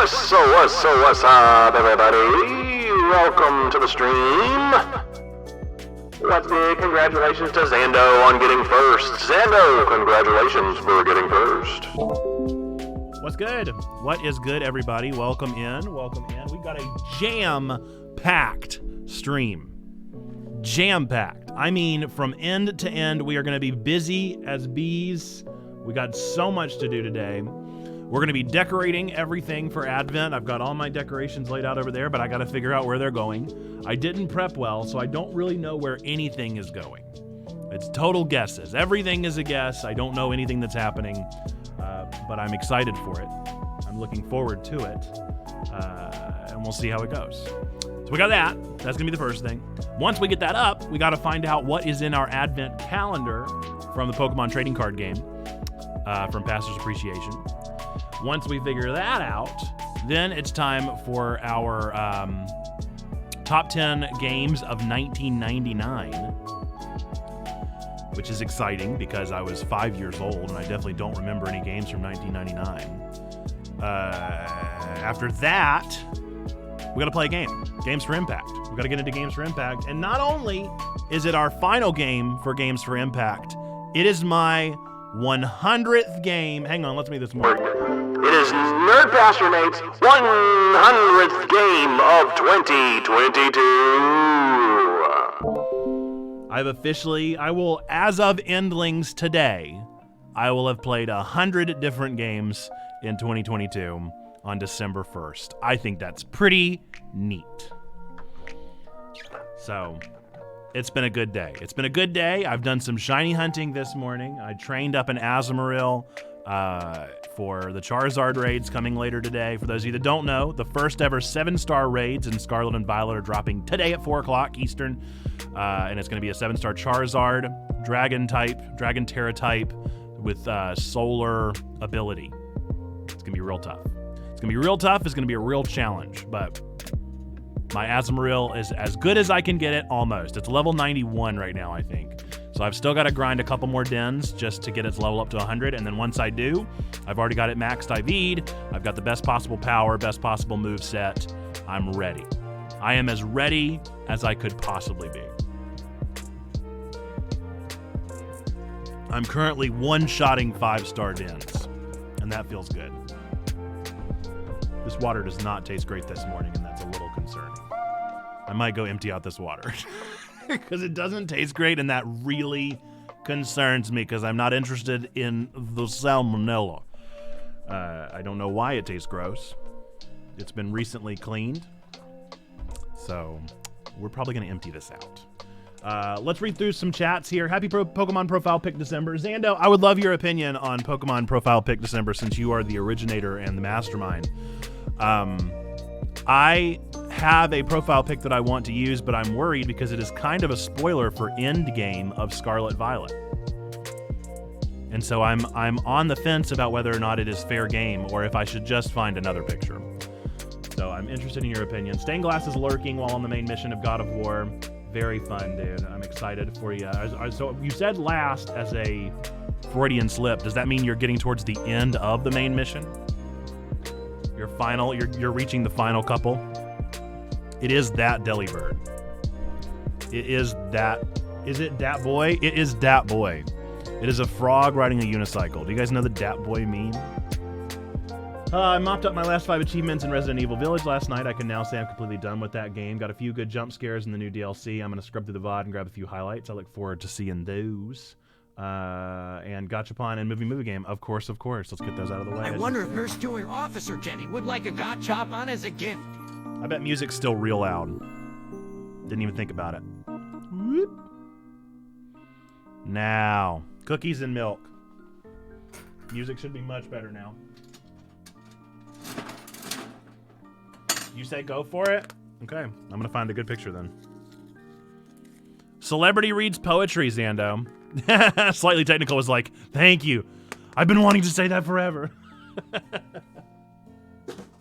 What's up, everybody? Welcome to the stream. What's big congratulations to Zando on getting first. Zando, congratulations for getting first. What's good? What is good, everybody? Welcome in. We've got a jam-packed stream. Jam-packed. I mean, from end to end, we are going to be busy as bees. We got so much to do today. We're going to be decorating everything for Advent. I've got all my decorations laid out over there, but I got to figure out where they're going. I didn't prep well, so I don't really know where anything is going. It's total guesses. Everything is a guess. I don't know anything that's happening, but I'm excited for it. I'm looking forward to it, and we'll see how it goes. So we got that. That's going to be the first thing. Once we get that up, we got to find out what is in our Advent calendar from the Pokemon trading card game from Pastor's Appreciation. Once we figure that out, then it's time for our top 10 games of 1999, which is exciting because I was 5 years old and I definitely don't remember any games from 1999. After that, we got to play a game. Games for Impact. We got to get into Games for Impact. And not only is it our final game for Games for Impact, it is my 100th game. Hang on, let's make this more. It is Nerd Pastor Nate's 100th game of 2022. I will, as of Endlings today, I will have played 100 different games in 2022 on December 1st. I think that's pretty neat. So, it's been a good day. I've done some shiny hunting this morning. I trained up an Azumarill for the Charizard raids coming later today. For those of you that don't know, the first ever 7-star raids in Scarlet and Violet are dropping today at 4 o'clock Eastern. And it's going to be a 7-star Charizard, Dragon Terra type with solar ability. It's going to be real tough. It's going to be a real challenge, but my Azumarill is as good as I can get it, almost. It's level 91 right now, I think. So I've still got to grind a couple more dens just to get its level up to 100, and then once I do, I've already got it maxed IV'd. I've got the best possible power, best possible move set. I'm ready. I am as ready as I could possibly be. I'm currently one-shotting 5-star dens, and that feels good. This water does not taste great this morning, and that's a little concerning. I might go empty out this water because it doesn't taste great, and that really concerns me because I'm not interested in the salmonella. I don't know why it tastes gross. It's been recently cleaned, so we're probably going to empty this out. Let's read through some chats here. Happy Pokemon Profile Pick December. Zando, I would love your opinion on Pokemon Profile Pick December since you are the originator and the mastermind. I have a profile pick that I want to use, but I'm worried because it is kind of a spoiler for Endgame of Scarlet Violet. And so I'm on the fence about whether or not it is fair game or if I should just find another picture. So I'm interested in your opinion. Stained Glass is lurking while on the main mission of God of War. Very fun, dude. I'm excited for you. So you said last as a Freudian slip. Does that mean you're getting towards the end of the main mission? You're reaching the final couple. It is that Delibird. Is it Dat Boy? It is Dat Boy. It is a frog riding a unicycle. Do you guys know the Dat Boy meme? I mopped up my last 5 achievements in Resident Evil Village last night. I can now say I'm completely done with that game. Got a few good jump scares in the new DLC. I'm going to scrub through the VOD and grab a few highlights. I look forward to seeing those. And Gachapon and Movie Game. Of course. Let's get those out of the way. I wonder if Nurse Joy or Officer Jenny would like a Gachapon as a gift. I bet music's still real loud. Didn't even think about it. Whoop. Now, cookies and milk. Music should be much better now. You say go for it? Okay, I'm gonna find a good picture then. Celebrity reads poetry, Zando. Slightly Technical was like, thank you. I've been wanting to say that forever.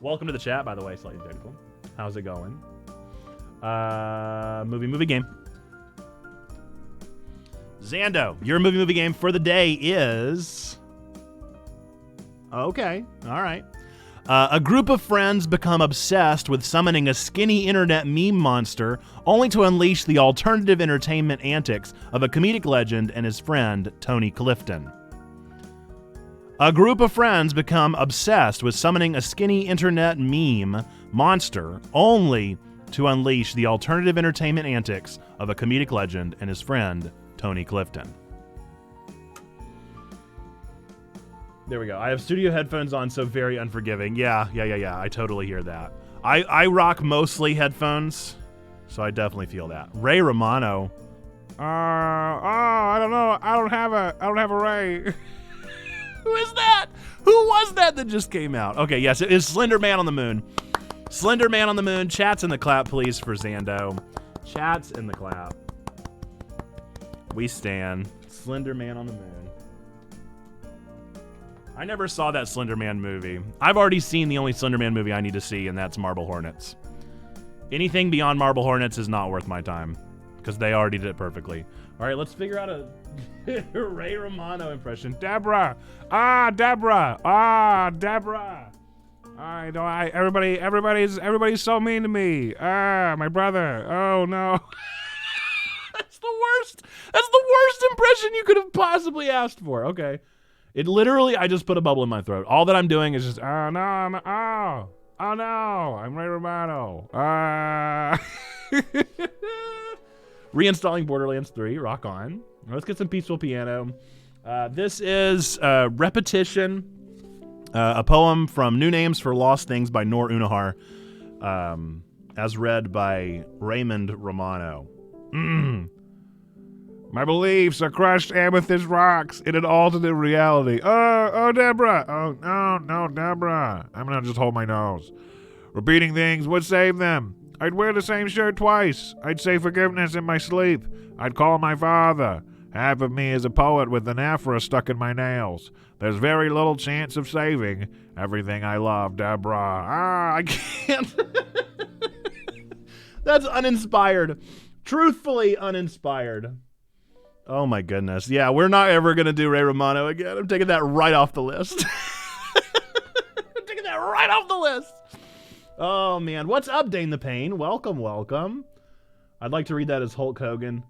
Welcome to the chat, by the way, Slightly Technical. How's it going? Movie Game. Zando, your movie game for the day is... Okay, all right. A group of friends become obsessed with summoning a skinny internet meme monster only to unleash the alternative entertainment antics of a comedic legend and his friend, Tony Clifton. A group of friends become obsessed with summoning a skinny internet meme monster only to unleash the alternative entertainment antics of a comedic legend and his friend, Tony Clifton. There we go. I have studio headphones on, so very unforgiving. Yeah. I totally hear that. I rock mostly headphones, so I definitely feel that. Ray Romano. I don't know. I don't have a Ray. Who is that? Who was that just came out? Okay, yes, it is Slender Man on the Moon. Slender Man on the Moon. Chats in the clap, please, for Zando. Chats in the clap. We stand. Slender Man on the Moon. I never saw that Slender Man movie. I've already seen the only Slender Man movie I need to see, and that's Marble Hornets. Anything beyond Marble Hornets is not worth my time, because they already did it perfectly. All right, let's figure out a Ray Romano impression. Deborah. Deborah. Deborah. Everybody's so mean to me. My brother. Oh, no. That's the worst. That's the worst impression you could have possibly asked for. Okay. It literally, I just put a bubble in my throat. All that I'm doing is just, I'm Ray Romano. Reinstalling Borderlands 3, rock on. Let's get some peaceful piano. This is Repetition, a poem from New Names for Lost Things by Noor Unahar, as read by Raymond Romano. My beliefs are crushed amethyst rocks in an alternate reality. Oh, Deborah. Oh, no, Deborah. I'm going to just hold my nose. Repeating things would save them. I'd wear the same shirt twice. I'd say forgiveness in my sleep. I'd call my father. Half of me is a poet with an afro stuck in my nails. There's very little chance of saving everything I love, Deborah. I can't. That's uninspired. Truthfully uninspired. Oh my goodness. Yeah, we're not ever going to do Ray Romano again. I'm taking that right off the list. I'm taking that right off the list. Oh man. What's up, Dane the Pain? Welcome. I'd like to read that as Hulk Hogan.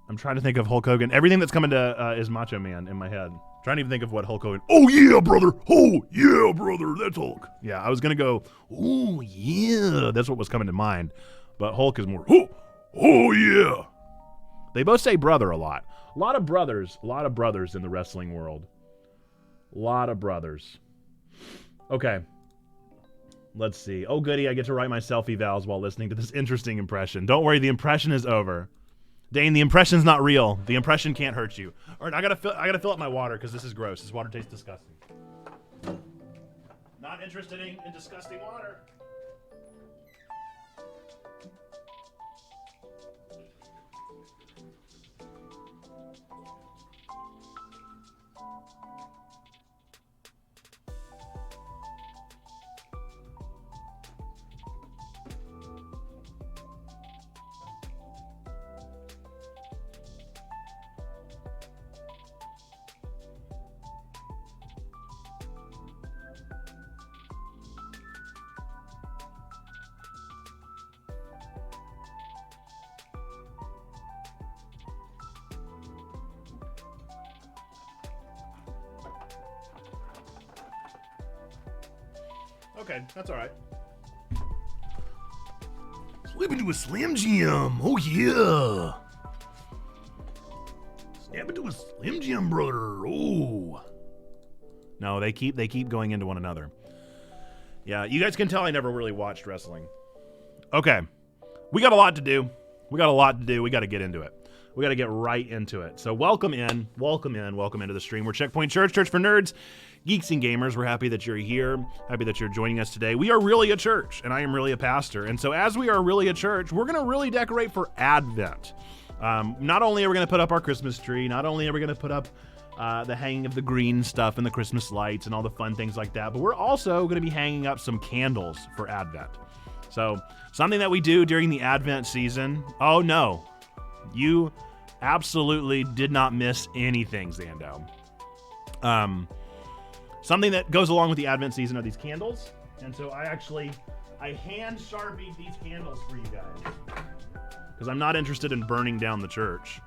I'm trying to think of Hulk Hogan. Everything that's coming to is Macho Man in my head. Trying to even think of what Hulk Hogan. Oh yeah, brother. Oh yeah, brother. That's Hulk. Yeah, I was going to go, oh yeah. That's what was coming to mind. But Hulk is more, oh yeah. They both say brother a lot. A lot of brothers in the wrestling world. A lot of brothers. Okay. Let's see. Oh, goody, I get to write my self-evals while listening to this interesting impression. Don't worry, the impression is over. Dane, the impression's not real. The impression can't hurt you. All right, I gotta fill up my water because this is gross. This water tastes disgusting. Not interested in disgusting water. Okay, that's all right. Slip into a Slim Jim. Oh yeah. Snap into a Slim Jim, brother. Oh. No, they keep going into one another. Yeah, you guys can tell I never really watched wrestling. Okay, we got a lot to do. We got to get into it. We got to get right into it. So welcome into the stream. We're Checkpoint Church for nerds, geeks, and gamers. We're happy that you're here. Happy that you're joining us today. We are really a church, and I am really a pastor. And so as we are really a church, we're going to really decorate for Advent. Not only are we going to put up our Christmas tree, not only are we going to put up the hanging of the green stuff and the Christmas lights and all the fun things like that, but we're also going to be hanging up some candles for Advent. So something that we do during the Advent season. Oh no, you absolutely did not miss anything, Zando. Something that goes along with the Advent season are these candles. And so I hand Sharpied these candles for you guys because I'm not interested in burning down the church.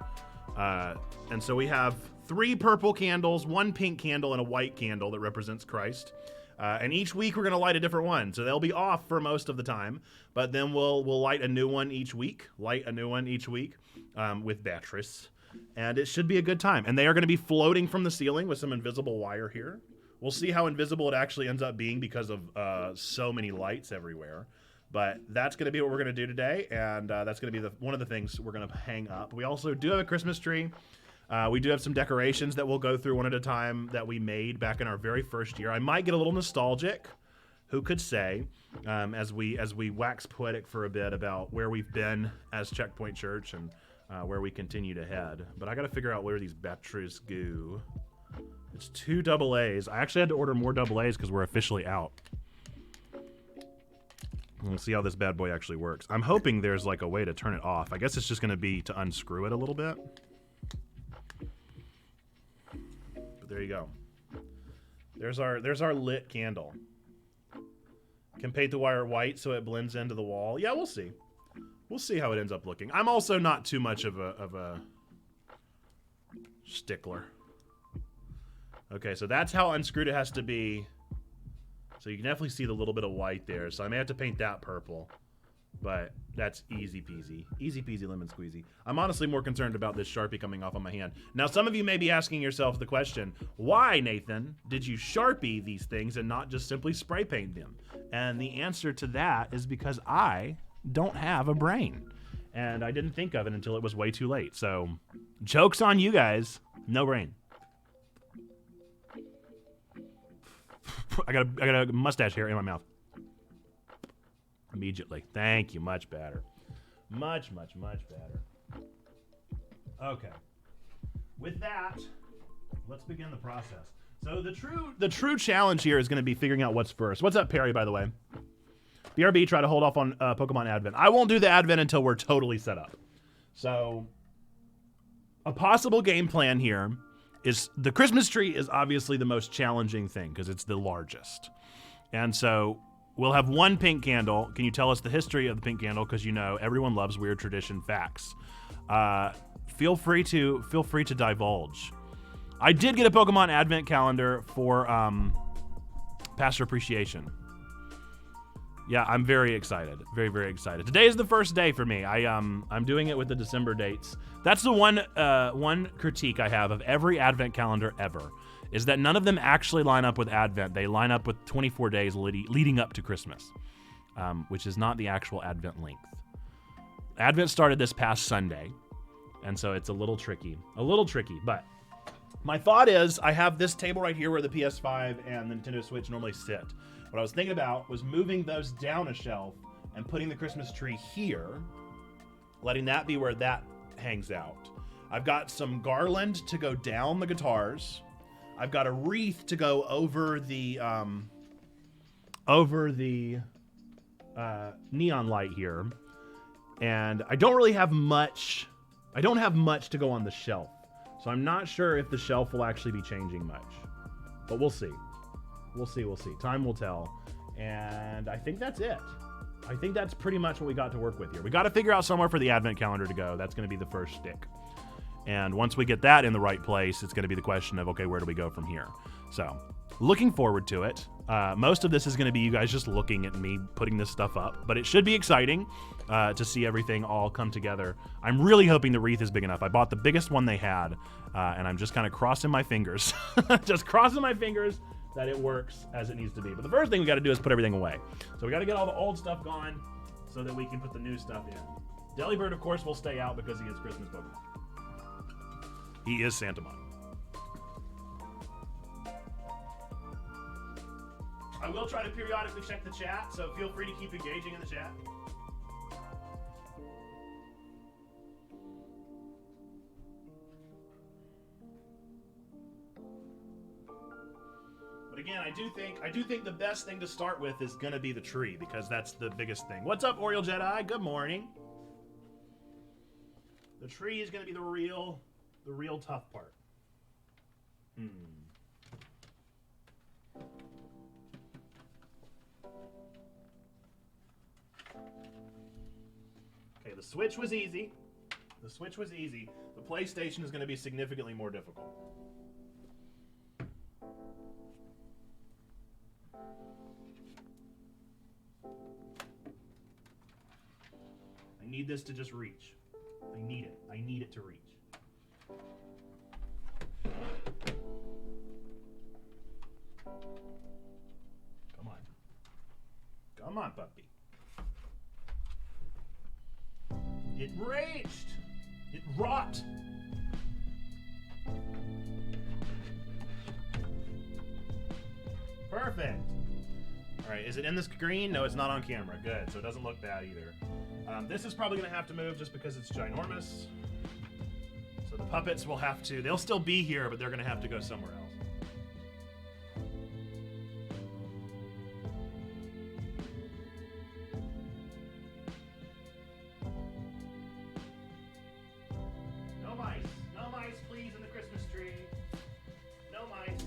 And so we have 3 purple candles, 1 pink candle, and a white candle that represents Christ. And each week we're going to light a different one. So they'll be off for most of the time, but then we'll light a new one each week, with batteries. And it should be a good time. And they are going to be floating from the ceiling with some invisible wire here. We'll see how invisible it actually ends up being because of so many lights everywhere. But that's going to be what we're going to do today, and that's going to be one of the things we're going to hang up. We also do have a Christmas tree. We do have some decorations that we'll go through one at a time that we made back in our very first year. I might get a little nostalgic, who could say, as we wax poetic for a bit about where we've been as Checkpoint Church and where we continue to head. But I got to figure out where these batteries go. It's 2 AA's. I actually had to order more AA's because we're officially out. We'll see how this bad boy actually works. I'm hoping there's like a way to turn it off. I guess it's just going to be to unscrew it a little bit. But there you go. There's our lit candle. Can paint the wire white so it blends into the wall. Yeah, we'll see. We'll see how it ends up looking. I'm also not too much of a stickler. Okay, so that's how unscrewed it has to be. So you can definitely see the little bit of white there. So I may have to paint that purple. But that's easy peasy. Easy peasy lemon squeezy. I'm honestly more concerned about this Sharpie coming off on my hand. Now, some of you may be asking yourself the question, why, Nathan, did you Sharpie these things and not just simply spray paint them? And the answer to that is because I don't have a brain. And I didn't think of it until it was way too late. So, joke's on you guys. No brain. I got a mustache hair in my mouth. Immediately. Thank you. Much better. Much better. Okay. With that, let's begin the process. So the true challenge here is going to be figuring out what's first. What's up, Perry, by the way? BRB, try to hold off on Pokemon Advent. I won't do the Advent until we're totally set up. So a possible game plan here is the Christmas tree is obviously the most challenging thing because it's the largest. And so we'll have 1 pink candle. Can you tell us the history of the pink candle? Because you know everyone loves weird tradition facts. Feel free to divulge. I did get a Pokemon Advent calendar for Pastor Appreciation. Yeah, I'm very excited. Very, very excited. Today is the first day for me. I'm doing it with the December dates. That's the one critique I have of every Advent calendar ever, is that none of them actually line up with Advent. They line up with 24 days leading up to Christmas, which is not the actual Advent length. Advent started this past Sunday, and so it's a little tricky, but my thought is I have this table right here where the PS5 and the Nintendo Switch normally sit. What I was thinking about was moving those down a shelf and putting the Christmas tree here, letting that be where that hangs out. I've got some garland to go down the guitars. I've got a wreath to go over the neon light here, and I don't really have much. I don't have much to go on the shelf, so I'm not sure if the shelf will actually be changing much, but we'll see. We'll see. Time will tell. And I think that's it. I think that's pretty much what we got to work with here. We got to figure out somewhere for the Advent calendar to go. That's going to be the first stick. And once we get that in the right place, it's going to be the question of, okay, where do we go from here? So, looking forward to it. Most of this is going to be you guys just looking at me putting this stuff up. But it should be exciting to see everything all come together. I'm really hoping the wreath is big enough. I bought the biggest one they had, and I'm just kind of crossing my fingers. Just crossing my fingers that it works as it needs to be. But the first thing we got to do is put everything away. So we got to get all the old stuff gone so that we can put the new stuff in. Delibird, of course, will stay out because he is Christmas Pokemon. He is Santamon. I will try to periodically check the chat, so feel free to keep engaging in the chat. But again, I do think the best thing to start with is gonna be the tree, because that's the biggest thing. What's up, Oriole Jedi? Good morning. The tree is gonna be the real tough part. the Switch was easy. The Switch was easy. The PlayStation is going to be significantly more difficult. I need this to just reach. I need it. I need it to reach. Come on. Come on, puppy. It raged. It wrought. Perfect. All right, is it in the screen? No, it's not on camera. Good, so it doesn't look bad either. This is probably going to have to move just because it's ginormous. So the puppets will have to, they'll still be here, but they're going to have to go somewhere else. No mice, please, in the Christmas tree. No mice.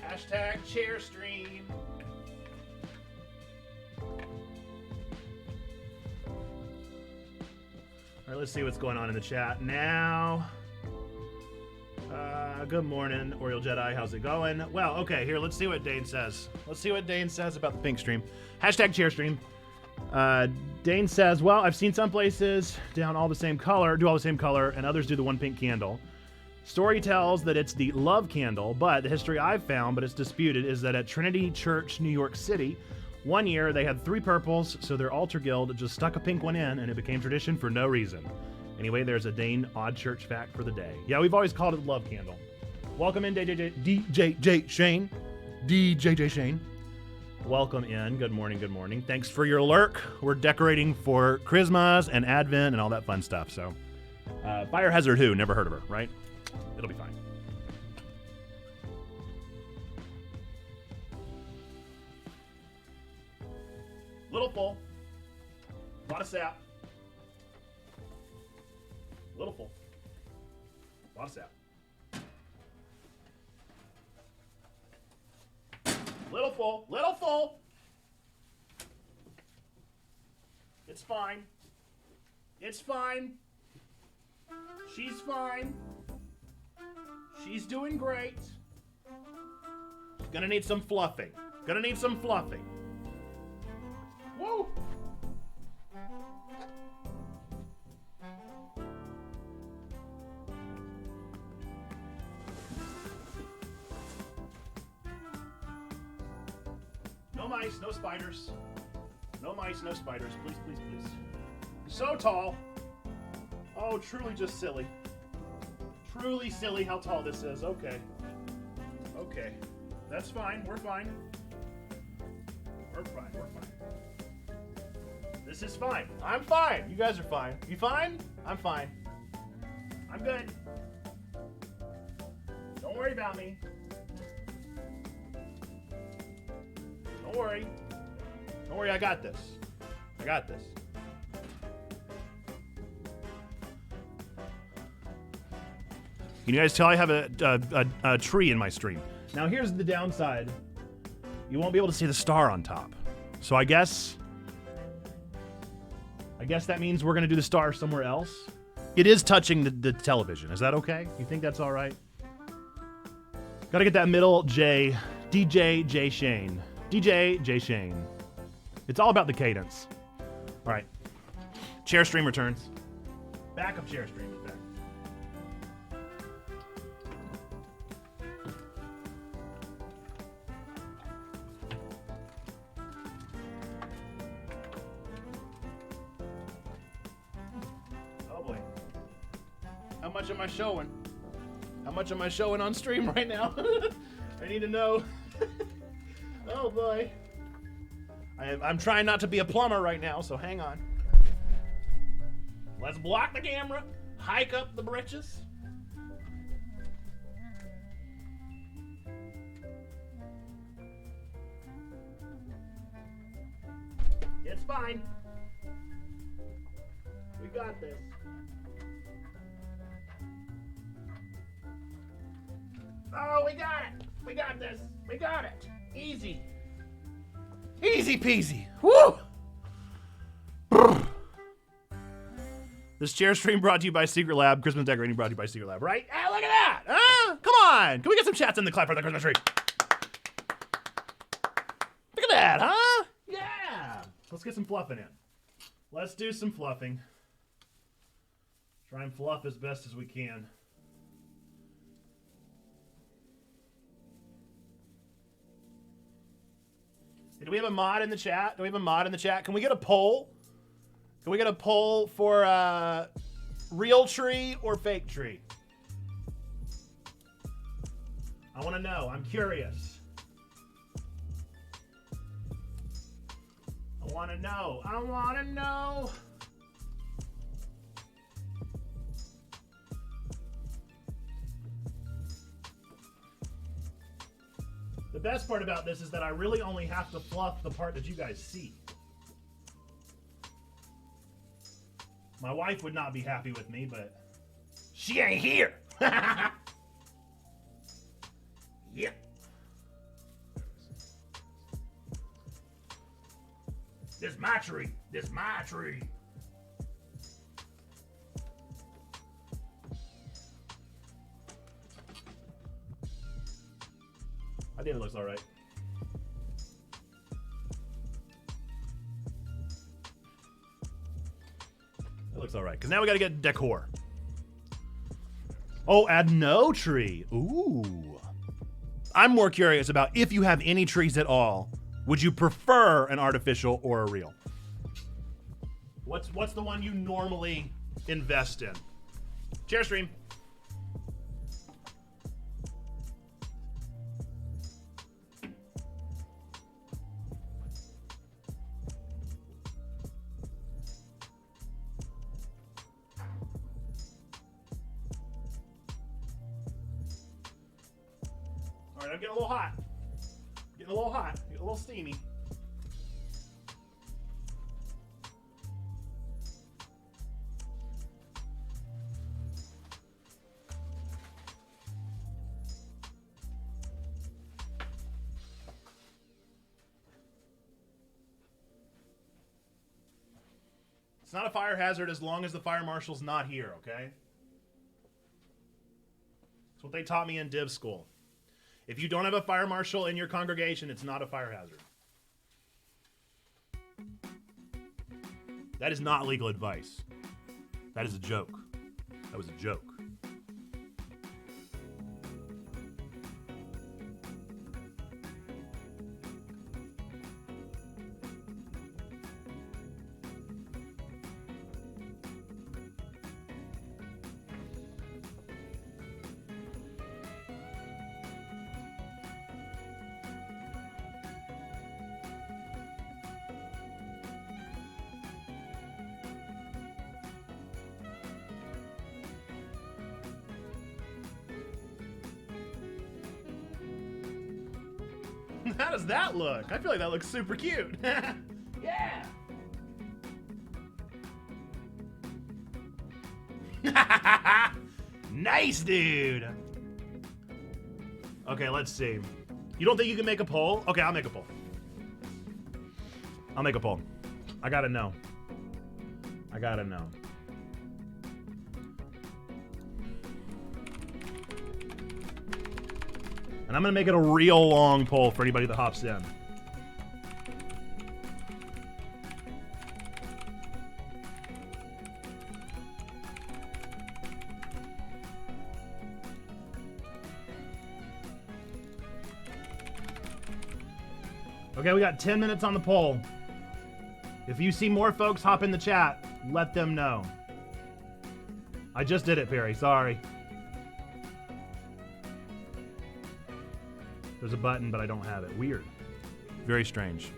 Hashtag chair stream. All right, let's see what's going on in the chat now. Good morning, Oriole Jedi. How's it going? Well, okay, here, let's see what Dane says. Let's see what Dane says about the pink stream. Hashtag chair stream. Dane says, well, I've seen some places do all the same color, and others do the one pink candle. Story tells that it's the love candle, but the history I've found, but it's disputed, is that at Trinity Church, New York City, one year they had 3 purples, so their altar guild just stuck a pink one in, and it became tradition for no reason. Anyway, there's a Dane odd church fact for the day. Yeah, we've always called it love candle. Welcome in, DJ Shane. DJ Shane. Welcome in. Good morning, good morning. Thanks for your lurk. We're decorating for Christmas and Advent and all that fun stuff, so. Fire Hazard Who? Never heard of her, right? It'll be fine. Little full. A lot of sap. Little full. A lot of sap. Little full. Little full. It's fine. It's fine. She's fine. She's doing great. Gonna need some fluffing. Gonna need some fluffing. Woo! No mice, no spiders. No mice, no spiders. Please, please, please. So tall. Oh, truly just silly. Truly silly how tall this is. Okay. Okay. That's fine. We're fine. We're fine. We're fine. This is fine. I'm fine. You guys are fine. You fine? I'm fine. I'm good. Don't worry about me. Don't worry. Don't worry. I got this. I got this. Can you guys tell I have a tree in my stream? Now here's the downside. You won't be able to see the star on top. So I guess that means we're gonna do the star somewhere else. It is touching the television. Is that okay? You think that's all right? Gotta get that middle J. DJ J Shane. DJ J Shane. It's all about the cadence. All right. Chair stream returns. Backup chair stream is back. How much am I showing? How much am I showing on stream right now? I need to know. Oh boy. I'm trying not to be a plumber right now, so hang on. Let's block the camera, hike up the britches. It's fine. We got this. Oh, we got it. We got this. We got it. Easy. Easy peasy. Woo! This chair stream brought to you by Secret Lab. Christmas decorating brought to you by Secret Lab, right? Ah, look at that. Come on. Can we get some chats in the clap for the Christmas tree? Look at that, huh? Yeah. Let's get some fluffing in. Let's do some fluffing. Try and fluff as best as we can. Do we have a mod in the chat? Do we have a mod in the chat? Can we get a poll? Can we get a poll for real tree or fake tree? I want to know. I'm curious. I want to know. I want to know. The best part about this is that I really only have to fluff the part that you guys see. My wife would not be happy with me, but she ain't here. Yep. This is my tree. This is my tree. I think it looks all right. It looks all right, because now we got to get decor. Oh, add no tree. Ooh. I'm more curious about if you have any trees at all, would you prefer an artificial or a real? What's the one you normally invest in? Chair stream. I'm getting a little hot. Getting a little hot. Getting a little steamy. It's not a fire hazard as long as the fire marshal's not here, okay? That's what they taught me in div school. If you don't have a fire marshal in your congregation, it's not a fire hazard. That is not legal advice. That is a joke. That was a joke. How does that look? I feel like that looks super cute. Yeah. Nice, dude. Okay, let's see. You don't think you can make a poll? Okay, I'll make a poll. I'll make a poll. I gotta know. I gotta know. And I'm going to make it a real long poll for anybody that hops in. Okay, we got 10 minutes on the poll. If you see more folks hop in the chat, let them know. I just did it, Perry. Sorry. There's a button, but I don't have it. Weird. Very strange.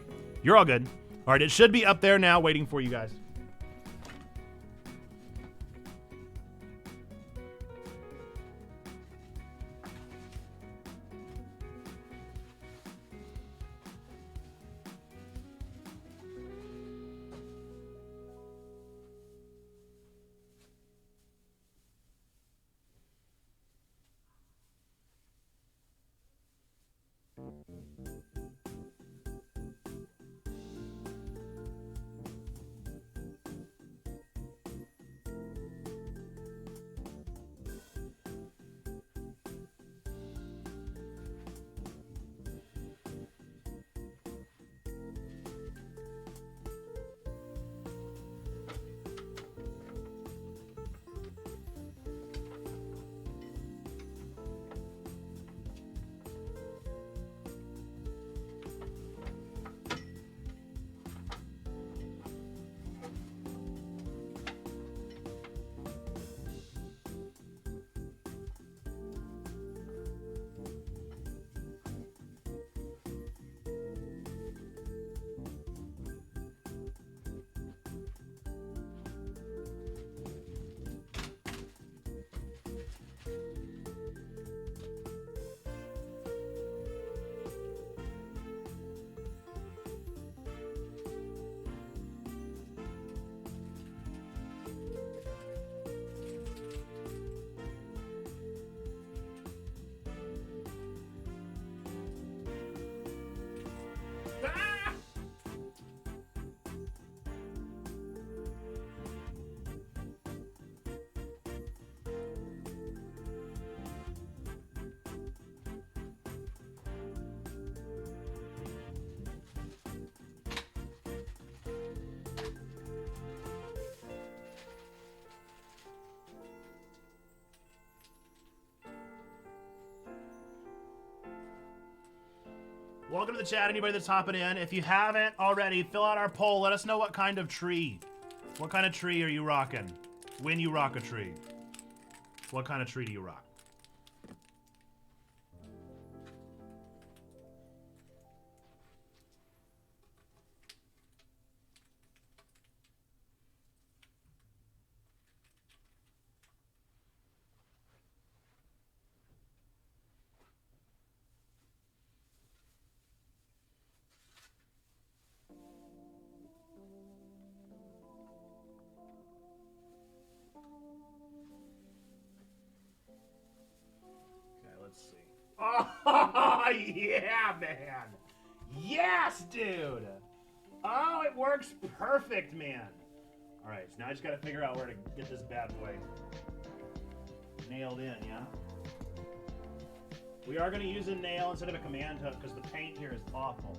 You're all good. All right, it should be up there now waiting for you guys. Welcome to the chat, anybody that's hopping in. If you haven't already, fill out our poll. Let us know what kind of tree. What kind of tree are you rocking? When you rock a tree. What kind of tree do you rock? Oh, yeah, man. Yes, dude. Oh, it works perfect, man. All right, so now I just got to figure out where to get this bad boy nailed in, yeah? We are going to use a nail instead of a command hook because the paint here is awful.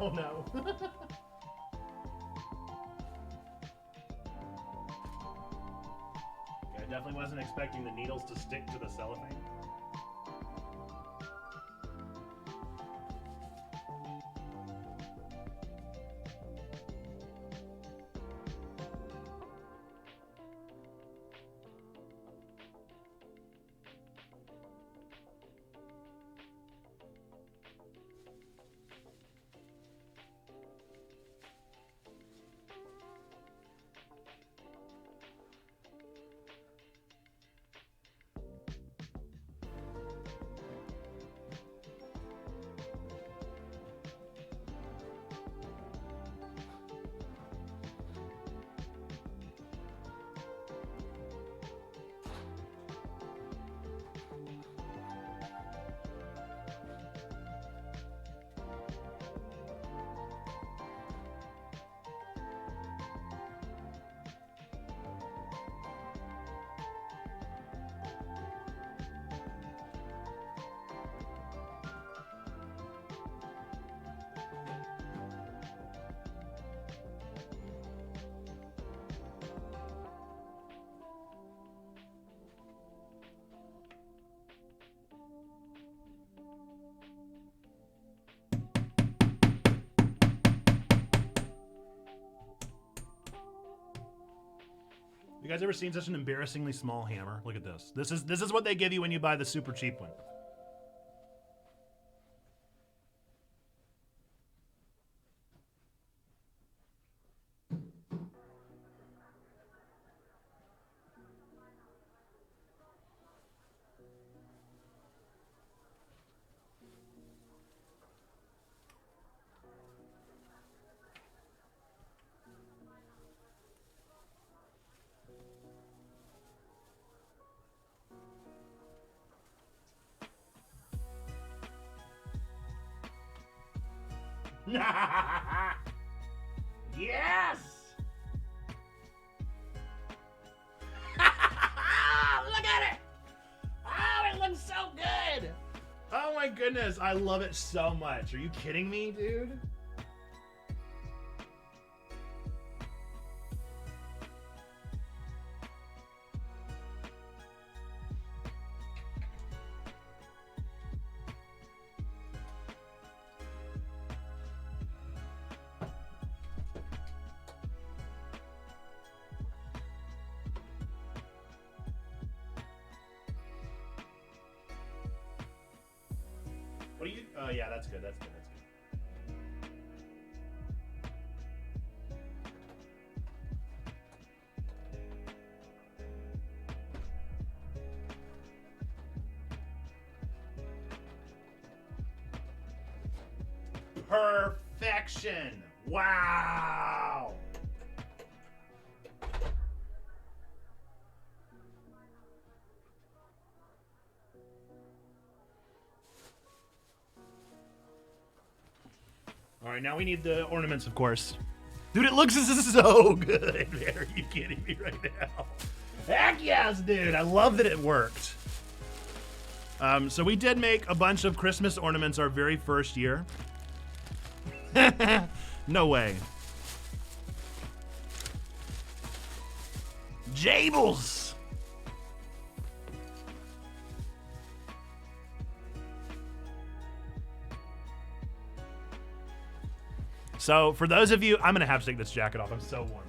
Oh no. Okay, I definitely wasn't expecting the needles to stick to the cellophane. You guys ever seen such an embarrassingly small hammer? Look at this. This is what they give you when you buy the super cheap one. Yes! Look at it! Oh, it looks so good! Oh my goodness, I love it so much. Are you kidding me, dude? What do you? Oh yeah, that's good. That's good. That's good. Perfection! Wow! All right, now we need the ornaments, of course. Dude, it looks so good. Man, are you kidding me right now? Heck yes, dude. I love that it worked. So we did make a bunch of Christmas ornaments our very first year. No way. Jables! So, for those of you, I'm going to have to take this jacket off. I'm so warm.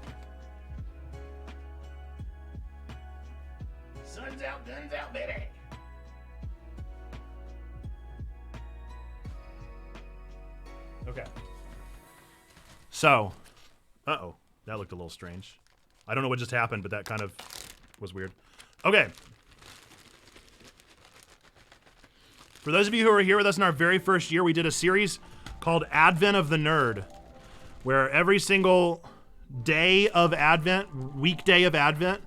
Sun's out, guns out, baby. Okay. So, uh-oh. That looked a little strange. I don't know what just happened, but that kind of was weird. Okay. For those of you who were here with us in our very first year, we did a series called Advent of the Nerd, where every single day of Advent, weekday of Advent,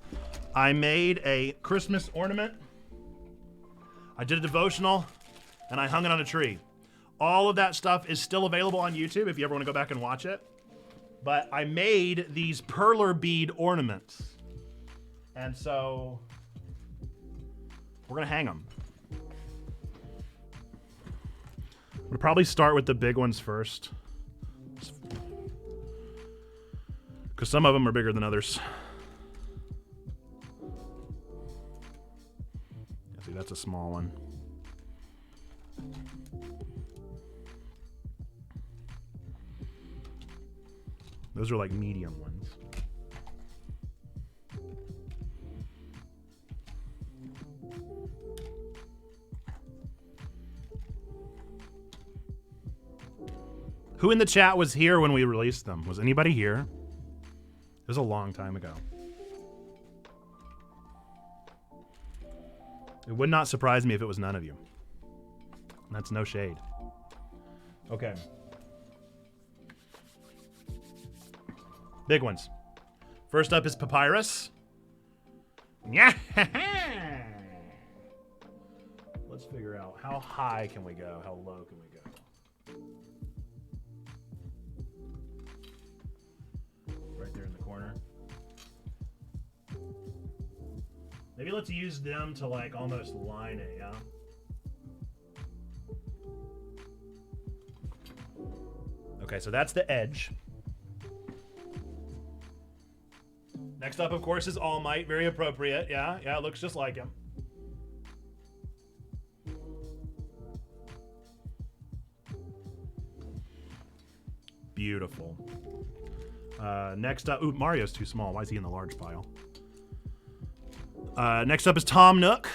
I made a Christmas ornament, I did a devotional, and I hung it on a tree. All of that stuff is still available on YouTube if you ever want to go back and watch it. But I made these perler bead ornaments. And so we're going to hang them. We'll probably start with the big ones first, because some of them are bigger than others. Yeah, see, that's a small one. Those are like medium ones. Who in the chat was here when we released them? Was anybody here? It was a long time ago. It would not surprise me if it was none of you. That's no shade. Okay. Big ones. First up is papyrus. Yeah. Let's figure out how high can we go, how low can we go. Right there in the corner. Maybe let's use them to like almost line it, yeah? Okay, so that's the edge. Next up, of course, is All Might. Very appropriate. Yeah, it looks just like him. Beautiful. Next up, ooh, Mario's too small. Why is he in the large pile? Next up is Tom Nook.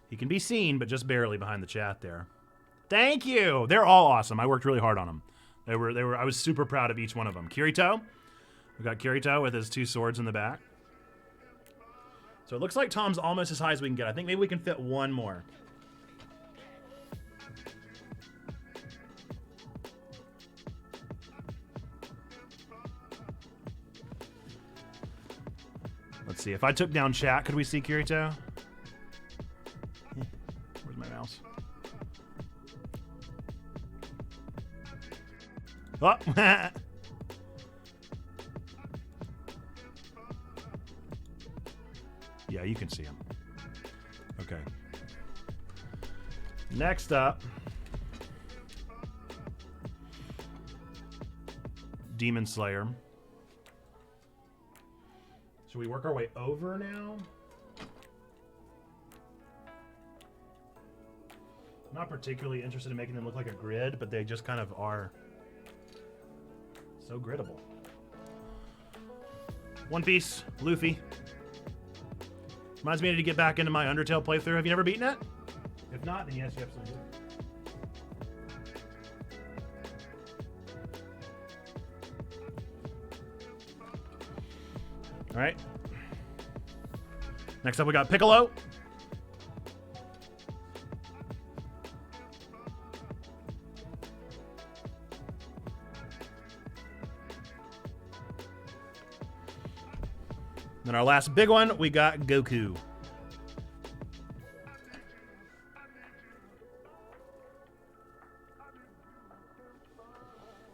He can be seen, but just barely behind the chat there. Thank you. They're all awesome. I worked really hard on them. They were. I was super proud of each one of them. Kirito. We got Kirito with his 2 swords in the back. So it looks like Tom's almost as high as we can get. I think maybe we can fit one more. Let's see. If I took down chat, could we see Kirito? Where's my mouse? Oh! Yeah, you can see him. Okay. Next up, Demon Slayer. Should we work our way over now? I'm not particularly interested in making them look like a grid, but they just kind of are so griddable. One Piece, Luffy. Reminds me to get back into my Undertale playthrough. Have you never beaten it? If not, then yes, you absolutely do. All right. Next up, we got Piccolo. Then our last big one, we got Goku.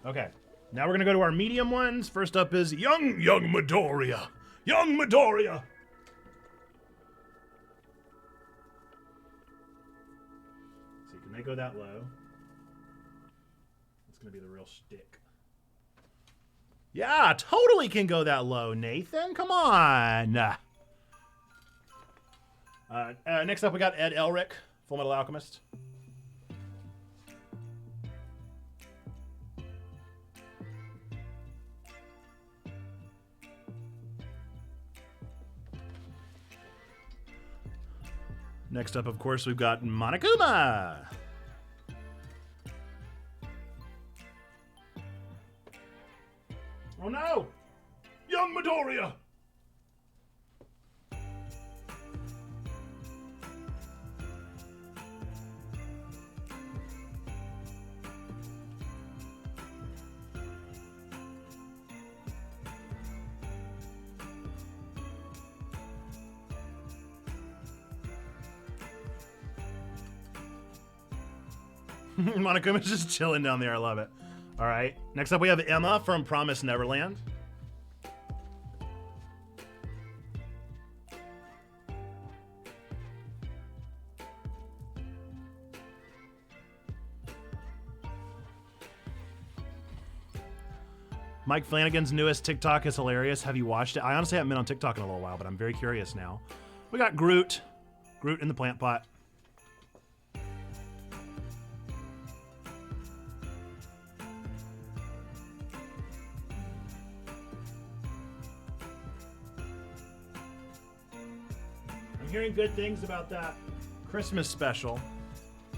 Okay, now we're gonna go to our medium ones. First up is young Midoriya. Young Midoriya. See, can they go that low? That's gonna be the real shtick. Yeah, totally can go that low, Nathan. Come on. Next up, we got Ed Elric, Full Metal Alchemist. Next up, of course, we've got Monokuma. Oh no! Young Midoriya! Monokuma's just chilling down there. I love it. All right. Next up, we have Emma from Promised Neverland. Mike Flanagan's newest TikTok is hilarious. Have you watched it? I honestly haven't been on TikTok in a little while, but I'm very curious now. We got Groot. Groot in the plant pot. I'm hearing good things about that Christmas special,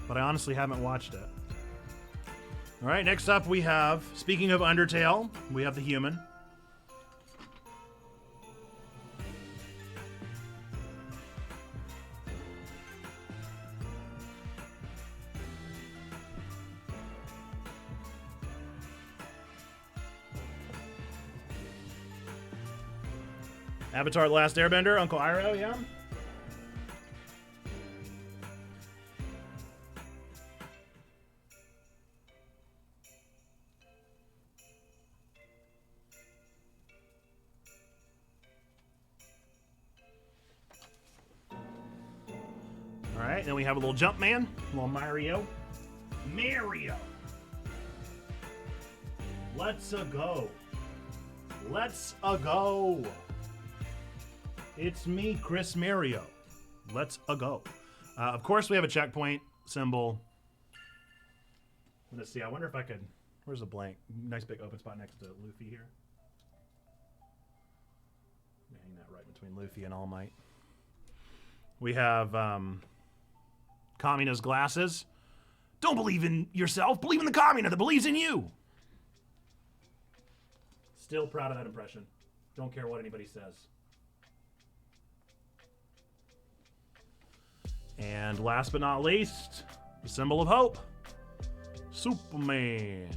but I honestly haven't watched it. All right, next up we have, speaking of Undertale, we have the human. Avatar: The Last Airbender, Uncle Iroh, yeah? Alright, then we have a little jump man, a little Mario. Mario! Let's-a go. Let's-a go. It's me, Chris Mario. Let's-a go. Of course, we have a checkpoint symbol. Let's see. I wonder if I could. Where's the blank? Nice big open spot next to Luffy here. Hang that right between Luffy and All Might. We have Kamina's glasses. Don't believe in yourself. Believe in the Kamina that believes in you. Still proud of that impression. Don't care what anybody says. And last but not least, the symbol of hope. Superman.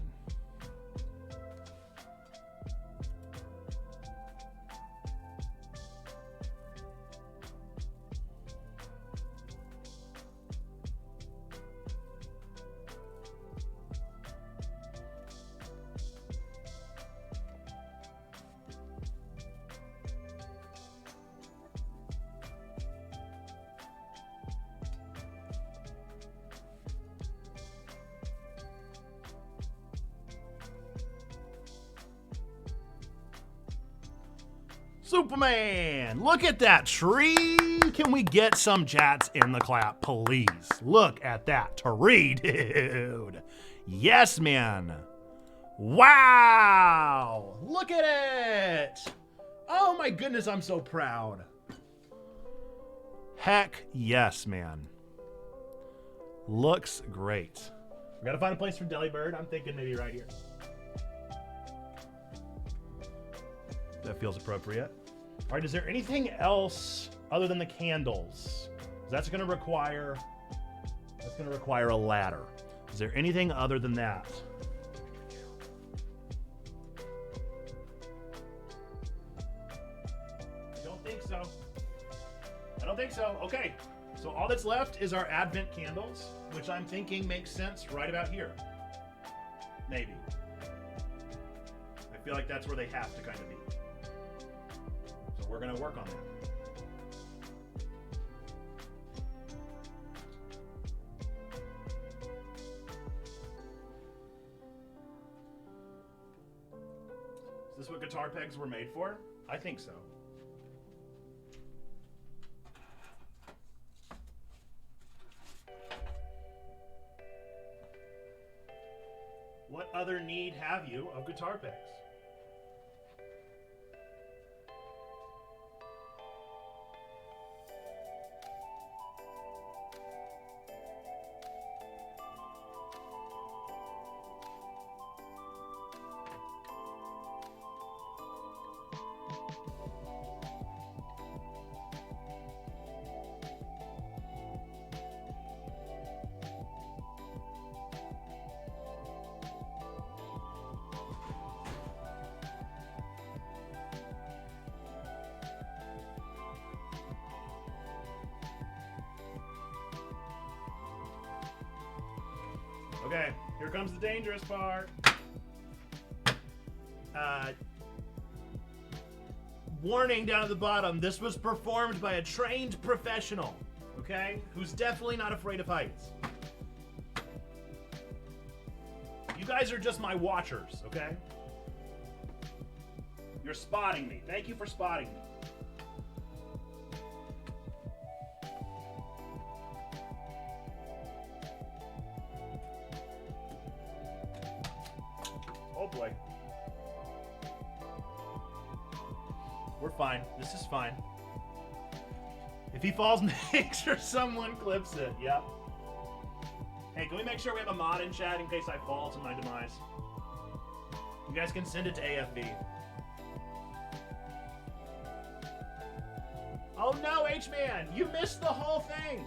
Superman! Look at that tree! Can we get some chats in the clap, please? Look at that tree, dude! Yes, man! Wow! Look at it! Oh my goodness, I'm so proud. Heck yes, man. Looks great. We gotta find a place for Delibird. I'm thinking maybe right here. That feels appropriate. All right, is there anything else other than the candles? That's going to require a ladder. Is there anything other than that? I don't think so. I don't think so. Okay, so all that's left is our Advent candles, which I'm thinking makes sense right about here. Maybe. I feel like that's where they have to kind of be. We're going to work on that. Is this what guitar pegs were made for? I think so. What other need have you of guitar pegs? Okay, here comes the dangerous part. Warning down at the bottom, this was performed by a trained professional, okay? Who's definitely not afraid of heights. You guys are just my watchers, okay? You're spotting me. Thank you for spotting me. Oh boy. We're fine. This is fine. If he falls, make sure someone clips it. Yep. Hey, can we make sure we have a mod in chat in case I fall to my demise? You guys can send it to AFB. Oh no, H-Man! You missed the whole thing!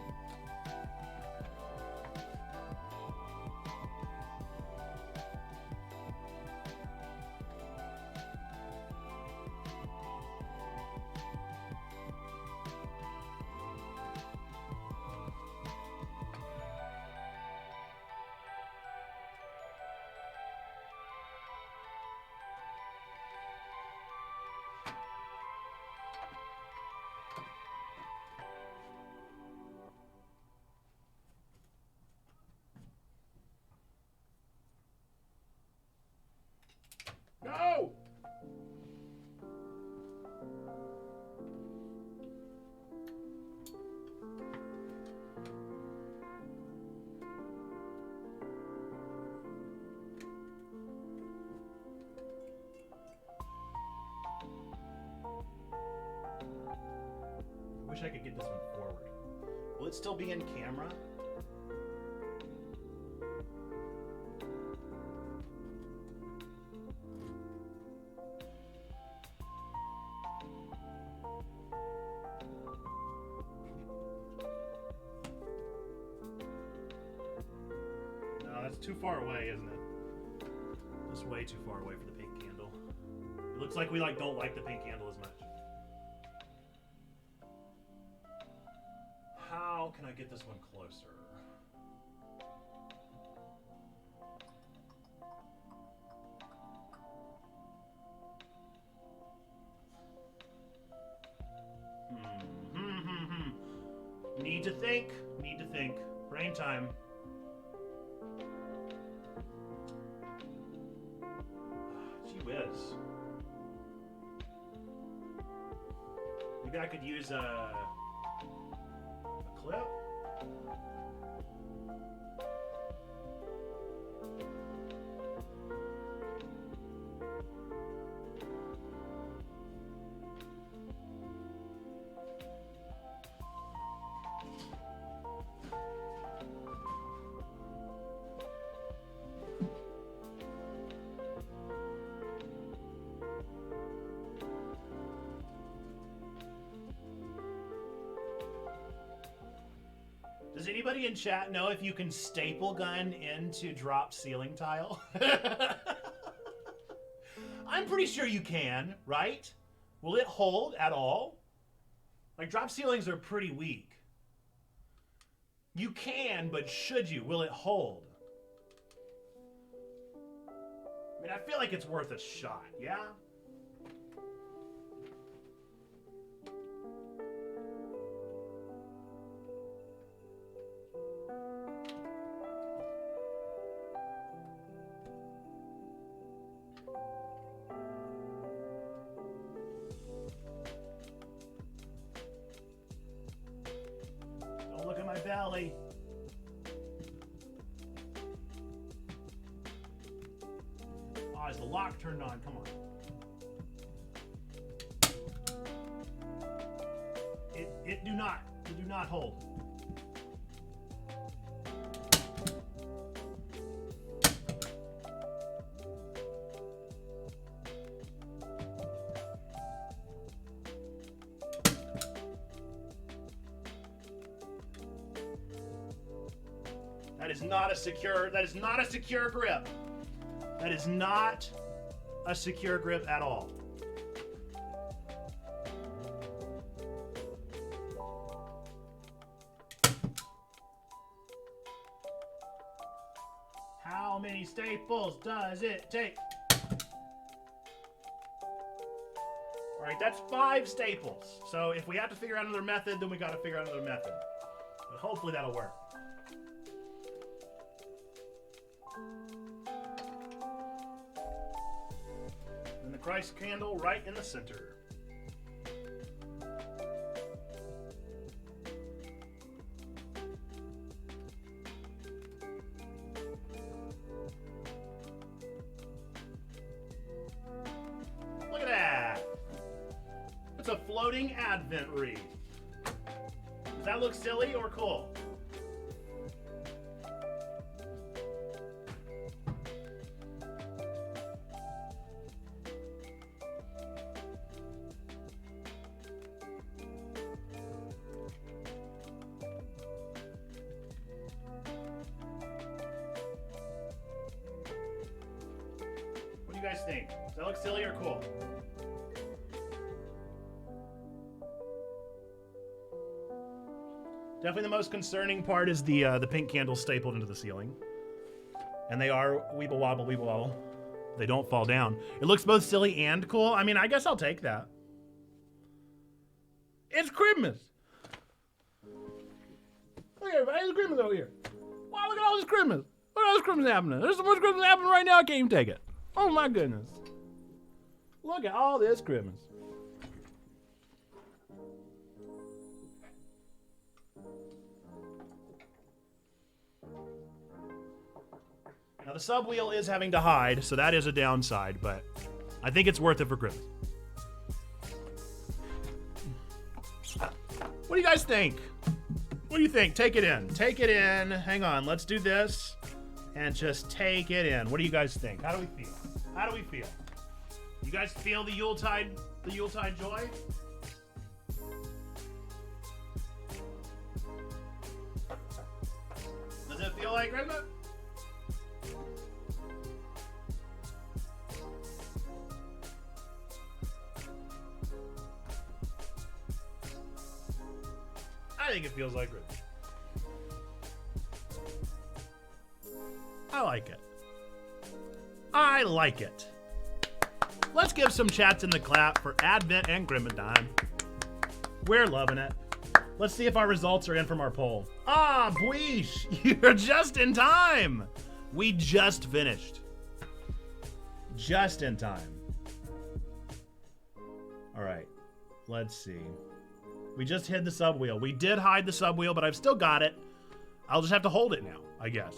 wish I could get this one forward. Will it still be in camera? No, that's too far away, isn't it? That's way too far away for the pink candle. It looks like we don't like the pink candle as much. How can I get this one closer? Need to think. Need to think. Brain time. Gee whiz. Maybe I could use a clip. Does anybody in chat know if you can staple gun into drop ceiling tile? I'm pretty sure you can, right? Will it hold at all? Like, drop ceilings are pretty weak. You can, but should you? Will it hold? I mean, I feel like it's worth a shot, yeah? Belly. Oh, is the lock turned on? Come on. It do not hold. That is not a secure grip. That is not a secure grip at all. How many staples does it take? All right, that's 5 staples. So if we have to figure out another method, then we got to figure out another method. But hopefully that'll work. And the Christ candle right in the center. Look at that. It's a floating Advent wreath. Does that look silly or cool? What do you guys think? Does that look silly or cool? Definitely the most concerning part is the pink candles stapled into the ceiling. And they are weeble wobble, weeble wobble. They don't fall down. It looks both silly and cool. I mean, I guess I'll take that. It's Christmas. Look at everybody, it's Christmas over here. Wow, look at all this Christmas. Look at all this Christmas happening. There's so much Christmas happening right now, I can't even take it. Oh my goodness. Look at all this Christmas. Now the sub wheel is having to hide, so that is a downside, but I think it's worth it for Christmas. What you guys think? What do you think? Take it in. Take it in. Hang on. Let's do this and just take it in. What do you guys think? How do we feel? How do we feel? You guys feel the Yuletide joy? Does it feel like Christmas? I think it feels like Christmas. I like it. I like it. Let's give some chats in the clap for Advent and Christmas time. We're loving it. Let's see if our results are in from our poll. Ah, Bweesh, you're just in time. We just finished. Just in time. All right, let's see. We just hid the sub wheel. We did hide the sub wheel, but I've still got it. I'll just have to hold it now, I guess.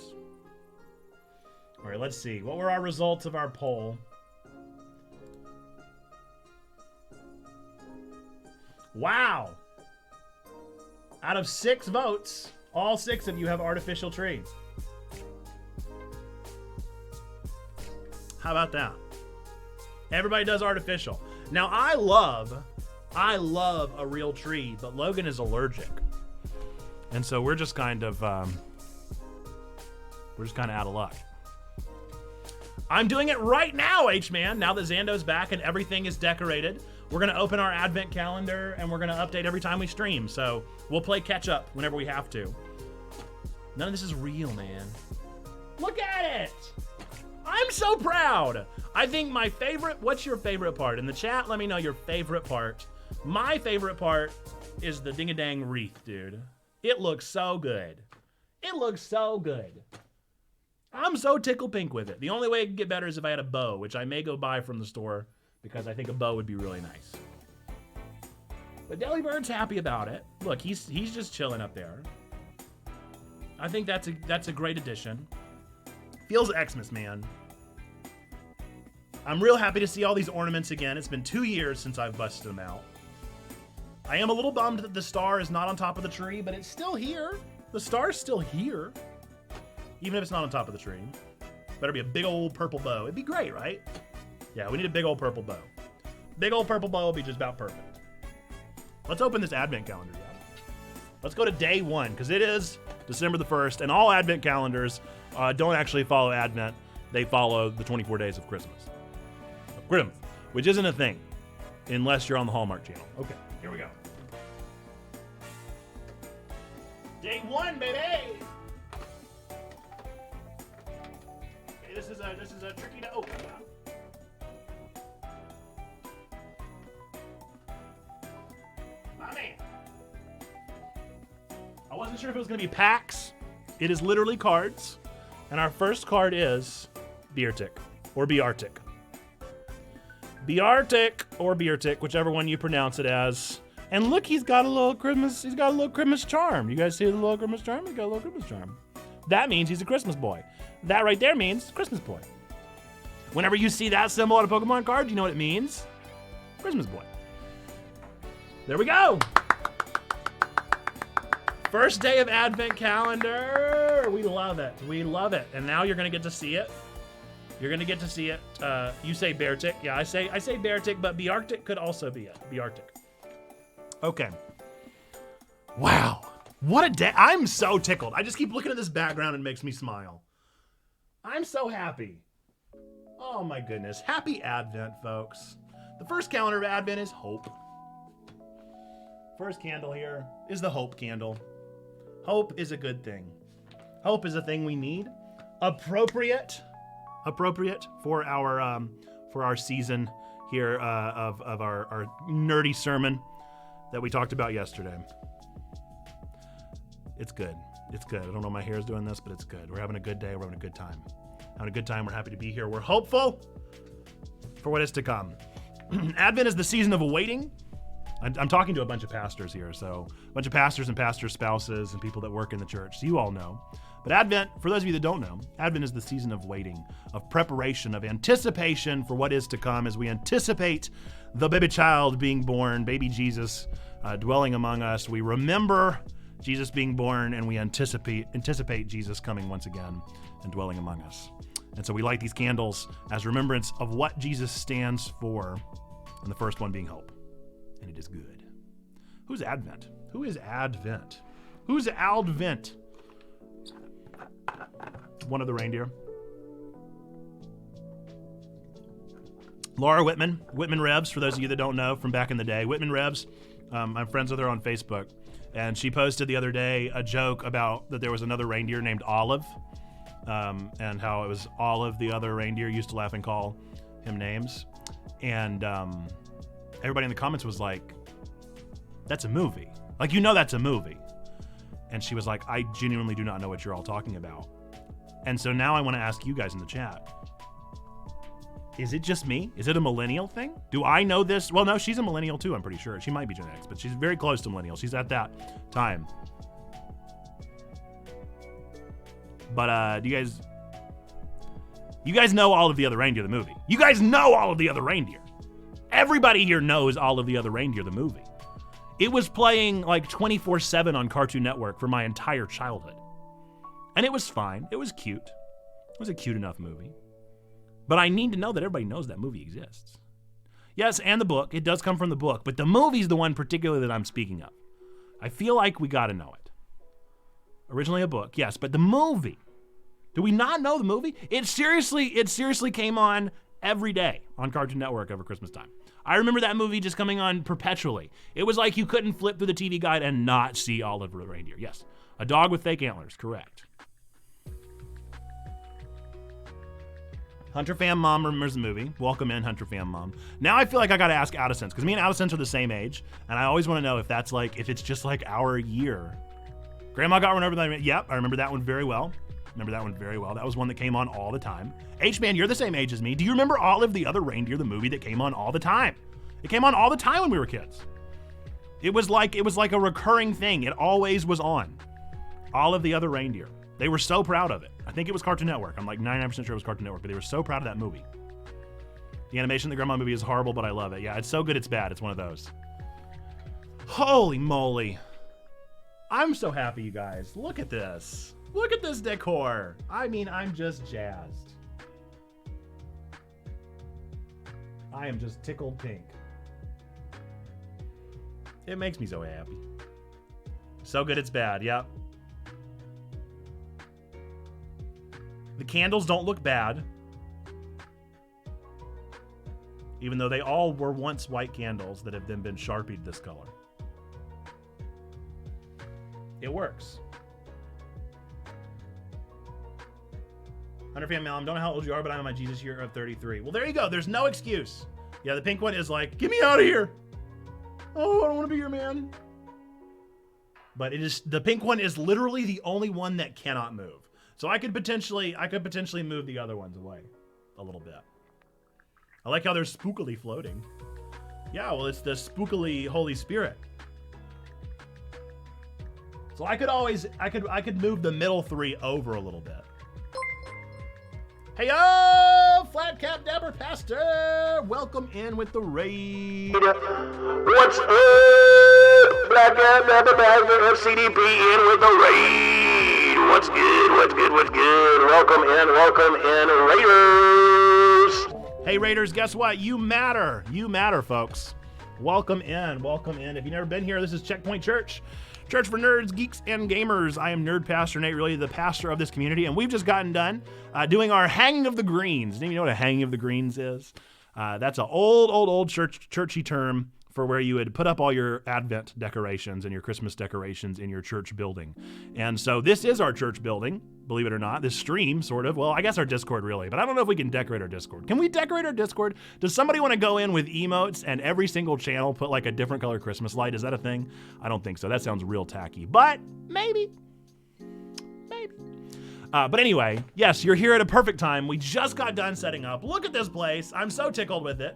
All right, let's see. What were our results of our poll? Wow. Out of 6 votes, all 6 of you have artificial tree. How about that? Everybody does artificial. Now, I love a real tree, but Logan is allergic. And so we're just kind of out of luck. I'm doing it right now, H-Man. Now that Zando's back and everything is decorated, we're going to open our advent calendar and we're going to update every time we stream. So we'll play catch up whenever we have to. None of this is real, man. Look at it. I'm so proud. I think my favorite, what's your favorite part? In the chat, let me know your favorite part. My favorite part is the ding-a-dang wreath, dude. It looks so good. It looks so good. I'm so tickle pink with it. The only way it could get better is if I had a bow, which I may go buy from the store because I think a bow would be really nice. But Delibird's happy about it. Look, he's just chilling up there. I think that's a great addition. Feels Xmas, man. I'm real happy to see all these ornaments again. It's been 2 years since I've busted them out. I am a little bummed that the star is not on top of the tree, but it's still here. The star's still here. Even if it's not on top of the tree. Better be a big old purple bow. It'd be great, right? Yeah, we need a big old purple bow. Big old purple bow will be just about perfect. Let's open this advent calendar, yeah. Let's go to day 1, because it is December the 1st, and all advent calendars don't actually follow Advent. They follow the 24 days of Christmas. Which isn't a thing, unless you're on the Hallmark channel. Okay, here we go. Day 1, baby! Okay, this is a tricky to open now. My man. I wasn't sure if it was going to be packs. It is literally cards. And our first card is Beartic, or Beartic. Beartic or Beartic, whichever one you pronounce it as. And look, he's got a little Christmas charm. You guys see the little Christmas charm? He's got a little Christmas charm. That means he's a Christmas boy. That right there means Christmas boy. Whenever you see that symbol on a Pokemon card, you know what it means? Christmas boy. There we go. First day of Advent calendar. We love it. We love it. And now you're going to get to see it. You're going to get to see it. You say Beartic. Yeah, I say Beartic, but Beartic could also be it. Beartic. Okay. Wow. What a day. I'm so tickled. I just keep looking at this background and it makes me smile. I'm so happy. Oh my goodness. Happy Advent, folks. The first calendar of Advent is hope. First candle here is the hope candle. Hope is a good thing. Hope is a thing we need. Appropriate for our season here of our nerdy sermon that we talked about yesterday. It's good. It's good. I don't know if my hair is doing this, but it's good. We're having a good day. We're having a good time. Having a good time. We're happy to be here. We're hopeful for what is to come. Advent is the season of awaiting. I'm talking to a bunch of pastors here, so a bunch of pastors and pastors' spouses and people that work in the church. So you all know. But Advent, for those of you that don't know, Advent is the season of waiting, of preparation, of anticipation for what is to come as we anticipate the baby child being born, baby Jesus dwelling among us. We remember Jesus being born, and we anticipate Jesus coming once again and dwelling among us. And so we light these candles as remembrance of what Jesus stands for, and the first one being hope. And it is good. Who's Advent? Who is Advent? Who's Advent? One of the reindeer. Laura Whitman Rebs, for those of you that don't know from back in the day. Whitman Rebs, I'm friends with her on Facebook, and she posted the other day a joke about that there was another reindeer named Olive, and how it was Olive, the other reindeer, used to laugh and call him names. And everybody in the comments was like, that's a movie. Like, you know that's a movie. And she was like, I genuinely do not know what you're all talking about. And so now I want to ask you guys in the chat, is it just me? Is it a millennial thing? Do I know this? Well, no, she's a millennial too, I'm pretty sure. She might be Gen X, but she's very close to millennial. She's at that time. But do you guys know All of the Other Reindeer, the movie? You guys know All of the Other Reindeer. Everybody here knows All of the Other Reindeer, the movie. It was playing like 24/7 on Cartoon Network for my entire childhood. And it was fine. It was cute. It was a cute enough movie. But I need to know that everybody knows that movie exists. Yes, and the book. It does come from the book. But the movie's the one particularly that I'm speaking of. I feel like we got to know it. Originally a book, yes. But the movie. Do we not know the movie? It seriously came on every day on Cartoon Network over Christmas time. I remember that movie just coming on perpetually. It was like you couldn't flip through the TV guide and not see Olive the Reindeer. Yes, a dog with fake antlers, correct. Hunter Fan Mom remembers the movie. Welcome in, Hunter Fan Mom. Now I feel like I gotta ask Addison's, because me and Addison's are the same age, and I always want to know if that's like, if it's just like our year. Grandma Got Run Over by the... Yep, I remember that one very well. That was one that came on all the time. H-Man, you're the same age as me. Do you remember Olive the Other Reindeer, the movie that came on all the time? It came on all the time when we were kids. It was like a recurring thing. It always was on. Olive the Other Reindeer. They were so proud of it. I think it was Cartoon Network. I'm like 99% sure it was Cartoon Network, but they were so proud of that movie. The animation of the Grandma movie is horrible, but I love it. Yeah, it's so good it's bad. It's one of those. Holy moly. I'm so happy, you guys. Look at this. Look at this decor. I mean, I'm just jazzed. I am just tickled pink. It makes me so happy. So good it's bad, yep. The candles don't look bad, even though they all were once white candles that have then been Sharpied this color. It works. Hunter Fan Malum, don't know how old you are, but I'm on my Jesus year of 33. Well, there you go. There's no excuse. Yeah, the pink one is like, get me out of here. Oh, I don't want to be your man. But it is, the pink one is literally the only one that cannot move. So I could potentially move the other ones away a little bit. I like how they're spookily floating. Yeah, well, it's the spookily Holy Spirit. So I could move the middle three over a little bit. Hey yo, Flat Cap Dapper Pastor, welcome in with the raid. What's up? Black Cap Dapper Pastor of CDP in with the raid. What's good? Welcome in, Raiders. Hey Raiders, guess what? You matter, folks. Welcome in. If you've never been here, this is Checkpoint Church. Church for nerds, geeks, and gamers. I am Nerd Pastor Nate, really the pastor of this community, and we've just gotten done doing our Hanging of the Greens. Do you know what a Hanging of the Greens is? That's an old churchy term for where you would put up all your Advent decorations and your Christmas decorations in your church building. And so this is our church building, believe it or not. This stream, sort of. Well, I guess our Discord, really. But I don't know if we can decorate our Discord. Can we decorate our Discord? Does somebody want to go in with emotes and every single channel put like a different color Christmas light? Is that a thing? I don't think so. That sounds real tacky. But maybe. But anyway, yes, you're here at a perfect time. We just got done setting up. Look at this place. I'm so tickled with it.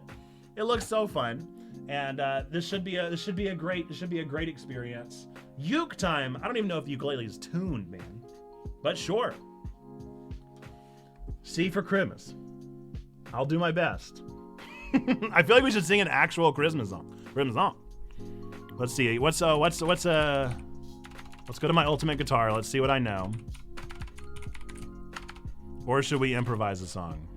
It looks so fun. And this should be a great experience. Uke time. I don't even know if the ukulele is tuned, man. But sure. C for Christmas. I'll do my best. I feel like we should sing an actual Christmas song. Let's see. Let's go to my ultimate guitar. Let's see what I know. Or should we improvise a song?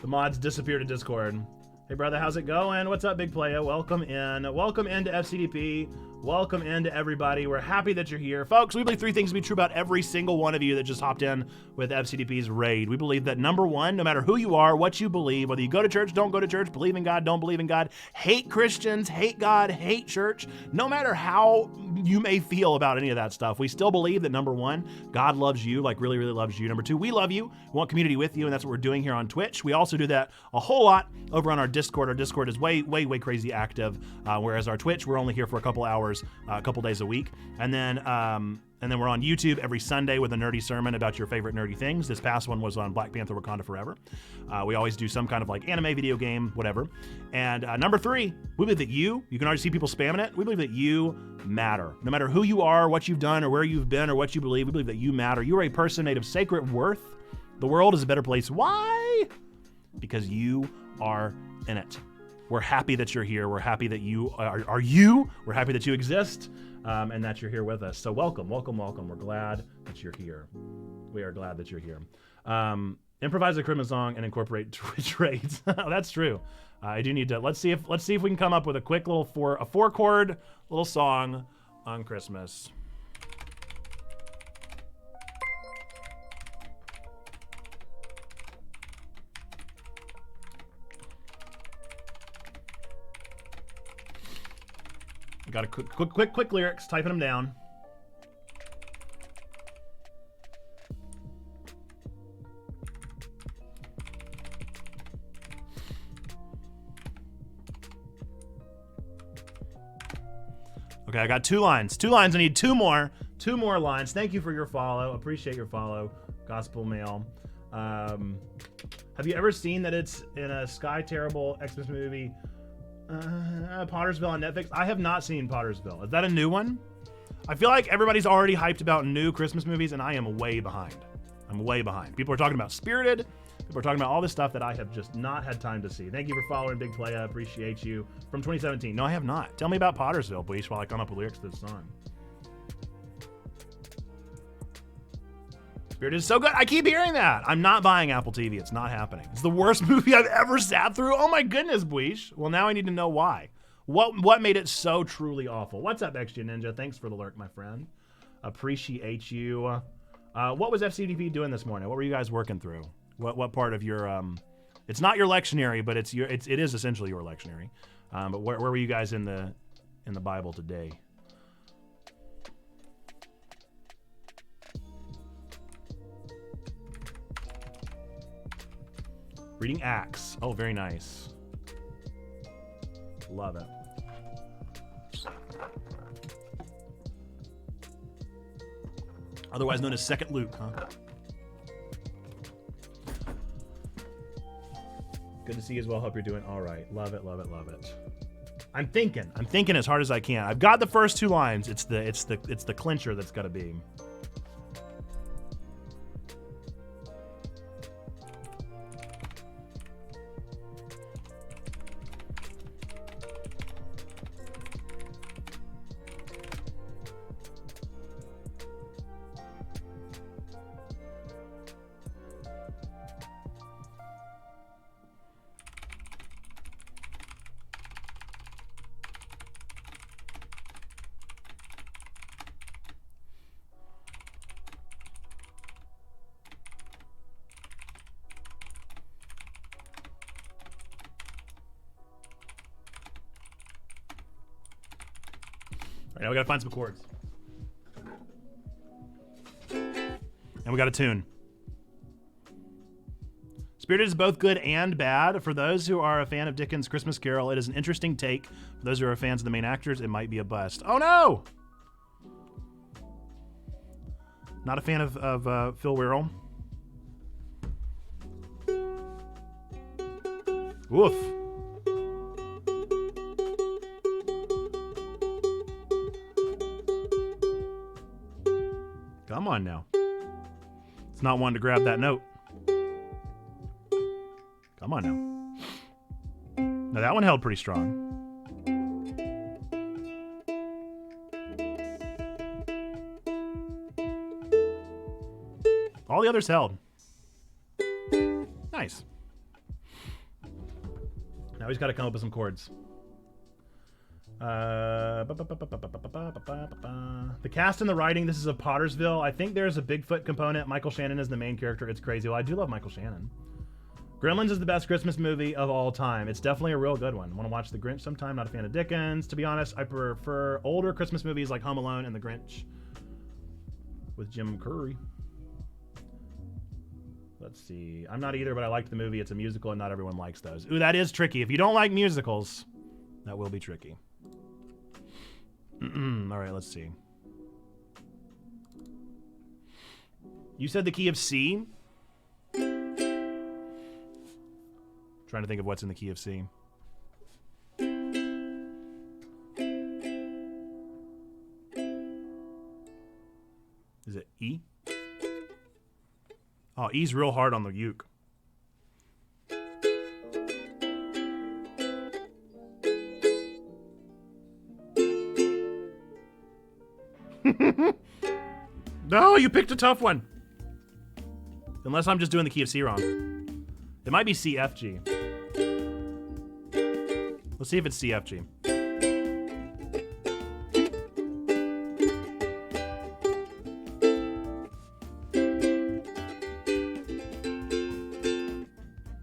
The mods disappeared to Discord. Hey brother, how's it going? What's up, big playa? Welcome in. Welcome into FCDP. Welcome into everybody. We're happy that you're here. Folks, we believe three things to be true about every single one of you that just hopped in with FCDP's raid. We believe that number one, no matter who you are, what you believe, whether you go to church, don't go to church, believe in God, don't believe in God, hate Christians, hate God, hate church, no matter how you may feel about any of that stuff, we still believe that number one, God loves you, like really, really loves you. Number two, we love you, we want community with you, and that's what we're doing here on Twitch. We also do that a whole lot over on our Discord. Our Discord is way crazy active, whereas our Twitch, we're only here for a couple hours, a couple days a week. And then we're on YouTube every Sunday with a nerdy sermon about your favorite nerdy things. This past one was on Black Panther Wakanda Forever. We always do some kind of like anime, video game, whatever. And number three, we believe that you can already see people spamming it. We believe that you matter. No matter who you are, what you've done, or where you've been, or what you believe, we believe that you matter. You are a person made of sacred worth. The world is a better place. Why? Because you are in it. We're happy that you're here. We're happy that you are you. We're happy that you exist and that you're here with us. So welcome. We're glad that you're here. We are glad that you're here. Improvise a Christmas song and incorporate Twitch raids. That's true. I do need to. Let's see if we can come up with a quick little four chord little song on Christmas. Got a quick lyrics, typing them down. Okay, I got two lines. I need two more lines. Thank you for your follow. Appreciate your follow. Gospel Mail. Have you ever seen that it's in a Sky Terrible Xmas movie? Pottersville on Netflix. I have not seen Pottersville. Is that a new one? I feel like everybody's already hyped about new Christmas movies, and I am way behind. People are talking about Spirited. People are talking about all this stuff that I have just not had time to see. Thank you for following Big Playa. Appreciate you. From 2017. No, I have not. Tell me about Pottersville, please, while I come up with lyrics to this song. Spirited is so good. I keep hearing that. I'm not buying Apple TV. It's not happening. It's the worst movie I've ever sat through. Oh my goodness, Buish. Well, now I need to know why. What made it so truly awful? What's up, XG Ninja? Thanks for the lurk, my friend. Appreciate you. What was FCDP doing this morning? What were you guys working through? What part of your it's not your lectionary, but it is essentially your lectionary. But where were you guys in the Bible today? Reading Acts. Oh, very nice. Love it. Otherwise known as Second Luke, huh? Good to see you as well. Hope you're doing all right. Love it. I'm thinking as hard as I can. I've got the first two lines. It's the clincher that's got to be. All right, now we gotta find some chords. And we got a tune. Spirited is both good and bad. For those who are a fan of Dickens' Christmas Carol, it is an interesting take. For those who are fans of the main actors, it might be a bust. Oh no! Not a fan of Phil Wirrell. Woof. Come on now. It's not one to grab that note. Come on now. Now that one held pretty strong. All the others held. Nice. Now he's got to come up with some chords. The cast and the writing. This is of Pottersville. I think there's a Bigfoot component. Michael Shannon is the main character. It's crazy. Well, I do love Michael Shannon. Gremlins is the best Christmas movie of all time. It's definitely a real good one. Want to watch The Grinch sometime? Not a fan of Dickens. To be honest, I prefer older Christmas movies like Home Alone and The Grinch with Jim Carrey. Let's see. I'm not either, but I liked the movie. It's a musical and not everyone likes those. Ooh, that is tricky. If you don't like musicals, that will be tricky. All right, let's see. You said the key of C? Trying to think of what's in the key of C. Is it E? Oh, E's real hard on the uke. No, you picked a tough one. Unless I'm just doing the key of C wrong. It might be C, F, G. Let's see if it's C, F, G.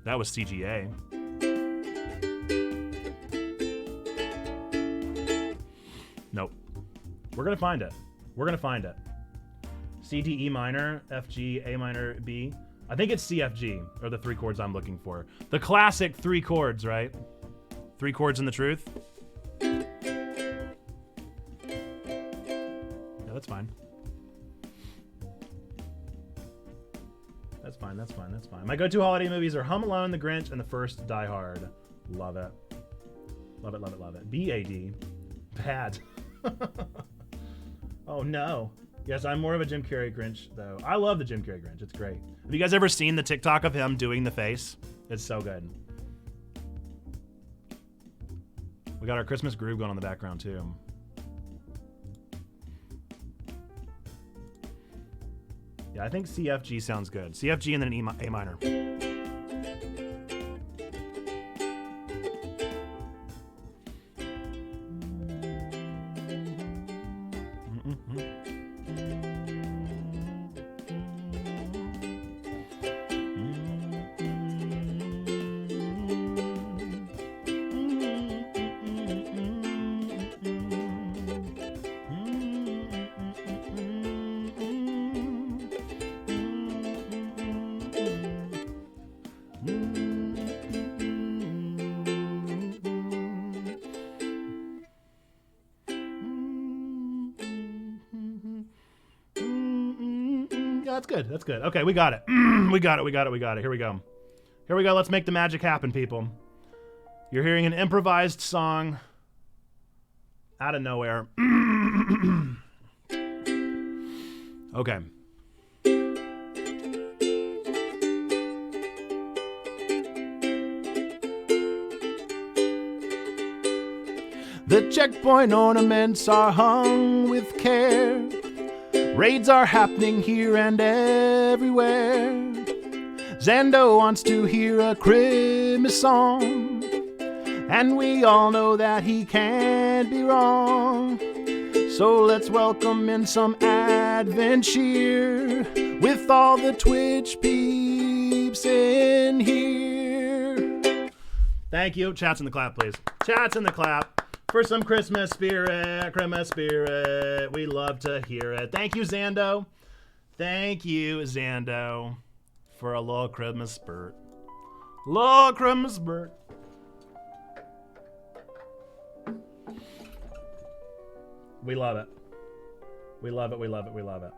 That was CGA. Nope. We're gonna find it. We're gonna find it. C, D, E minor, F, G, A minor, B. I think it's C, F, G are the three chords I'm looking for. The classic three chords, right? Three chords in the truth. Yeah, that's fine. That's fine, that's fine, that's fine. My go-to holiday movies are Home Alone, The Grinch, and the first Die Hard. Love it. Love it, love it, love it. B-A-D. Bad. Oh, no. Yes, I'm more of a Jim Carrey Grinch, though. I love the Jim Carrey Grinch. It's great. Have you guys ever seen the TikTok of him doing the face? It's so good. We got our Christmas groove going on in the background, too. Yeah, I think CFG sounds good. CFG and then an A minor. That's good. That's good. Okay, we got it. We got it. We got it. We got it. Here we go. Here we go. Let's make the magic happen, people. You're hearing an improvised song out of nowhere. Okay. The checkpoint ornaments are hung with care. Raids are happening here and everywhere. Zando wants to hear a Christmas song, and we all know that he can't be wrong. So let's welcome in some Advent cheer with all the Twitch peeps in here. Thank you. Chats in the clap, please. Chats in the clap. For some Christmas spirit, we love to hear it. Thank you, Zando. Thank you, Zando, for a little Christmas spurt. Little Christmas spurt. We love it. We love it, we love it, we love it.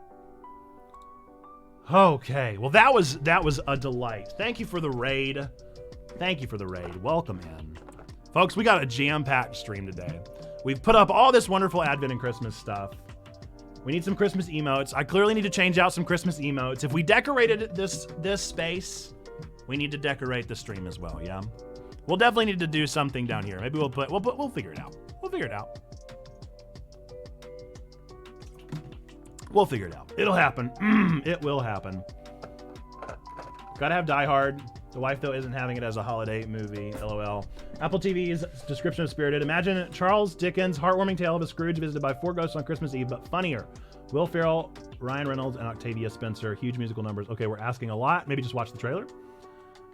Okay, well that was a delight. Thank you for the raid. Thank you for the raid. Welcome in. Folks, we got a jam-packed stream today. We've put up all this wonderful Advent and Christmas stuff. We need some Christmas emotes. I clearly need to change out some Christmas emotes. If we decorated this space, we need to decorate the stream as well, yeah? We'll definitely need to do something down here. Maybe we'll figure it out. We'll figure it out. We'll figure it out. It'll happen. It will happen. Gotta have Die Hard. The wife, though, isn't having it as a holiday movie. LOL. Apple TV's description of Spirited. Imagine Charles Dickens' heartwarming tale of a Scrooge visited by 4 ghosts on Christmas Eve, but funnier. Will Ferrell, Ryan Reynolds, and Octavia Spencer. Huge musical numbers. Okay, we're asking a lot. Maybe just watch the trailer.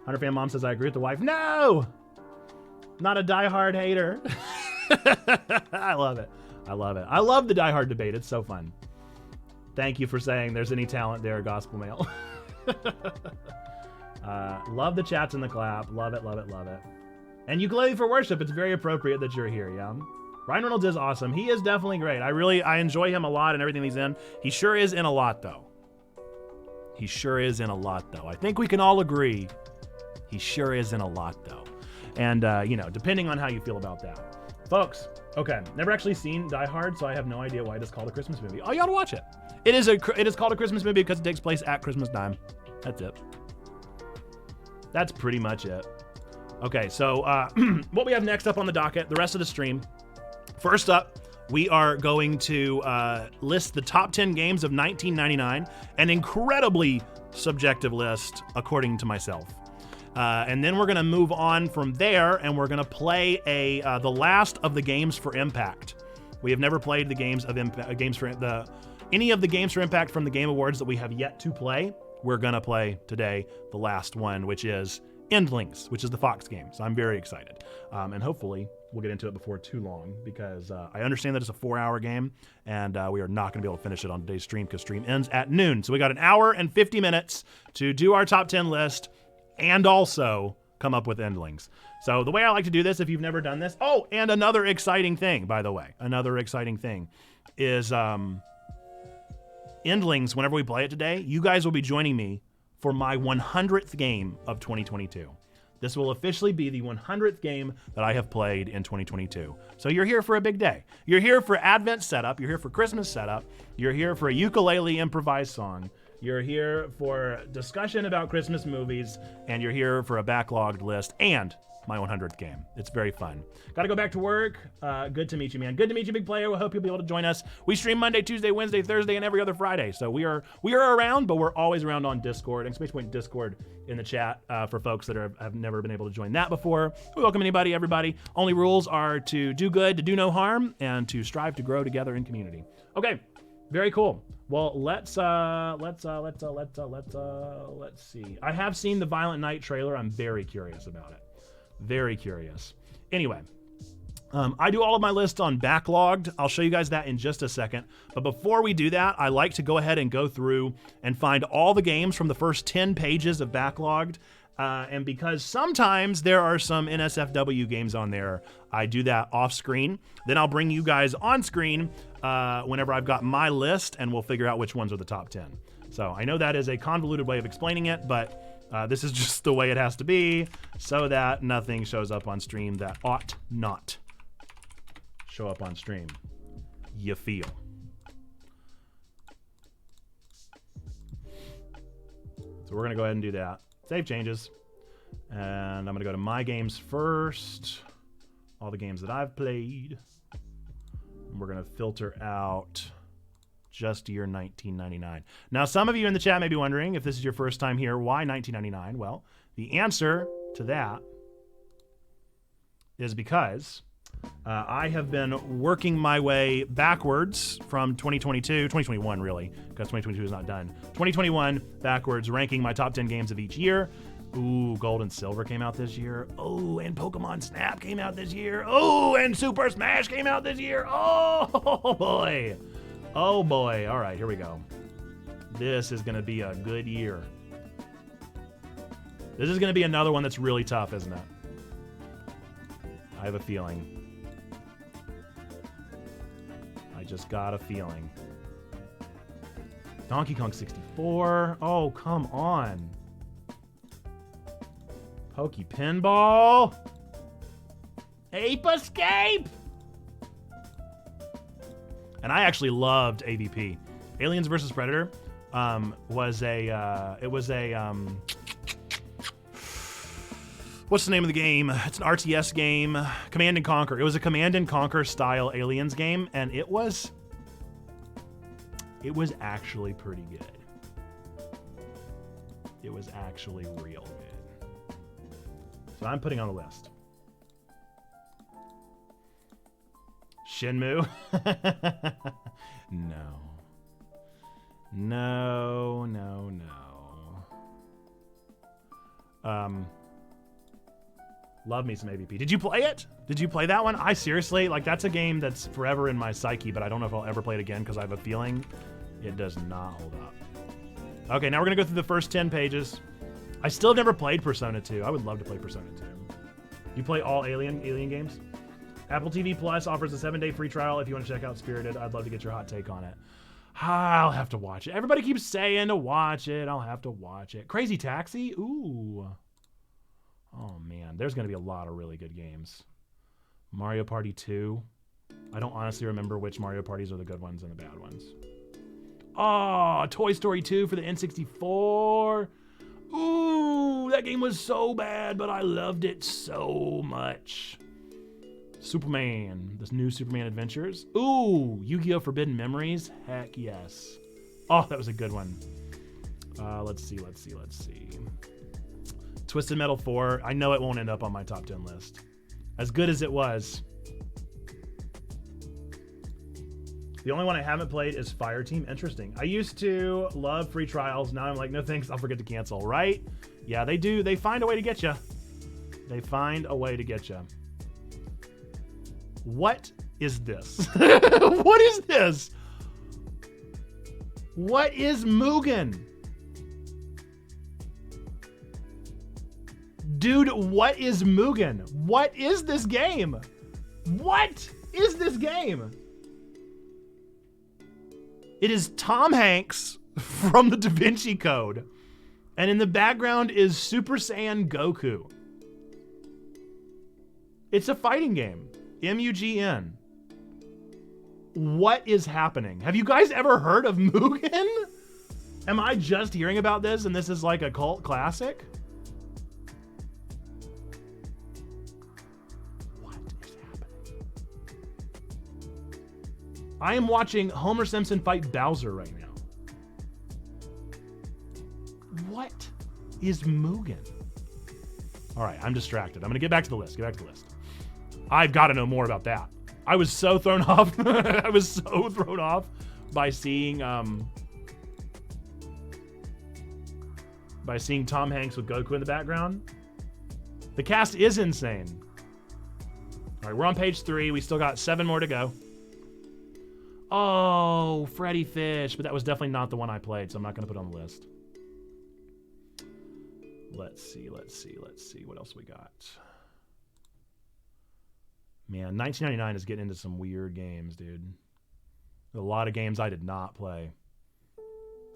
Hunter fan mom says, I agree with the wife. No! Not a Die Hard hater. I love it. I love it. I love the Die Hard debate. It's so fun. Thank you for saying there's any talent there, Gospel Mail. Love the chats and the clap. Love it, love it, love it. And ukulele for worship. It's very appropriate that you're here, yeah? Ryan Reynolds is awesome. He is definitely great. I enjoy him a lot and everything he's in. He sure is in a lot, though. He sure is in a lot, though. I think we can all agree he sure is in a lot, though. And, depending on how you feel about that. Folks, okay, never actually seen Die Hard, so I have no idea why it is called a Christmas movie. Oh, you ought to watch it. It is called a Christmas movie because it takes place at Christmas time. That's it. That's pretty much it. Okay, so what we have next up on the docket, the rest of the stream. First up, we are going to list the top 10 games of 1999, an incredibly subjective list, according to myself. And then we're going to move on from there, and we're going to play the last of the games for Impact. We have never played the games of any of the games for Impact from the Game Awards that we have yet to play. We're going to play today the last one, which is Endlings, which is the Fox game. So I'm very excited. And hopefully we'll get into it before too long because I understand that it's a 4-hour game and we are not going to be able to finish it on today's stream because stream ends at noon. So we got an hour and 50 minutes to do our top 10 list and also come up with Endlings. So the way I like to do this, if you've never done this, oh, and another exciting thing, by the way, is Endlings, whenever we play it today, you guys will be joining me for my 100th game of 2022. This will officially be the 100th game that I have played in 2022. So you're here for a big day. You're here for Advent setup. You're here for Christmas setup. You're here for a ukulele improvised song. You're here for discussion about Christmas movies. And you're here for a backlogged list and my 100th game. It's very fun. Got to go back to work. Good to meet you, man. Good to meet you, big player. We hope you'll be able to join us. We stream Monday, Tuesday, Wednesday, Thursday, and every other Friday. So we are around, but we're always around on Discord. Exclamation point Discord in the chat for folks that have never been able to join that before. We welcome anybody, everybody. Only rules are to do good, to do no harm, and to strive to grow together in community. Okay, very cool. Well, let's see. I have seen the Violent Night trailer. I'm very curious about it. Very curious. Anyway, I do all of my lists on Backlogged. I'll show you guys that in just a second. But before we do that, I like to go ahead and go through and find all the games from the first 10 pages of Backlogged. And because sometimes there are some NSFW games on there, I do that off screen. Then I'll bring you guys on screen whenever I've got my list, and we'll figure out which ones are the top 10. So I know that is a convoluted way of explaining it, but this is just the way it has to be so that nothing shows up on stream that ought not show up on stream. You feel. So we're going to go ahead and do that. Save changes. And I'm going to go to my games first. All the games that I've played. And we're going to filter out just year 1999. Now, some of you in the chat may be wondering, if this is your first time here, why 1999? Well, the answer to that is because I have been working my way backwards from 2021 really, because 2022 is not done. 2021 backwards, ranking my top 10 games of each year. Ooh, Gold and Silver came out this year. Oh, and Pokemon Snap came out this year. Oh, and Super Smash came out this year. Oh, boy. Oh boy, all right, here we go. This is gonna be a good year. This is gonna be another one that's really tough, isn't it? I have a feeling. I just got a feeling. Donkey Kong 64, oh, come on. Pokey Pinball. Ape Escape. And I actually loved AVP. Aliens vs. Predator was a what's the name of the game? It's an RTS game, Command and Conquer. It was a Command and Conquer style Aliens game, and it was actually pretty good. It was actually real good. So I'm putting on the list. Shenmue? No. Love me some AVP. Did you play it? Did you play that one? I seriously, like, that's a game that's forever in my psyche, but I don't know if I'll ever play it again because I have a feeling it does not hold up. Okay, now we're gonna go through the first 10 pages. I still have never played Persona 2. I would love to play Persona 2. You play all Alien games? Apple TV Plus offers a 7-day free trial if you want to check out Spirited. I'd love to get your hot take on it. I'll have to watch it. Everybody keeps saying to watch it. I'll have to watch it. Crazy Taxi? Ooh. Oh, man. There's going to be a lot of really good games. Mario Party 2. I don't honestly remember which Mario Parties are the good ones and the bad ones. Oh, Toy Story 2 for the N64. Ooh, that game was so bad, but I loved it so much. Superman, this new Superman Adventures. Ooh, Yu-Gi-Oh! Forbidden Memories. Heck yes. Oh, that was a good one. Let's see. Twisted Metal 4. I know it won't end up on my top 10 list. As good as it was. The only one I haven't played is Fireteam. Interesting. I used to love free trials. Now I'm like, no thanks, I'll forget to cancel, right? Yeah, they do. They find a way to get you. What is this? What is this? What is Mugen? Dude, what is Mugen? What is this game? What is this game? It is Tom Hanks from the Da Vinci Code. And in the background is Super Saiyan Goku. It's a fighting game. MUGN. What is happening? Have you guys ever heard of Mugen? Am I just hearing about this and this is like a cult classic? What is happening? I am watching Homer Simpson fight Bowser right now. What is Mugen? All right, I'm distracted. I'm gonna get back to the list. I've got to know more about that. I was so thrown off. I was so thrown off by seeing Tom Hanks with Goku in the background. The cast is insane. All right, we're on page 3. We still got 7 more to go. Oh, Freddy Fish, but that was definitely not the one I played, so I'm not going to put it on the list. Let's see. What else we got? Man, 1999 is getting into some weird games, dude. A lot of games I did not play.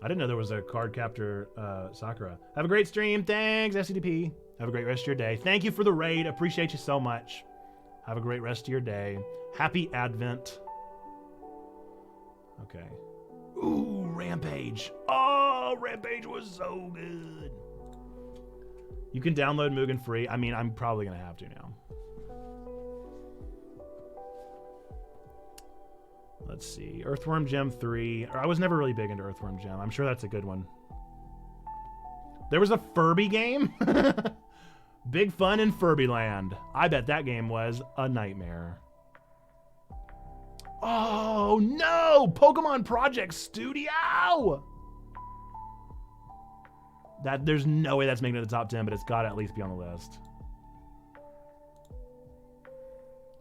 I didn't know there was a card captor Sakura. Have a great stream. Thanks, SCDP. Have a great rest of your day. Thank you for the raid. Appreciate you so much. Have a great rest of your day. Happy Advent. Okay. Ooh, Rampage. Oh, Rampage was so good. You can download Mugen free. I mean, I'm probably going to have to now. Let's see. Earthworm Jim 3. I was never really big into Earthworm Jim. I'm sure that's a good one. There was a Furby game? Big fun in Furby Land. I bet that game was a nightmare. Oh, no! Pokemon Project Studio! There's no way that's making it to the top 10, but it's got to at least be on the list.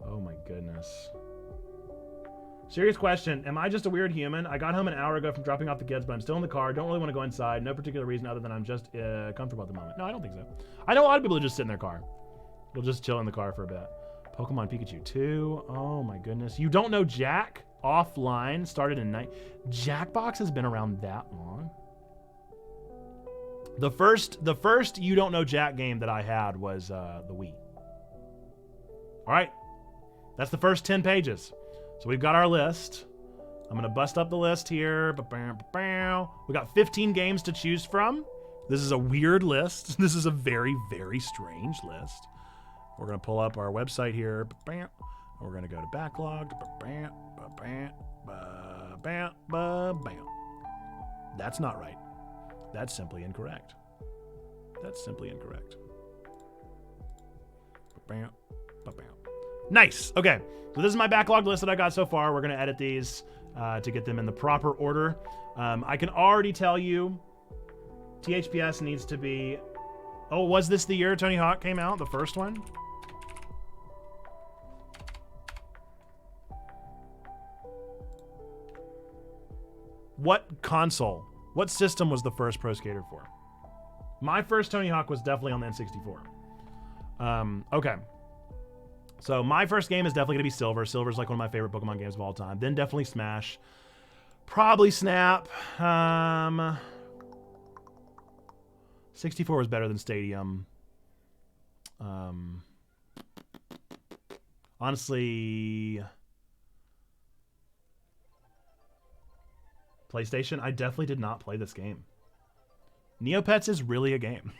Oh, my goodness. Serious question. Am I just a weird human? I got home an hour ago from dropping off the kids, but I'm still in the car. Don't really want to go inside. No particular reason other than I'm just comfortable at the moment. No, I don't think so. I know a lot of people who just sit in their car. They'll just chill in the car for a bit. Pokemon Pikachu 2. Oh my goodness. You don't know Jack? Offline. Started in Jackbox has been around that long? The first You Don't Know Jack game that I had was the Wii. All right. That's the first 10 pages. So we've got our list. I'm gonna bust up the list here. We got 15 games to choose from. This is a weird list. This is a very, very strange list. We're gonna pull up our website here. We're gonna go to backlog. That's not right. That's simply incorrect. That's simply incorrect. Nice. Okay. So this is my backlog list that I got so far. We're going to edit these to get them in the proper order. I can already tell you THPS needs to be... Oh, was this the year Tony Hawk came out? The first one? What console? What system was the first Pro Skater for? My first Tony Hawk was definitely on the N64. Okay. So my first game is definitely going to be Silver. Silver's like one of my favorite Pokemon games of all time. Then definitely Smash. Probably Snap. 64 was better than Stadium. Honestly... PlayStation, I definitely did not play this game. Neopets is really a game.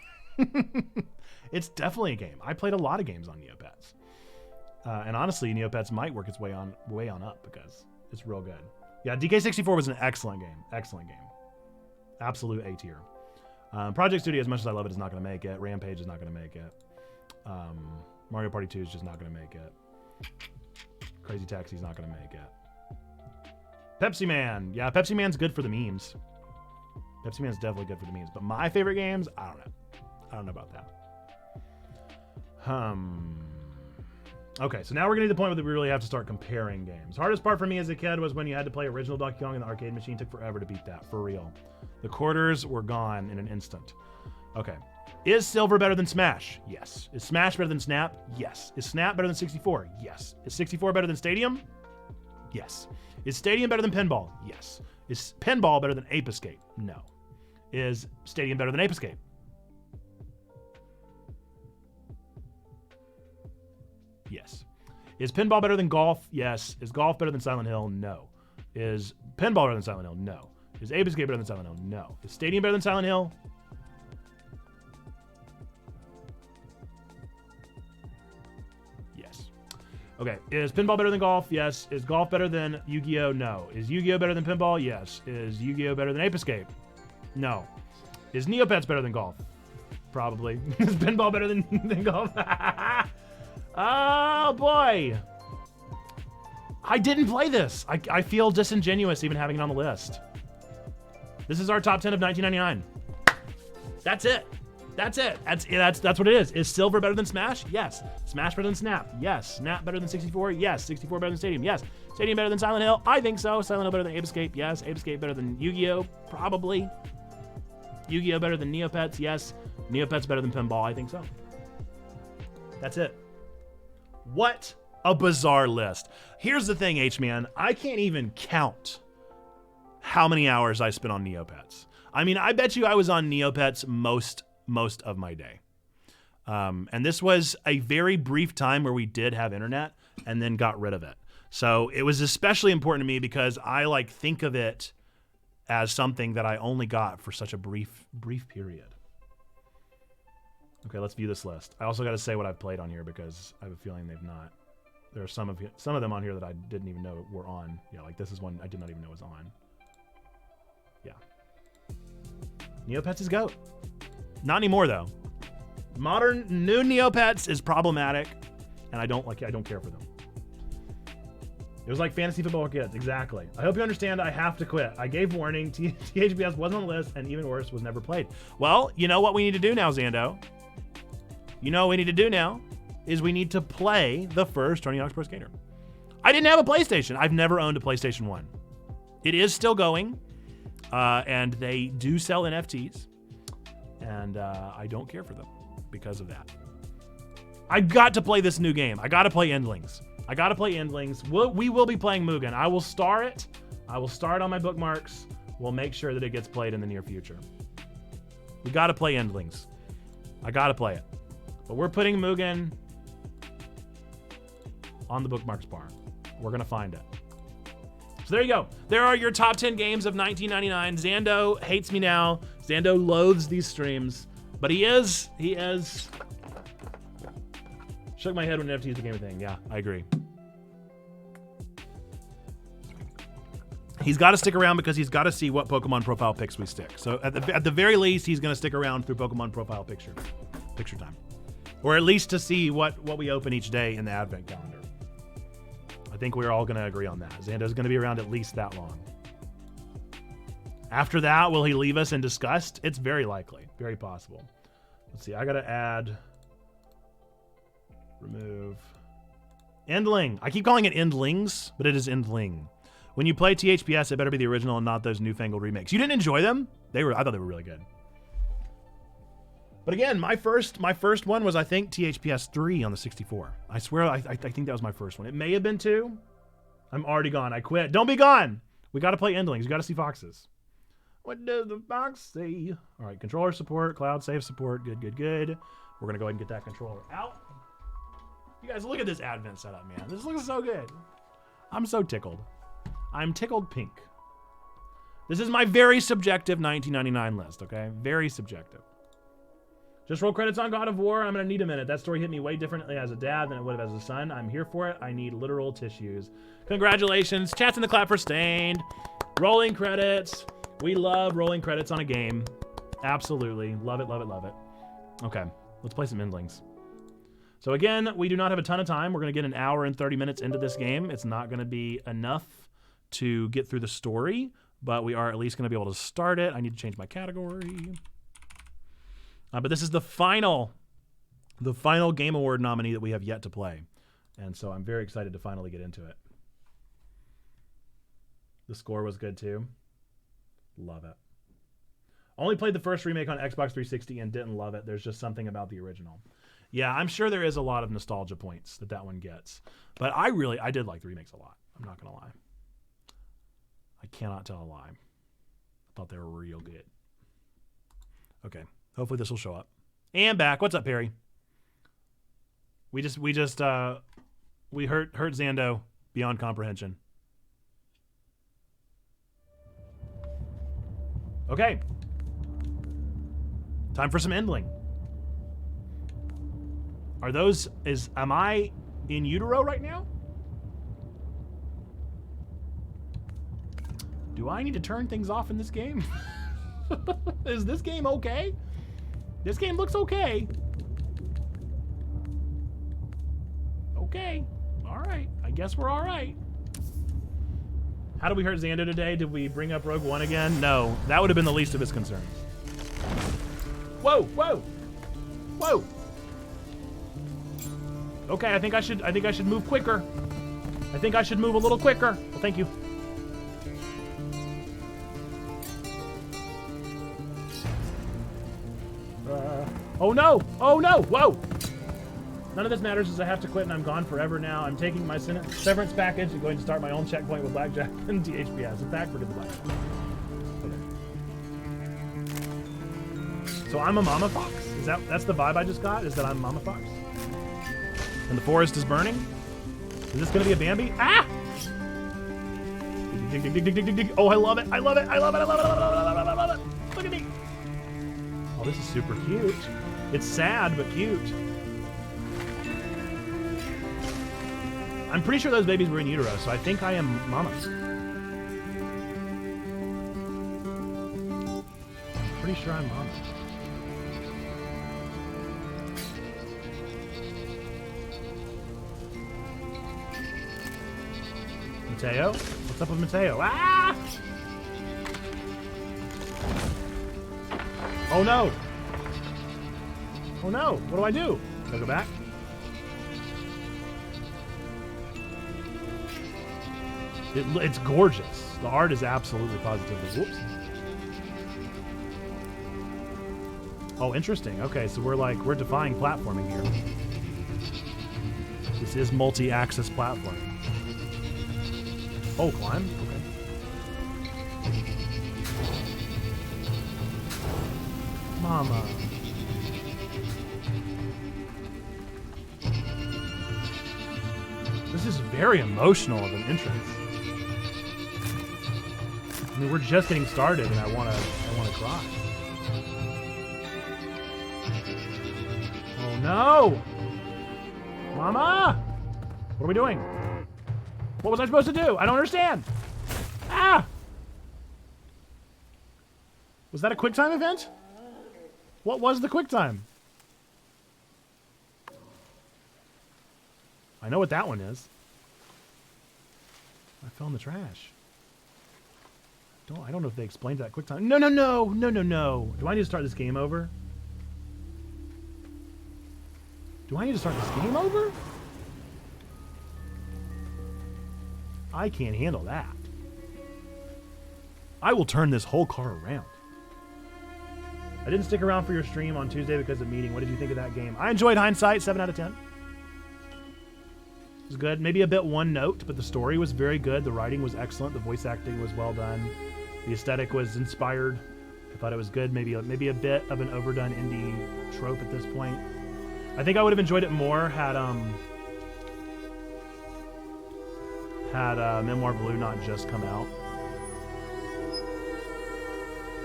It's definitely a game. I played a lot of games on Neopets. And honestly, Neopets might work its way on up because it's real good. Yeah, DK64 was an excellent game. Excellent game. Absolute A tier. Project Studio, as much as I love it, is not going to make it. Rampage is not going to make it. Mario Party 2 is just not going to make it. Crazy Taxi is not going to make it. Pepsi Man. Yeah, Pepsi Man's good for the memes. Pepsi Man's definitely good for the memes. But my favorite games, I don't know. I don't know about that. Okay, so now we're getting to the point where we really have to start comparing games. Hardest part for me as a kid was when you had to play original Donkey Kong in the arcade machine. It took forever to beat that, for real. The quarters were gone in an instant. Okay. Is Silver better than Smash? Yes. Is Smash better than Snap? Yes. Is Snap better than 64? Yes. Is 64 better than Stadium? Yes. Is Stadium better than Pinball? Yes. Is Pinball better than Ape Escape? No. Is Stadium better than Ape Escape? Yes. Is Pinball better than Golf? Yes. Is Golf better than Silent Hill? No. Is Pinball better than Silent Hill? No. Is Ape Escape better than Silent Hill? No. Is Stadium better than Silent Hill? Yes. Okay. Is Pinball better than Golf? Yes. Is Golf better than Yu-Gi-Oh? No. Is Yu-Gi-Oh better than Pinball? Yes. Is Yu-Gi-Oh better than Ape Escape? No. Is Neopets better than Golf? Probably. Is Pinball better than Golf? Oh, boy. I didn't play this. I feel disingenuous even having it on the list. This is our top 10 of 1999. That's it. That's it. That's what it is. Is Silver better than Smash? Yes. Smash better than Snap? Yes. Snap better than 64? Yes. 64 better than Stadium? Yes. Stadium better than Silent Hill? I think so. Silent Hill better than Ape Escape? Yes. Ape Escape better than Yu-Gi-Oh? Probably. Yu-Gi-Oh better than Neopets? Yes. Neopets better than Pinball? I think so. That's it. What a bizarre list. Here's the thing, H-Man. I can't even count how many hours I spent on Neopets. I mean, I bet you I was on Neopets most of my day. And this was a very brief time where we did have internet and then got rid of it. So it was especially important to me because I think of it as something that I only got for such a brief period. Okay, let's view this list. I also got to say what I've played on here because I have a feeling they've not. There are some of them on here that I didn't even know were on. Yeah, like this is one I did not even know was on. Yeah. Neopets is GOAT. Not anymore though. Modern new Neopets is problematic, and I don't care for them. It was like fantasy football kids, exactly. I hope you understand I have to quit. I gave warning, THPS wasn't on the list, and even worse, was never played. Well, you know what we need to do now, Zando? You know what we need to do now is we need to play the first Tony Hawk's Pro Skater. I didn't have a PlayStation. I've never owned a PlayStation 1. It is still going, and they do sell NFTs, and I don't care for them because of that. I've got to play this new game. I got to play Endlings. We will be playing Mugen. I will star it. I will star it on my bookmarks. We'll make sure that it gets played in the near future. We got to play Endlings. I got to play it. But we're putting Mugen on the bookmarks bar. We're going to find it. So there you go. There are your top 10 games of 1999. Xando hates me now. Xando loathes these streams, but he is. Shook my head when NFTs became a thing. Yeah, I agree. He's got to stick around because he's got to see what Pokemon profile pics we stick. So at the very least, he's going to stick around through Pokemon profile picture time. Or at least to see what we open each day in the advent calendar. I think we're all going to agree on that. Xando's going to be around at least that long. After that, will he leave us in disgust? It's very likely. Very possible. Let's see. I got to add... Remove... Endling. I keep calling it Endlings, but it is Endling. When you play THPS, it better be the original and not those newfangled remakes. You didn't enjoy them? I thought they were really good. But again, my first one was, I think, THPS 3 on the 64. I swear, I think that was my first one. It may have been 2. I'm already gone. I quit. Don't be gone. We got to play Endlings. We got to see foxes. What does the fox say? All right, controller support, cloud save support. Good. We're going to go ahead and get that controller out. You guys, look at this advent setup, man. This looks so good. I'm so tickled. I'm tickled pink. This is my very subjective 1999 list, okay? Very subjective. Just roll credits on God of War. I'm going to need a minute. That story hit me way differently as a dad than it would have as a son. I'm here for it. I need literal tissues. Congratulations. Chats in the clap for Stained. Rolling credits. We love rolling credits on a game. Absolutely. Love it. Okay. Let's play some Endlings. So again, we do not have a ton of time. We're going to get an hour and 30 minutes into this game. It's not going to be enough to get through the story, but we are at least going to be able to start it. I need to change my category. But this is the final Game Award nominee that we have yet to play. And so I'm very excited to finally get into it. The score was good too. Love it. Only played the first remake on Xbox 360 and didn't love it. There's just something about the original. Yeah, I'm sure there is a lot of nostalgia points that one gets. But I did like the remakes a lot. I'm not going to lie. I cannot tell a lie. I thought they were real good. Okay. Hopefully this will show up. And back. What's up, Perry? We hurt Xando beyond comprehension. Okay. Time for some Endling. Am I in utero right now? Do I need to turn things off in this game? Is this game okay? This game looks okay. Okay. All right. I guess we're all right. How did we hurt Xando today? Did we bring up Rogue One again? No. That would have been the least of his concerns. Whoa. Okay, I think I should move quicker. I think I should move a little quicker. Well, thank you. Oh no! Whoa! None of this matters as I have to quit and I'm gone forever now. I'm taking my severance package and going to start my own checkpoint with Blackjack and THPS. In fact, forget the Blackjack. Okay. So I'm a mama fox? That's the vibe I just got? Is that I'm Mama Fox? And the forest is burning? Is this gonna be a Bambi? Ah! Oh, I love it! Look at me! Oh, this is super cute. It's sad, but cute. I'm pretty sure those babies were in utero, so I think I am Mama. I'm pretty sure I'm Mama. Mateo? What's up with Mateo? Ah! Oh no! Oh no! What do I do? Can I go back? It's gorgeous. The art is absolutely positively. Whoops. Oh, interesting. Okay, so we're defying platforming here. This is multi-axis platforming. Oh, climb? Okay. Mama. This is very emotional of an entrance. I mean, we're just getting started, and I wanna cry. Oh no! Mama! What are we doing? What was I supposed to do? I don't understand. Ah! Was that a QuickTime event? What was the QuickTime? I know what that one is. I fell in the trash. I don't know if they explained that QuickTime. No. Do I need to start this game over? Do I need to start this game over? I can't handle that. I will turn this whole car around. I didn't stick around for your stream on Tuesday because of meeting. What did you think of that game? I enjoyed Hindsight, 7 out of 10. It was good. Maybe a bit one note, but the story was very good. The writing was excellent. The voice acting was well done. The aesthetic was inspired. I thought it was good. Maybe a bit of an overdone indie trope at this point. I think I would have enjoyed it more had Memoir Blue not just come out.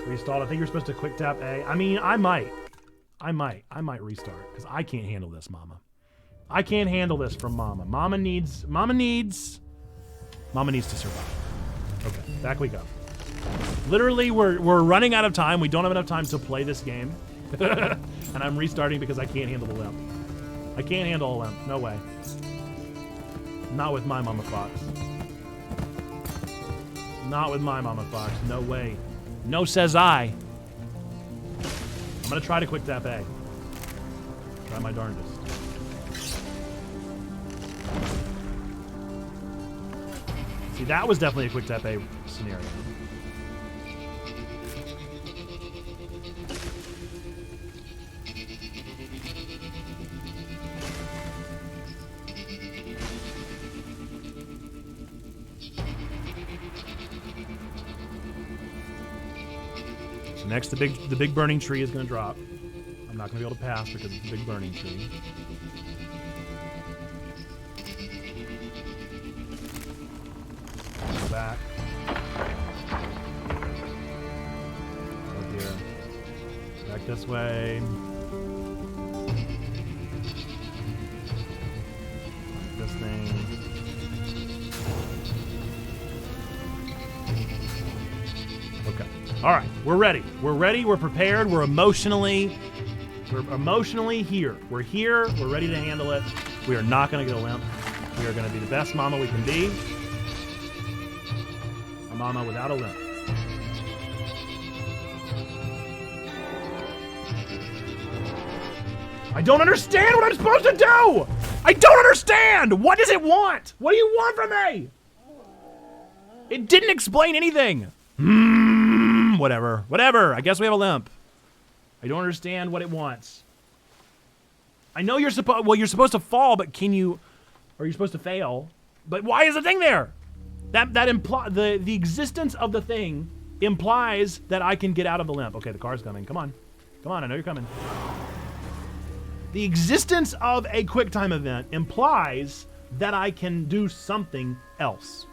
Restalled. I think you're supposed to quick tap A. I mean, I might restart because I can't handle this, Mama. I can't handle this from Mama. Mama needs to survive. Okay, back we go. Literally, we're running out of time. We don't have enough time to play this game. And I'm restarting because I can't handle the limp. I can't handle a limp. No way. Not with my Mama Fox. Not with my Mama Fox. No way. No, says I. I'm gonna try to quick tap A. Try my darndest. See, that was definitely a quick tap A scenario. Next, the big burning tree is going to drop. I'm not going to be able to pass because it's a big burning tree. Go back. Go here. Back this way. This thing. Okay. All right, we're ready. We're ready. We're prepared. We're emotionally here. We're here. We're ready to handle it. We are not going to get a limp. We are going to be the best mama we can be. A mama without a limp. I don't understand what I'm supposed to do. I don't understand. What does it want? What do you want from me? It didn't explain anything. Whatever. I guess we have a limp. I don't understand what it wants. I know you're supposed to fall, but are you supposed to fail? But why is the thing there? That implies the existence of the thing implies that I can get out of the limp. Okay, the car's coming. Come on, I know you're coming. The existence of a QuickTime event implies that I can do something else.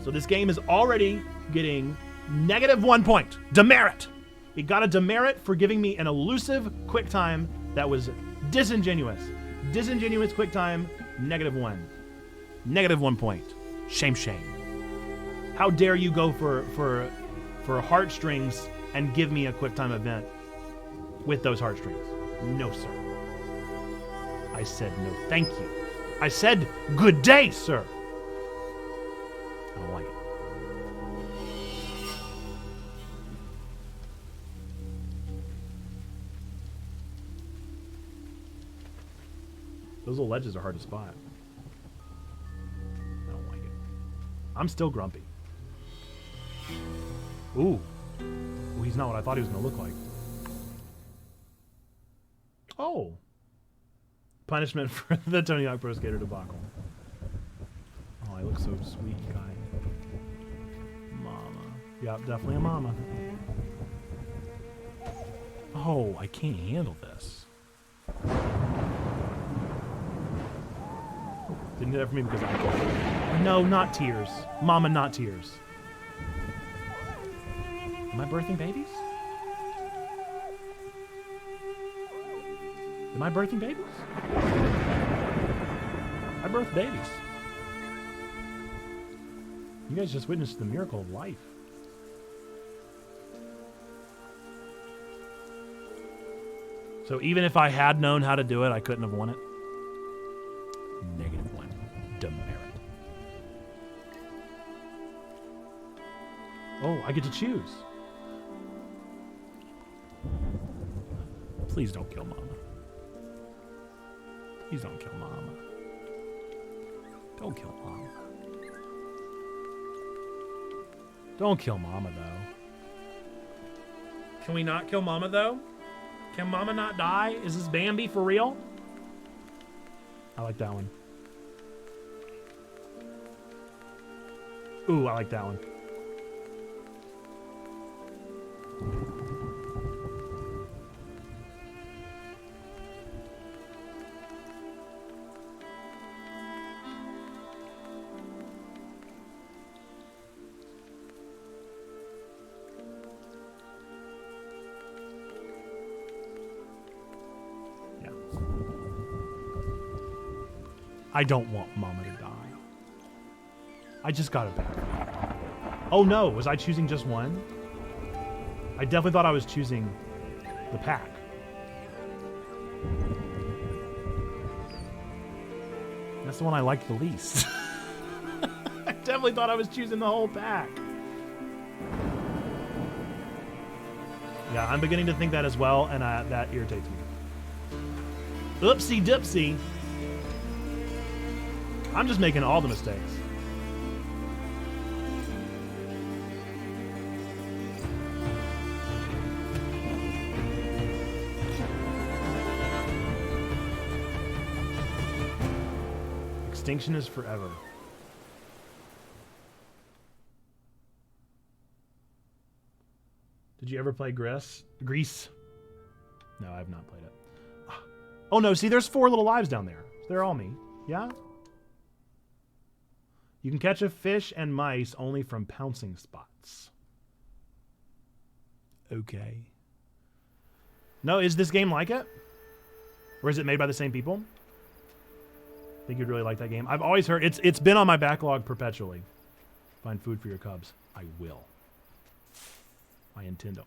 So this game is already getting -1 point. Demerit. It got a demerit for giving me an elusive QuickTime that was disingenuous. Disingenuous QuickTime, -1. -1 point. Shame. How dare you go for heartstrings and give me a QuickTime event with those heartstrings? No, sir. I said no, thank you. I said good day, sir. I don't like it. Those little ledges are hard to spot. I don't like it. I'm still grumpy. Ooh. Well, he's not what I thought he was going to look like. Oh. Punishment for the Tony Hawk Pro Skater debacle. Oh, I look so sweet, guy. Mama. Yep, definitely a mama. Oh, I can't handle this. didn't do that for me because I care. No, not tears. Mama, not tears. Am I birthing babies? Am I birthing babies? I birth babies. You guys just witnessed the miracle of life. So even if I had known how to do it, I couldn't have won it. -1. Demerit. Oh, I get to choose. Please don't kill Mama. Please don't kill Mama. Don't kill Mama. Don't kill Mama, though. Can we not kill Mama, though? Can Mama not die? Is this Bambi for real? I like that one. Ooh, I like that one. I don't want Mama to die. I just got it back. Oh no, was I choosing just one? I definitely thought I was choosing the pack. That's the one I liked the least. I definitely thought I was choosing the whole pack. Yeah, I'm beginning to think that as well, and that irritates me. Oopsie doopsie. I'm just making all the mistakes. Extinction is forever. Did you ever play Grease? No, I have not played it. Oh no, see, there's 4 little lives down there. They're all me. Yeah? You can catch a fish and mice only from pouncing spots. Okay. No, is this game like it? Or is it made by the same people? I think you'd really like that game. I've always heard it's been on my backlog perpetually. Find food for your cubs. I will. I intend to.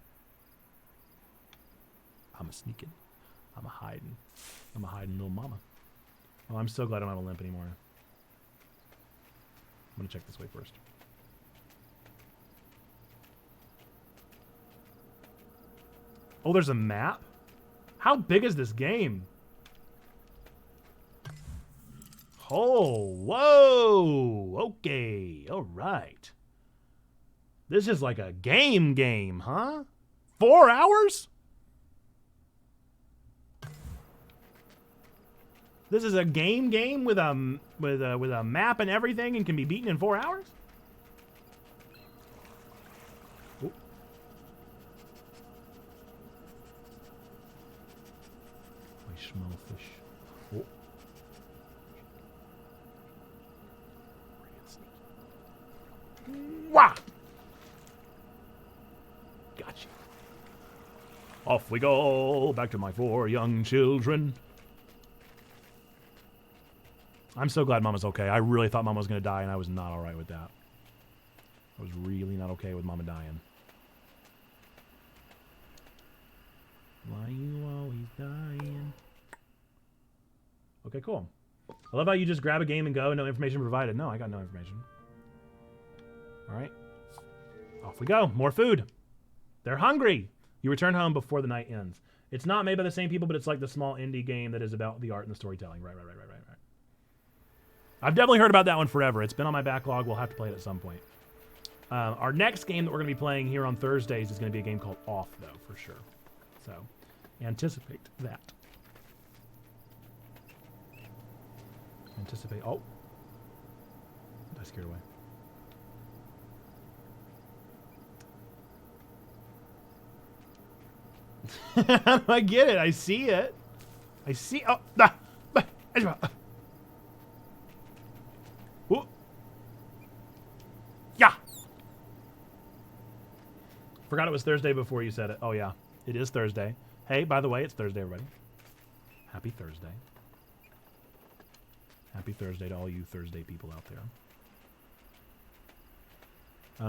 I'm a sneaking. I'm a hiding. I'm a hiding little mama. Oh, I'm so glad I don't have a limp anymore. I'm gonna check this way first. Oh, there's a map? How big is this game? Oh, whoa! Okay, alright. This is like a game, huh? 4 hours? This is a game with a map and everything and can be beaten in 4 hours? Ooh. I smell fish. Oh. Wah! Gotcha. Off we go, back to my 4 young children. I'm so glad Mama's okay. I really thought Mama was going to die, and I was not all right with that. I was really not okay with Mama dying. Why you always dying? Okay, cool. I love how you just grab a game and go, no information provided. No, I got no information. All right. Off we go. More food. They're hungry. You return home before the night ends. It's not made by the same people, but it's like the small indie game that is about the art and the storytelling. Right. I've definitely heard about that one forever. It's been on my backlog. We'll have to play it at some point. Our next game that we're going to be playing here on Thursdays is going to be a game called Off, though, for sure. So, anticipate that. Anticipate. Oh. I scared away. I get it. I see it. I see. Oh. Forgot it was Thursday before you said it. Oh, yeah. It is Thursday. Hey, by the way, it's Thursday, everybody. Happy Thursday. Happy Thursday to all you Thursday people out there.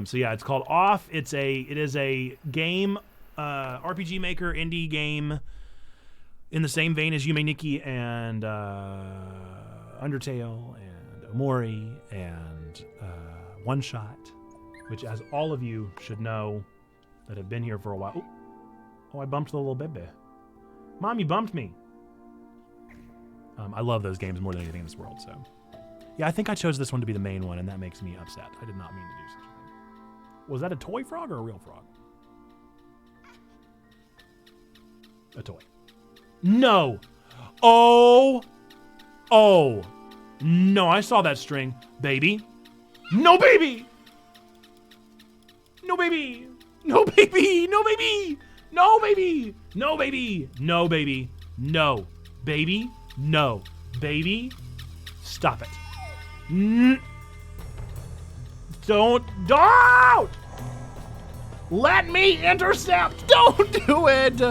So yeah, it's called Off. It is a game, RPG Maker indie game in the same vein as Yume Nikki and Undertale and Omori and One Shot, which, as all of you should know that have been here for a while. Ooh. Oh, I bumped the little baby. Mom, you bumped me. I love those games more than anything in this world, so. Yeah, I think I chose this one to be the main one, and that makes me upset. I did not mean to do such a thing. Was that a toy frog or a real frog? A toy. No! Oh! Oh! No, I saw that string. Baby. No baby! No baby! No baby! No baby! No baby! No baby! No baby! No. Baby? No. Baby? Stop it. Don't! Let me intercept! Don't do it!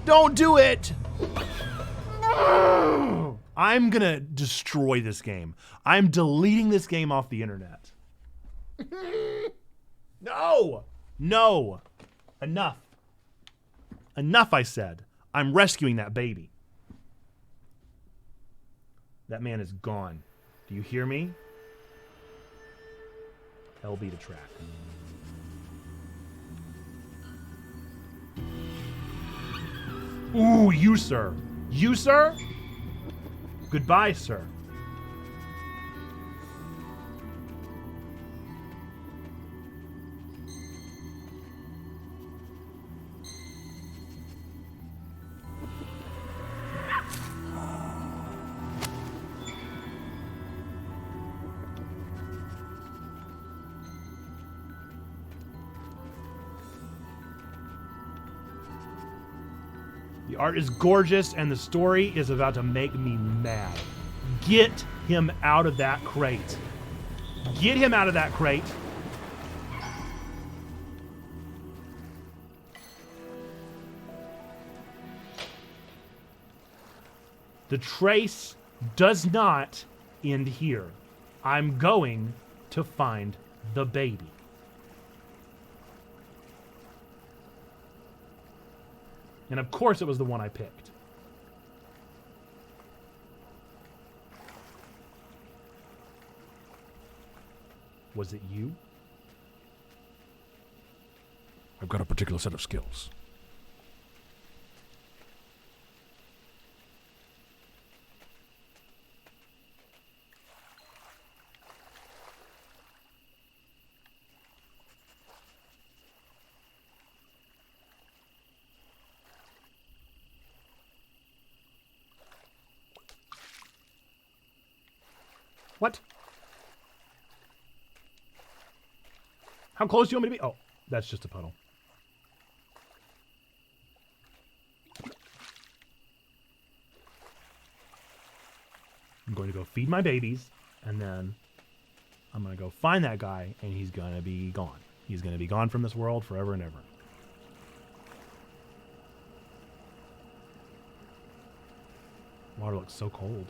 Don't do it! I'm gonna destroy this game. I'm deleting this game off the internet. No! No! Enough. Enough, I said. I'm rescuing that baby. That man is gone. Do you hear me? LB to track. Ooh, you, sir. You, sir? Goodbye, sir. The art is gorgeous, and the story is about to make me mad. Get him out of that crate. Get him out of that crate. The trace does not end here. I'm going to find the baby. And of course it was the one I picked. Was it you? I've got a particular set of skills. What? How close do you want me to be? Oh, that's just a puddle. I'm going to go feed my babies, and then I'm going to go find that guy, and he's going to be gone. He's going to be gone from this world forever and ever. Water looks so cold.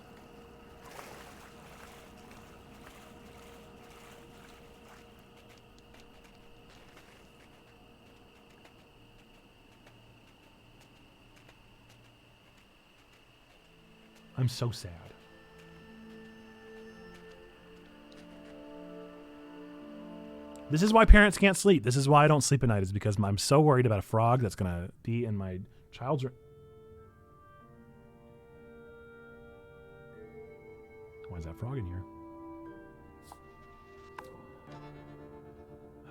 I'm so sad. This is why parents can't sleep. This is why I don't sleep at night, is because I'm so worried about a frog that's going to be in my child's room. Why is that frog in here?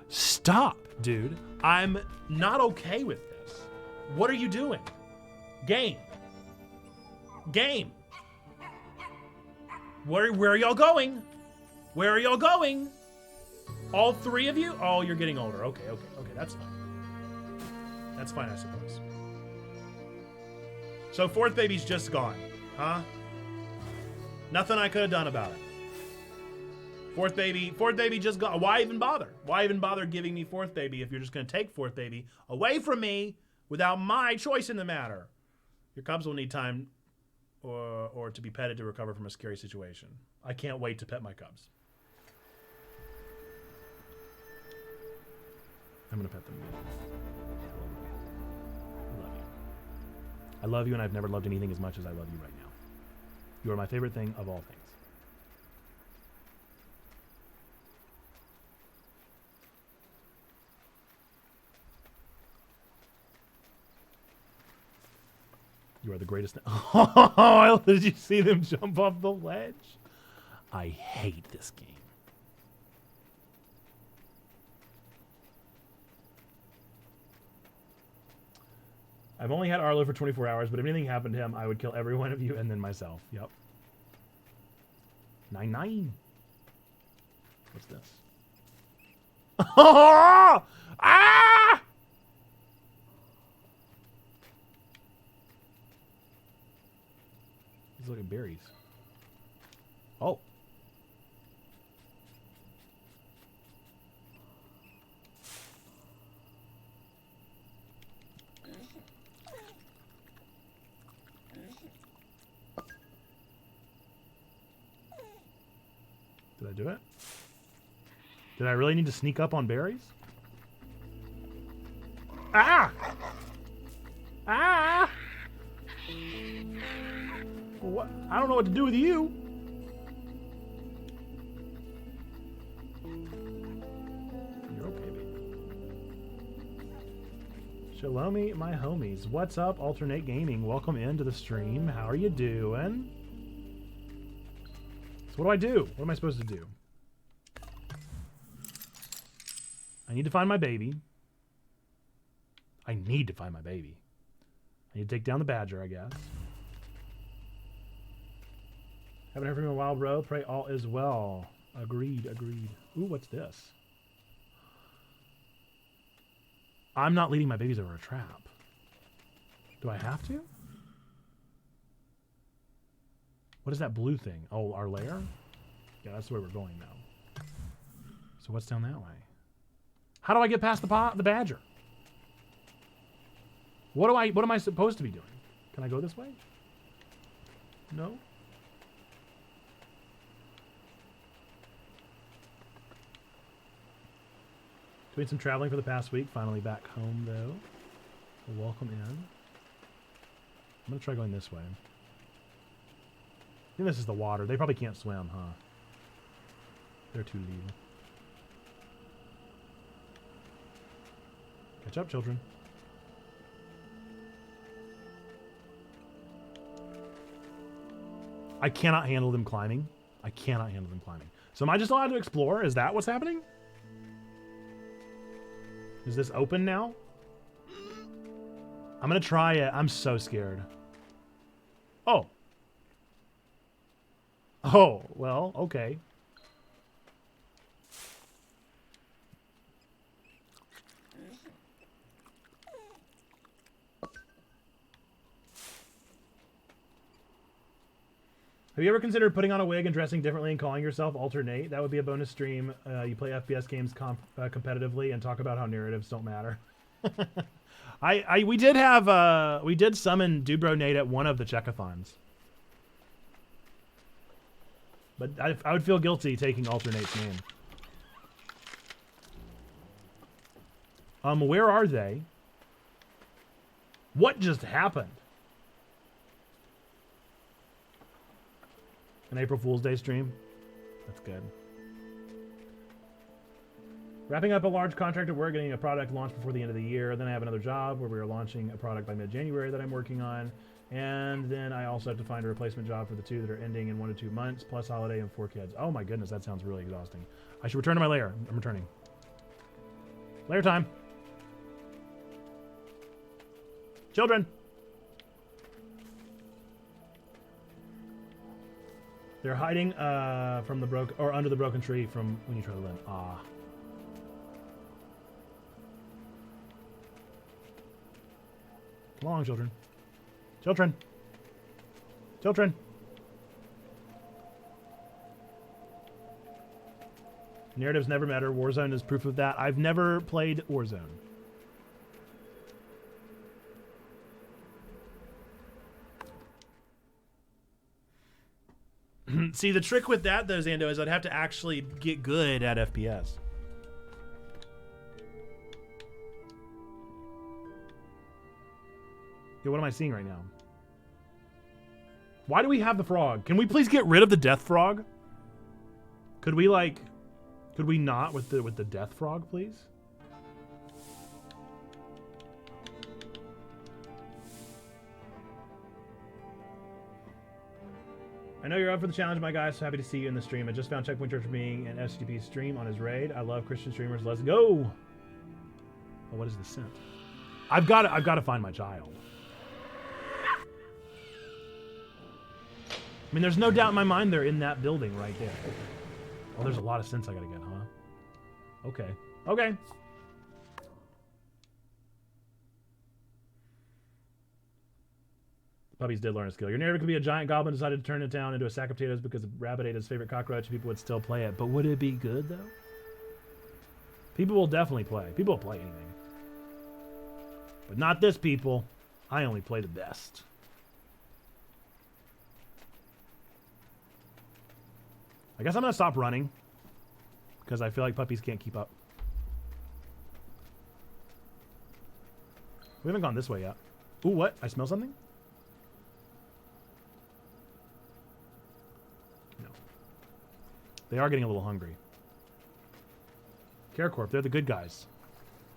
Stop, dude. I'm not okay with this. What are you doing? Game. Game. Where are y'all going? Where are y'all going? All three of you? Oh, you're getting older. Okay, that's fine. That's fine, I suppose. So fourth baby's just gone, huh? Nothing I could have done about it. Fourth baby just got. Why even bother? Why even bother giving me fourth baby if you're just going to take fourth baby away from me without my choice in the matter? Your cubs will need time or to be petted to recover from a scary situation. I can't wait to pet my cubs. I'm going to pet them. I love you. I love you, and I've never loved anything as much as I love you right now. You are my favorite thing of all things. You are the greatest. Oh, did you see them jump off the ledge? I hate this game. I've only had Arlo for 24 hours, but if anything happened to him, I would kill every one of you and then myself. Yep. 9-9. What's this? Ah! These look like berries. Oh. Did I do it? Did I really need to sneak up on berries? Ah! Ah! What? I don't know what to do with you. You're okay, baby. Shalomi, my homies. What's up, Alternate Gaming? Welcome into the stream. How are you doing? So what do? What am I supposed to do? I need to find my baby. I need to find my baby. I need to take down the badger, I guess. Haven't heard from you in a while, bro. Pray all is well. Agreed, agreed. Ooh, what's this? I'm not leading my babies over a trap. Do I have to? What is that blue thing? Oh, our lair? Yeah, that's the way we're going now. So what's down that way? How do I get past the badger? What am I supposed to be doing? Can I go this way? No? Doing some traveling for the past week. Finally back home, though. So welcome in. I'm going to try going this way. I think this is the water. They probably can't swim, huh? They're too little. Catch up, children. I cannot handle them climbing. I cannot handle them climbing. So am I just allowed to explore? Is that what's happening? Is this open now? I'm going to try it. I'm so scared. Oh. Oh, well, okay. Have you ever considered putting on a wig and dressing differently and calling yourself Alternate? That would be a bonus stream. You play FPS games competitively and talk about how narratives don't matter. We did summon Dubro Nate at one of the checkathons. But I would feel guilty taking Alternate's name. Where are they? What just happened? An April Fool's Day stream? That's good. Wrapping up a large contract at work, getting a product launched before the end of the year. Then I have another job where we are launching a product by mid-January that I'm working on. And then I also have to find a replacement job for the two that are ending in 1 to 2 months, plus holiday and 4 kids. Oh my goodness, that sounds really exhausting. I should return to my lair. I'm returning. Lair time. Children. They're hiding from the under the broken tree from when you try to land. Ah. Come along, children. Children. Children. Narratives never matter. Warzone is proof of that. I've never played Warzone. See, the trick with that, though, Zando, is I'd have to actually get good at FPS. Yeah, what am I seeing right now? Why do we have the frog? Can we please get rid of the death frog? Could we not with the death frog, please? I know you're up for the challenge, my guy. So happy to see you in the stream. I just found Checkpoint Church being an SGP stream on his raid. I love Christian streamers. Let's go. Oh, what is the scent? I've got to find my child. I mean, there's no doubt in my mind they're in that building right there. Oh, there's a lot of scents I gotta get, huh? Okay. Okay. Puppies did learn a skill. Your narrative could be a giant goblin decided to turn a town into a sack of potatoes because Rabbit ate his favorite cockroach. People would still play it. But would it be good, though? People will definitely play. People will play anything. But not this, people. I only play the best. I guess I'm going to stop running because I feel like puppies can't keep up. We haven't gone this way yet. Ooh, what? I smell something? No. They are getting a little hungry. CareCorp, they're the good guys.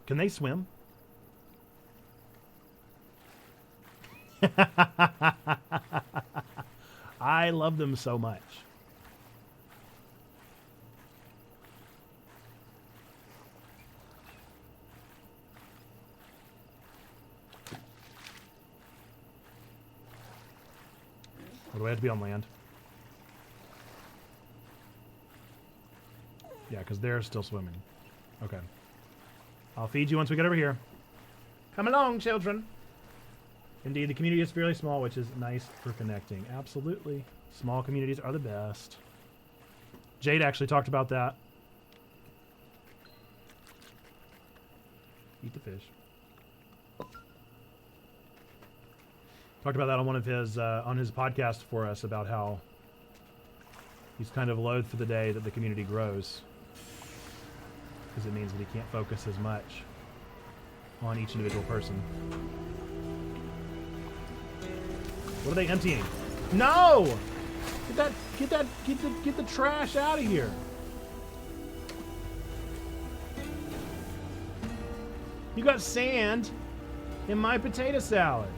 Can they swim? I love them so much. Or do I have to be on land? Yeah, because they're still swimming. Okay. I'll feed you once we get over here. Come along, children. Indeed, the community is fairly small, which is nice for connecting. Absolutely. Small communities are the best. Jade actually talked about that. Eat the fish. Talked about that on one of his on his podcast for us about how he's kind of loath for the day that the community grows because it means that he can't focus as much on each individual person. What are they emptying? No! Get the trash out of here. You got sand in my potato salad.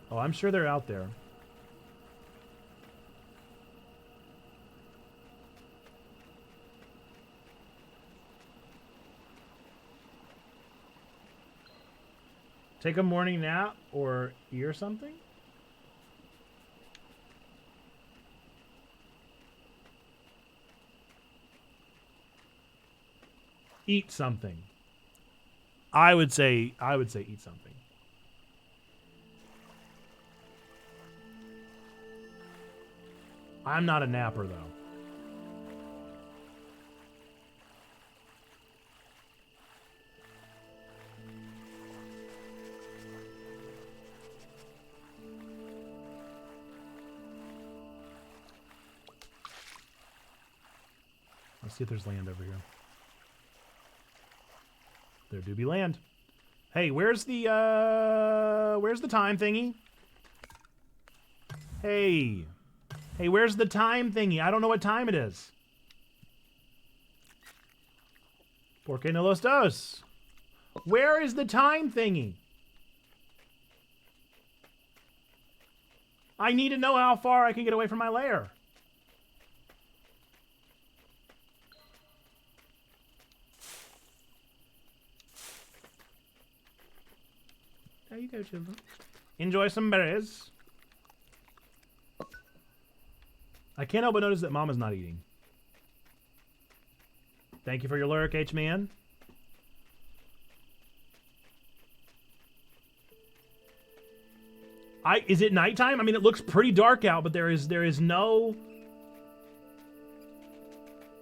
Oh, I'm sure they're out there. Take a morning nap or eat or something? Eat something. I would say eat something. I'm not a napper, though. Let's see if there's land over here. There do be land. Hey, where's the time thingy? Hey. Hey, where's the time thingy? I don't know what time it is. Por qué no los dos? Where is the time thingy? I need to know how far I can get away from my lair. There you go, children. Enjoy some berries. I can't help but notice that Mama's not eating. Thank you for your lurk, H-Man. Is it nighttime? I mean, it looks pretty dark out, but there is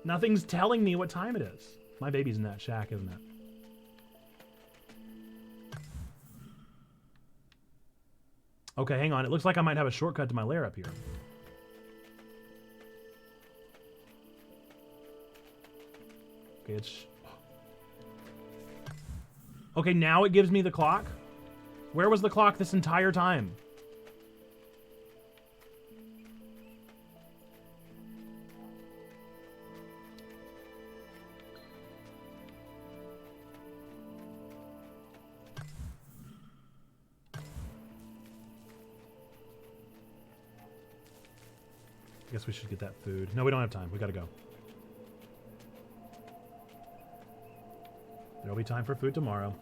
nothing's telling me what time it is. My baby's in that shack, isn't it? Okay, hang on. It looks like I might have a shortcut to my lair up here. Okay, it's... Okay, now it gives me the clock? Where was the clock this entire time? I guess we should get that food. No, we don't have time. We gotta go. There'll be time for food tomorrow.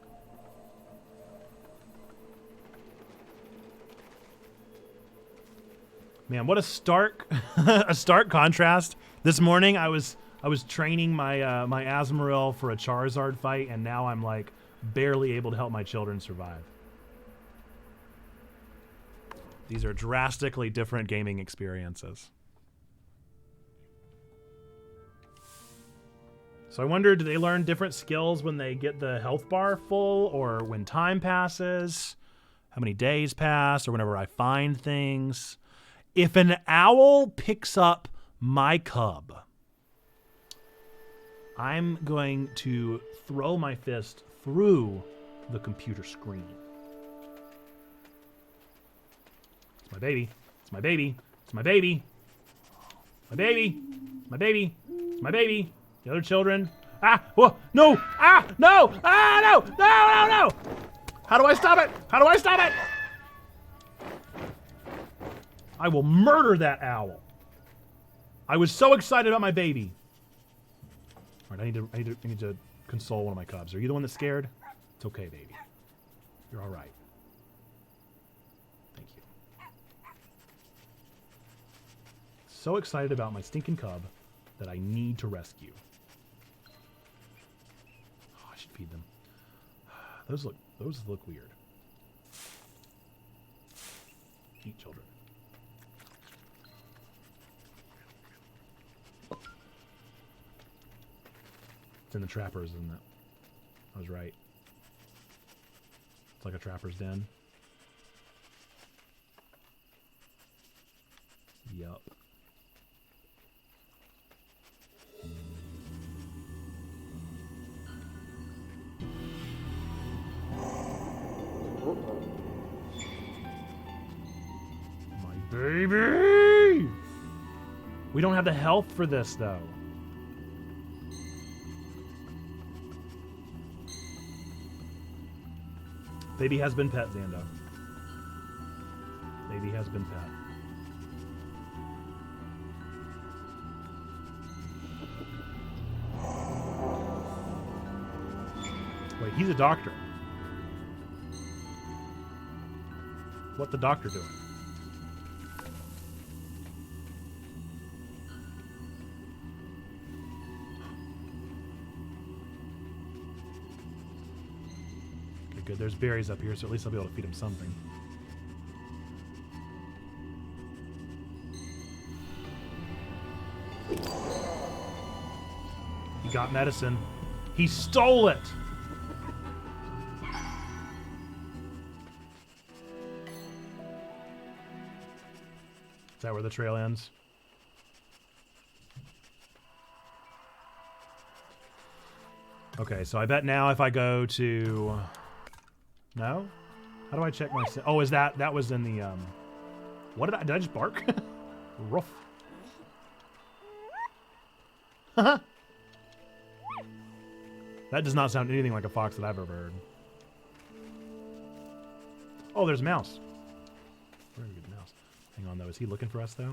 Man, what a stark a stark contrast. This morning I was training my my Azumarill for a Charizard fight, and now I'm like barely able to help my children survive. These are drastically different gaming experiences. So I wonder, do they learn different skills when they get the health bar full, or when time passes, how many days pass, or whenever I find things? If an owl picks up my cub, I'm going to throw my fist through the computer screen. It's my baby. It's my baby. It's my baby. My baby. My baby. It's my baby. The other children. Ah! Whoa! No! Ah! No! Ah! No! No! No! No! How do I stop it? How do I stop it? I will murder that owl. I was so excited about my baby. All right, I need to console one of my cubs. Are you the one that's scared? It's okay, baby. You're all right. Thank you. So excited about my stinking cub that I need to rescue. Oh, I should feed them. Those look weird. Eat, children. It's in the trappers, isn't it? I was right. It's like a trapper's den. Yup. My baby! We don't have the health for this, though. Baby has been pet, Xando. Baby has been pet. Wait, he's a doctor. What the doctor doing? Good. There's berries up here, so at least I'll be able to feed him something. He got medicine. He stole it! Is that where the trail ends? Okay, so I bet now if I go to... No? How do I check my... Oh, is that was in the, What did I just bark? Ruff. That does not sound anything like a fox that I've ever heard. Oh, there's a mouse. Where did we get the mouse? Hang on, though. Is he looking for us, though? He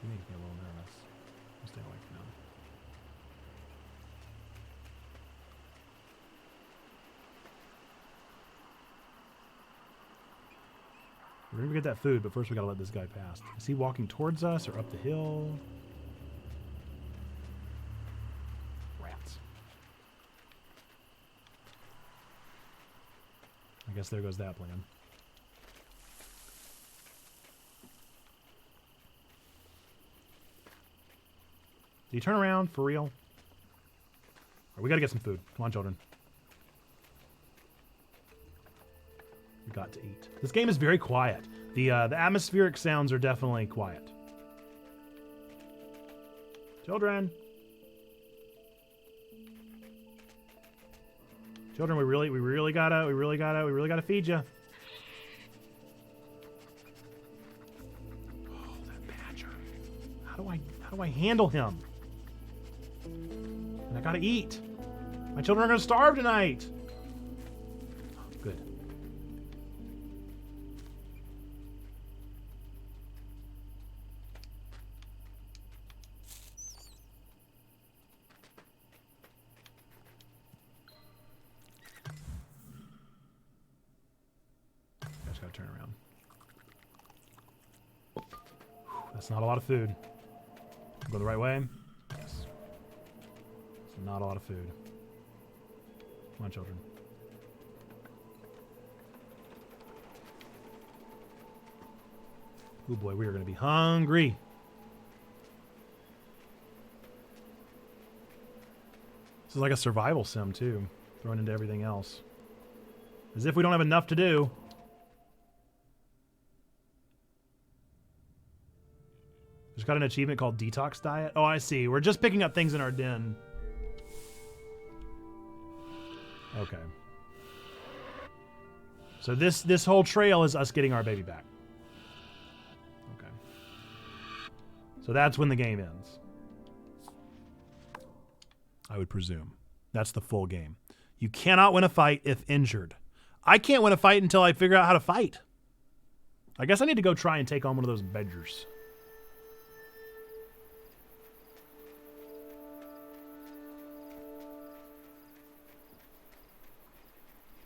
makes me a little nervous. I'll stay away from him. We're gonna get that food, but first we gotta let this guy pass. Is he walking towards us or up the hill? Rats. I guess there goes that plan. Did he turn around for real? All right, we got to get some food. Come on, children. We got to eat. This game is very quiet. The atmospheric sounds are definitely quiet. Children. Children, we really gotta feed you. Oh, that badger. How do I handle him? And I gotta eat. My children are gonna starve tonight. Oh, good. Just gotta turn around. That's not a lot of food. Go the right way. Yes. It's not a lot of food. Come on, children. Oh boy, we are going to be hungry. This is like a survival sim too, thrown into everything else. As if we don't have enough to do. Just got an achievement called Detox Diet. Oh, I see. We're just picking up things in our den. Okay. So this whole trail is us getting our baby back. Okay. So that's when the game ends. I would presume. That's the full game. You cannot win a fight if injured. I can't win a fight until I figure out how to fight. I guess I need to go try and take on one of those badgers.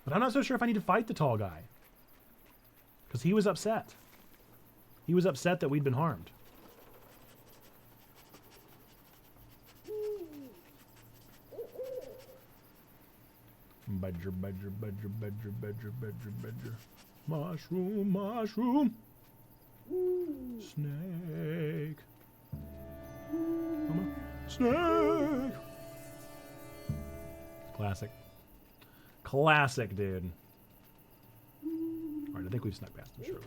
But I'm not so sure if I need to fight the tall guy. Because he was upset. He was upset that we'd been harmed. Badger, badger, badger, badger, badger, badger, badger. Mushroom, mushroom. Snake. Mama. Snake. Classic. Classic, dude. Alright, I think we've snuck past him, surely.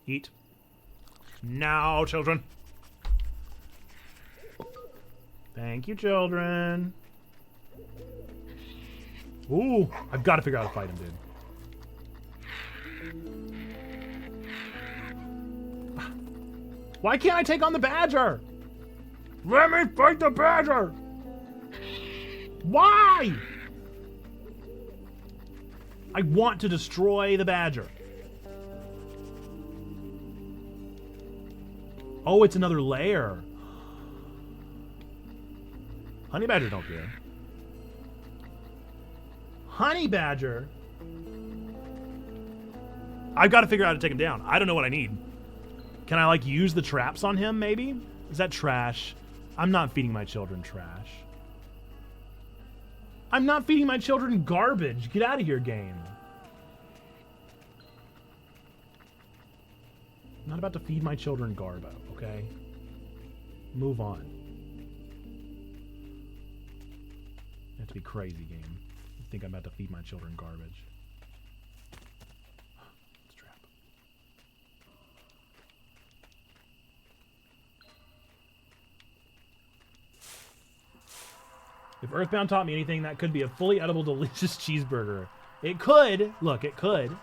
Eat. Now, children. Thank you, children. Ooh, I've got to figure out how to fight him, dude. Why can't I take on the badger? Let me fight the badger! Why? I want to destroy the badger. Oh, it's another layer. Honey badger don't care. Honey badger? I've got to figure out how to take him down. I don't know what I need. Can I, like, use the traps on him, maybe? Is that trash? I'm not feeding my children trash. I'm not feeding my children garbage. Get out of here, game. I'm not about to feed my children garbo, okay? Move on. You have to be crazy, game. You think I'm about to feed my children garbage. It's a trap. If Earthbound taught me anything, that could be a fully edible, delicious cheeseburger. It could. Look, it could.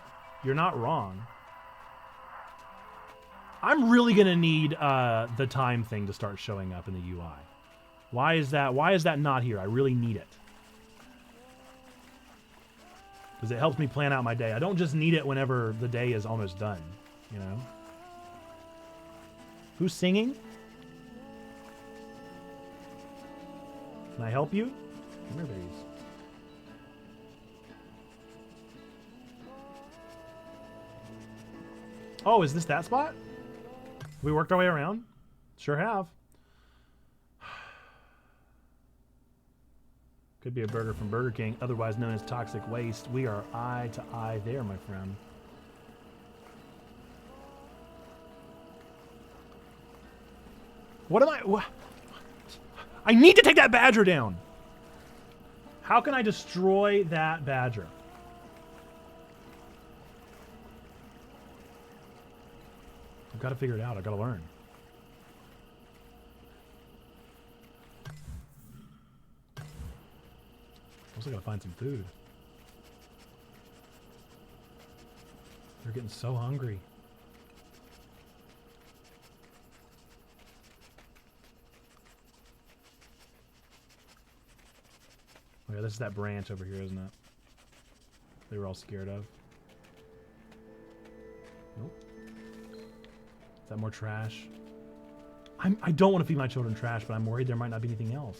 You're not wrong. I'm really going to need the time thing to start showing up in the UI. Why is that not here? I really need it. Because it helps me plan out my day. I don't just need it whenever the day is almost done, you know? Who's singing? Can I help you? Come here, babies. Oh, is this that spot? Have we worked our way around? Sure have. Could be a burger from Burger King, otherwise known as toxic waste. We are eye to eye there, my friend. What am I... I need to take that badger down. How can I destroy that badger? I've got to figure it out. I've got to learn. Also got to find some food. They're getting so hungry. Oh yeah, this is that branch over here, isn't it? They were all scared of. Nope. Is that more trash? I don't want to feed my children trash, but I'm worried there might not be anything else.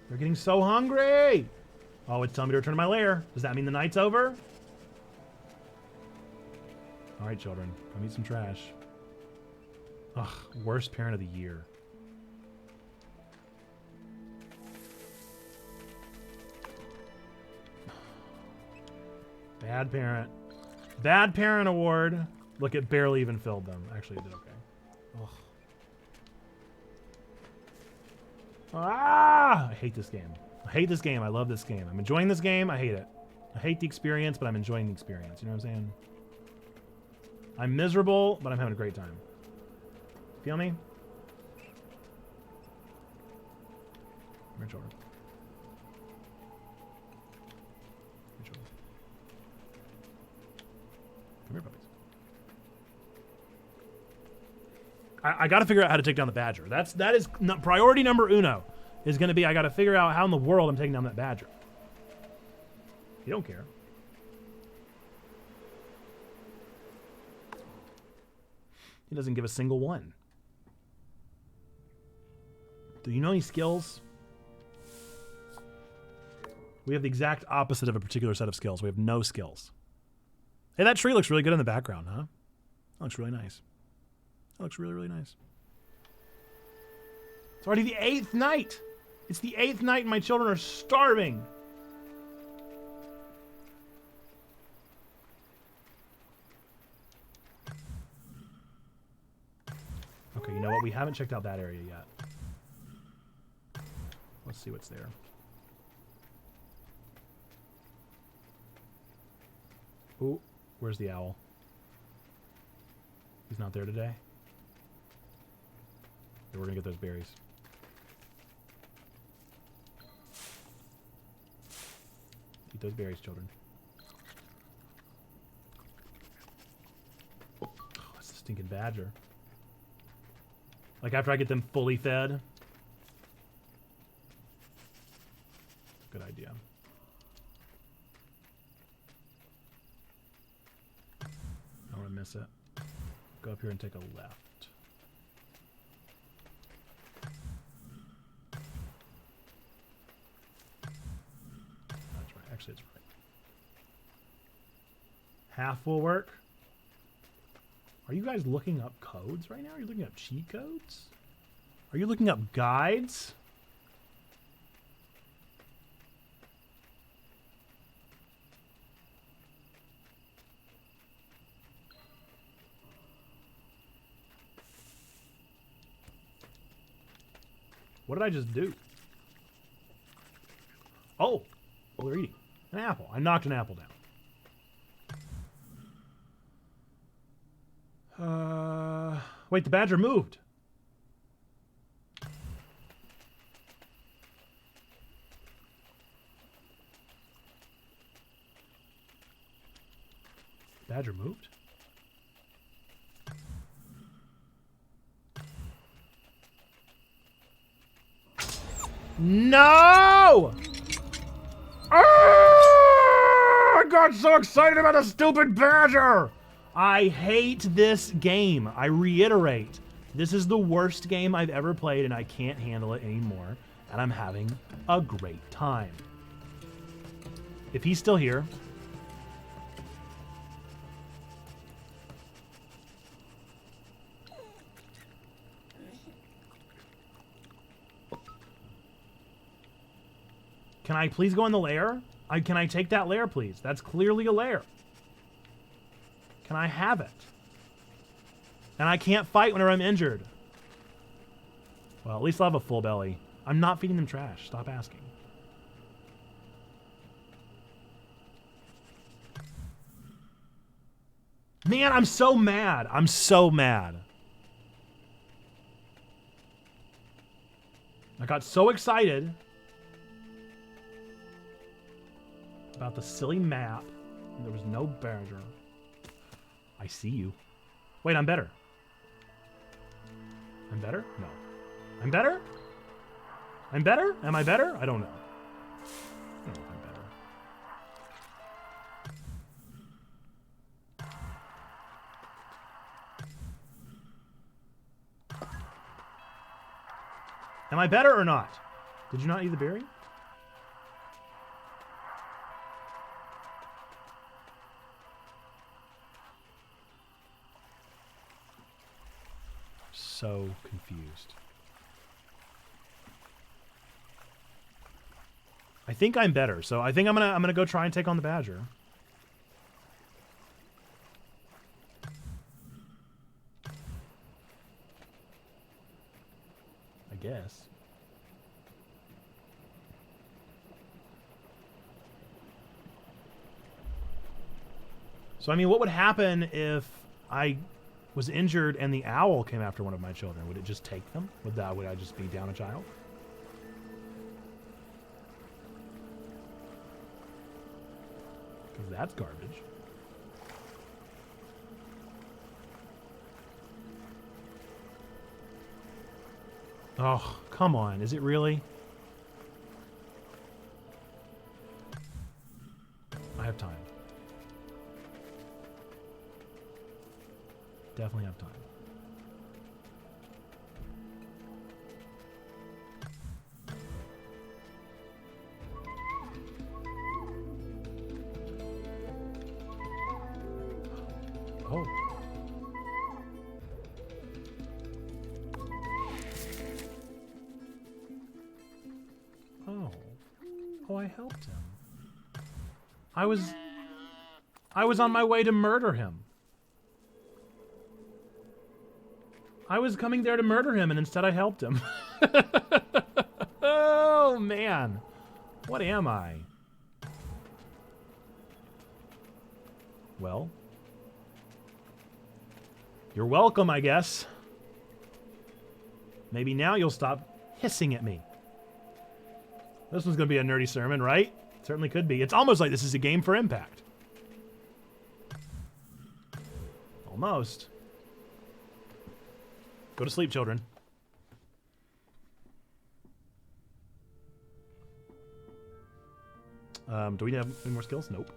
They're getting so hungry! Oh, it's telling me to return to my lair. Does that mean the night's over? Alright, children. Come eat some trash. Ugh, worst parent of the year. Bad parent. Bad parent award. Look, it barely even filled them. Actually, it did okay. Ugh. Ah! I hate this game. I hate this game. I love this game. I'm enjoying this game. I hate it. I hate the experience, but I'm enjoying the experience. You know what I'm saying? I'm miserable, but I'm having a great time. Feel me? Come here, children. Come here, children. Come here, puppies. I got to figure out how to take down the badger. That is priority number uno. Is going to be I got to figure out how in the world I'm taking down that badger. You don't care. He doesn't give a single one. Do you know any skills? We have the exact opposite of a particular set of skills. We have no skills. Hey, that tree looks really good in the background, huh? That looks really nice. That looks really, really nice. It's already the 8th night. It's the 8th night and my children are starving. Okay, you know what? We haven't checked out that area yet. Let's see what's there. Ooh, where's the owl? He's not there today. Okay, we're gonna get those berries. Eat those berries, children. Oh, that's the stinking badger. Like after I get them fully fed. Good idea. I don't want to miss it. Go up here and take a left. That's right. Actually, it's right. Half will work. Are you guys looking up codes right now? Are you looking up cheat codes? Are you looking up guides? What did I just do? Oh! Oh, they're eating. An apple. I knocked an apple down. Wait, the badger moved. Badger moved? No! I got so excited about a stupid badger! I hate this game. I reiterate, this is the worst game I've ever played and I can't handle it anymore. And I'm having a great time. If he's still here... Can I please go in the lair? Can I take that lair, please? That's clearly a lair. Can I have it? And I can't fight whenever I'm injured. Well, at least I'll have a full belly. I'm not feeding them trash. Stop asking. Man, I'm so mad. I'm so mad. I got so excited about the silly map. There was no badger. I see you. Wait, I'm better. I'm better? No. I'm better? I'm better? Am I better? I don't know. I don't know if I'm better. Am I better or not? Did you not eat the berry? So confused. I think I'm better, so I think I'm gonna go try and take on the badger. I guess. So I mean, what would happen if I was injured and the owl came after one of my children? Would it just take them? Would I just be down a child? Because that's garbage. Oh, come on. Is it really? I have time. Definitely have time. Oh. Oh. Oh, I helped him. I was on my way to murder him. I was coming there to murder him, and instead I helped him. Oh, man. What am I? Well. You're welcome, I guess. Maybe now you'll stop hissing at me. This one's going to be a nerdy sermon, right? Certainly could be. It's almost like this is a game for impact. Almost. Go to sleep, children. Do we have any more skills? Nope.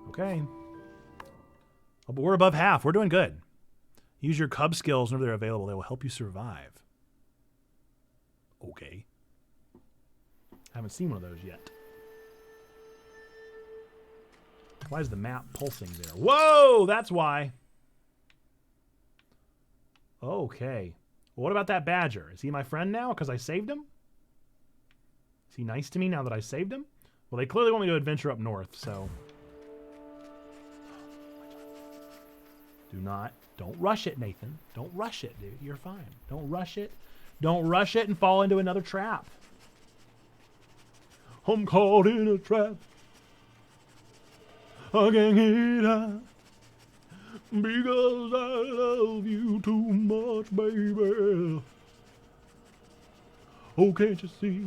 Okay. Oh, but we're above half. We're doing good. Use your cub skills whenever they're available. They will help you survive. Okay. Haven't seen one of those yet. Why is the map pulsing there? Whoa! That's why. Okay. Well, what about that badger? Is he my friend now because I saved him? Is he nice to me now that I saved him? Well, they clearly want me to adventure up north, so... Don't rush it, Nathan. Don't rush it, dude. You're fine. Don't rush it. Don't rush it and fall into another trap. I'm caught in a trap. I can't get out. Because I love you too much, baby. Oh, can't you see?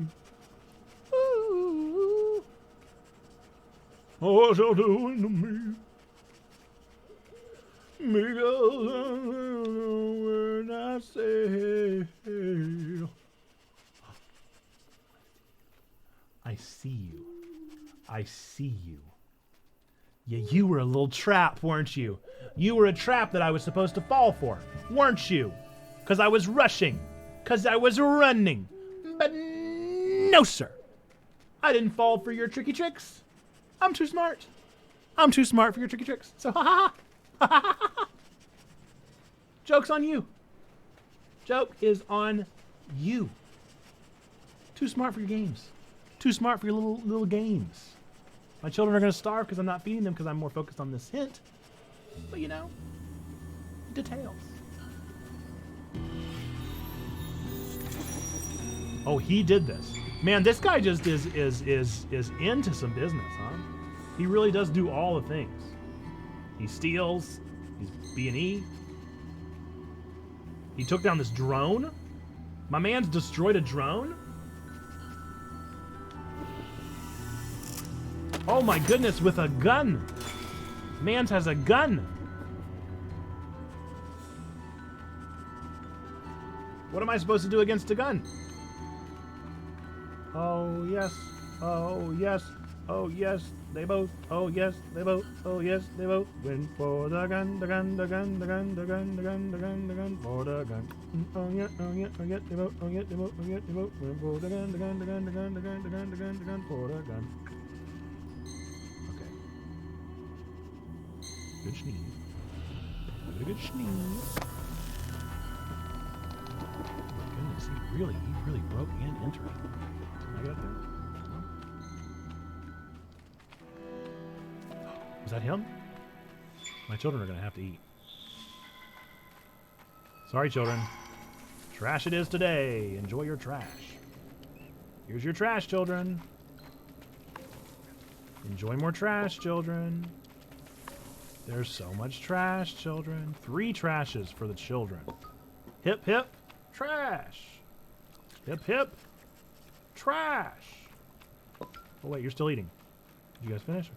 Ooh. What you're doing to me? Because when I say I see you. I see you. Yeah, you were a little trap, weren't you? You were a trap that I was supposed to fall for, weren't you? Because I was rushing. Because I was running. But no, sir. I didn't fall for your tricky tricks. I'm too smart. I'm too smart for your tricky tricks. So ha ha ha. Joke's on you. Joke is on you. Too smart for your games. Too smart for your little games. My children are going to starve because I'm not feeding them because I'm more focused on this hint. But you know, details. Oh, he did this. Man, this guy just is into some business, huh? He really does do all the things. He steals. He's B&E. He took down this drone. My man's destroyed a drone. Oh my goodness, with a gun. Mans has a gun. What am I supposed to do against a gun? Oh yes, oh yes, oh yes, they both, oh yes, they both, oh yes, they both win for the gun, the gun, the gun, the gun, the gun, the gun, the gun, the gun, for the gun. Oh yeah, oh yeah, oh yeah, they both, oh yeah, they both, oh yeah, they both win for the gun, the gun, the gun, the gun, the gun, the gun, the gun, the gun, for the gun. Okay. Good sneeze. Good sneeze. Oh my goodness, he really broke and entered. Can I get up there? No? Is that him? My children are going to have to eat. Sorry, children. Trash it is today. Enjoy your trash. Here's your trash, children. Enjoy more trash, children. There's so much trash, children. 3 trashes for the children. Hip, hip, trash. Hip, hip, trash. Oh, wait, you're still eating. Did you guys finish?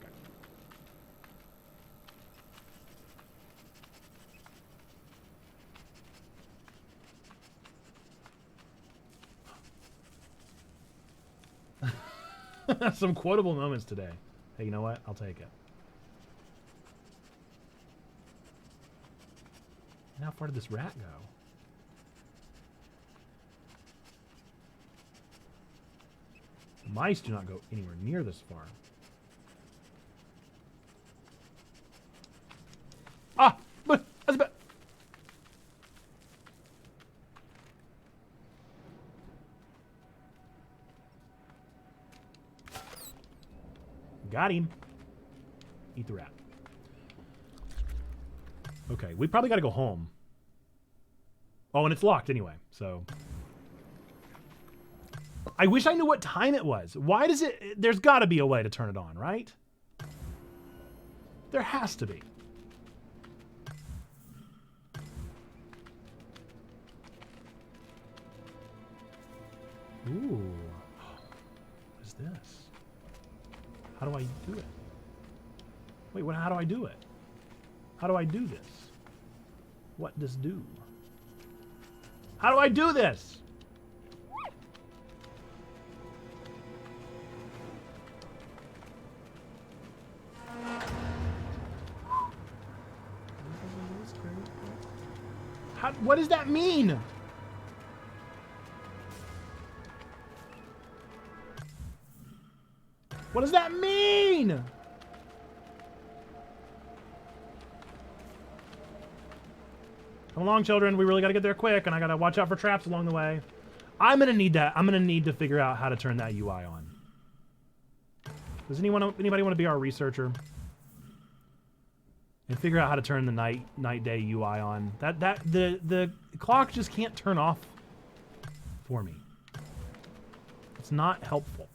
Okay. Some quotable moments today. Hey, you know what? I'll take it. And how far did this rat go? The mice do not go anywhere near this far. Ah! But that's bad. Got him. Eat the rat. Okay, we probably got to go home. Oh, and it's locked anyway, so. I wish I knew what time it was. Why does it... There's got to be a way to turn it on, right? There has to be. Ooh. What is this? How do I do it? Wait, what? How do I do it? How do I do this? What does do? How do I do this? What does that mean? What does that mean? Come along, children. We really got to get there quick, and I got to watch out for traps along the way. I'm going to need that. I'm going to need to figure out how to turn that UI on. Does anybody want to be our researcher? And figure out how to turn the night day UI on. The clock just can't turn off for me. It's not helpful.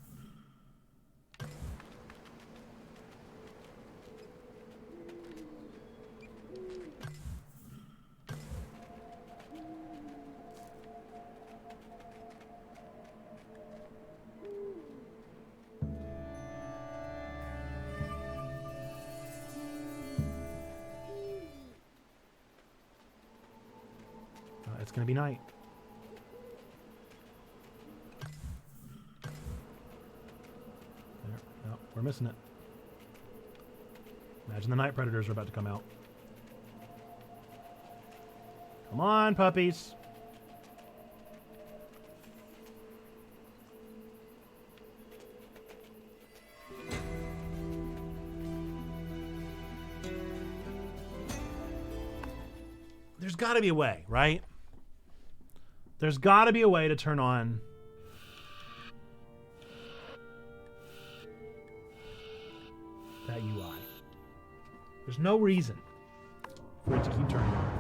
It's gonna be night. There. No, we're missing it. Imagine the night predators are about to come out. Come on, puppies. There's got to be a way, right? There's got to be a way to turn on that UI. There's no reason for it to keep turning on.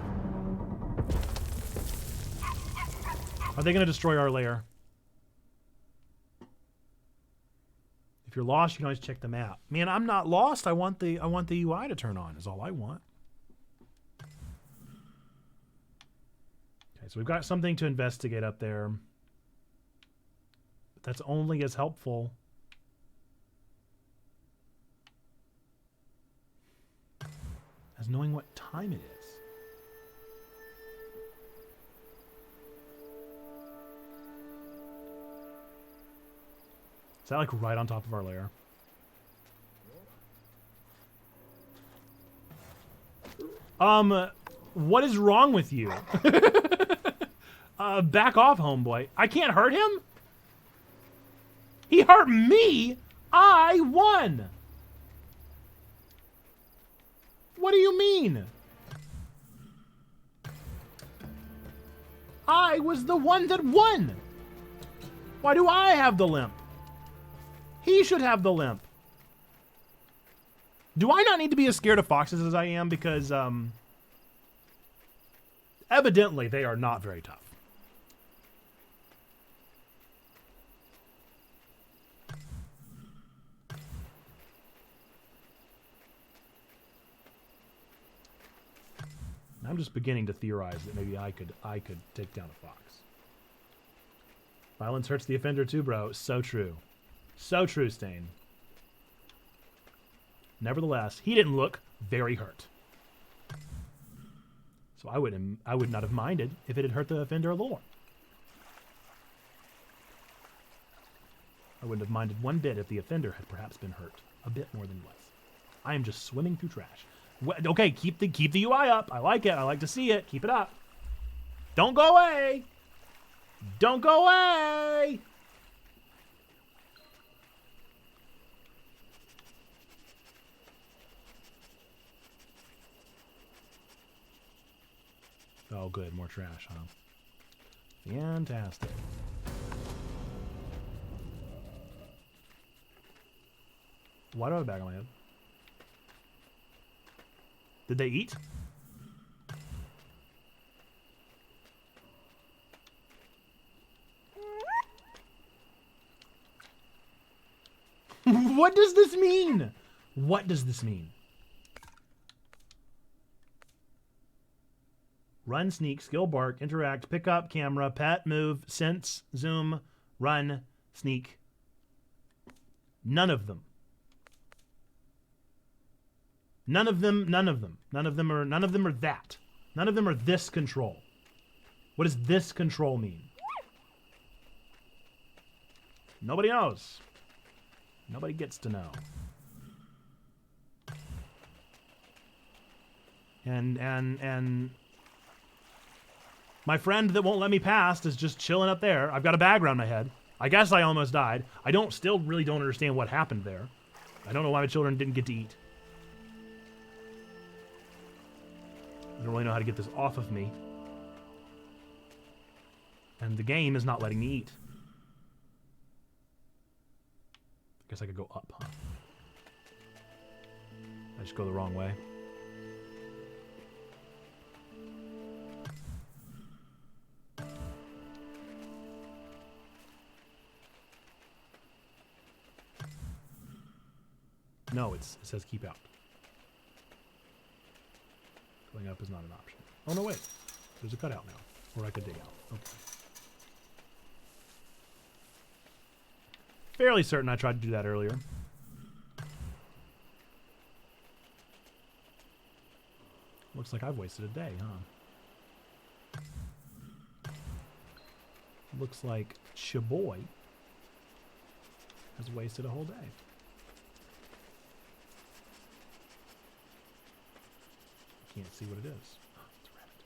Are they going to destroy our lair? If you're lost, you can always check the map. Man, I'm not lost. I want the UI to turn on is all I want. Okay, so we've got something to investigate up there. But that's only as helpful as knowing what time it is. Is that like right on top of our lair? What is wrong with you? Back off, homeboy. I can't hurt him? He hurt me? I won! What do you mean? I was the one that won! Why do I have the limp? He should have the limp. Do I not need to be as scared of foxes as I am? Because, evidently they are not very tough. I'm just beginning to theorize that maybe I could take down a fox. Violence hurts the offender too, bro. So true. So true, Stain. Nevertheless, he didn't look very hurt. So I would not have minded if it had hurt the offender a little more. I wouldn't have minded one bit if the offender had perhaps been hurt a bit more than less. I am just swimming through trash. Okay, keep the UI up. I like it. I like to see it. Keep it up. Don't go away. Don't go away. Oh, good. More trash, huh? Fantastic. Why do I have a bag on my head? Did they eat? What does this mean? What does this mean? Run, sneak, skill, bark, interact, pick up, camera, pet, move, sense, zoom, run, sneak. None of them. None of them are that. None of them are this control. What does this control mean? Nobody knows. Nobody gets to know. And my friend that won't let me past is just chilling up there. I've got a bag around my head. I guess I almost died. I really don't understand what happened there. I don't know why my children didn't get to eat. I don't really know how to get this off of me. And the game is not letting me eat. I guess I could go up, huh? I just go the wrong way. No, it says keep out. Going up is not an option. Oh, no, wait. There's a cutout now. Or I could dig out. Okay. Fairly certain I tried to do that earlier. Looks like I've wasted a day, huh? Looks like Chaboy has wasted a whole day. Can't see what it is. Oh, it's a rabbit.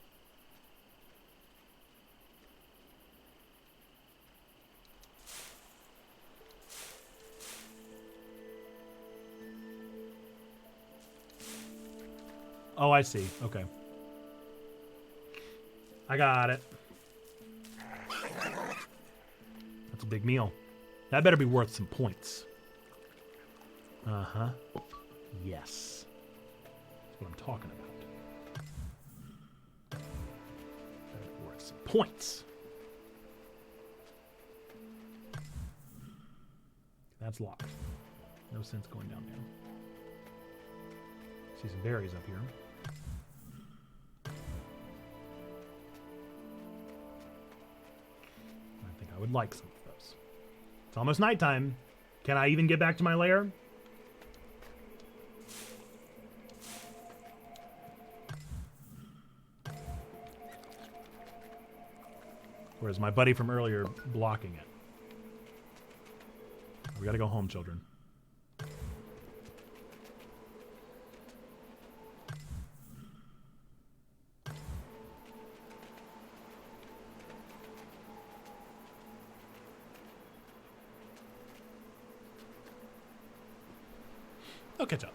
Oh, I see. Okay. I got it. That's a big meal. That better be worth some points. Uh-huh. Yes. That's what I'm talking about. Worth some points. That's locked. No sense going down there. See some berries up here. I think I would like some of those. It's almost nighttime. Can I even get back to my lair? Or is my buddy from earlier blocking it? We gotta go home, children. I'll catch up.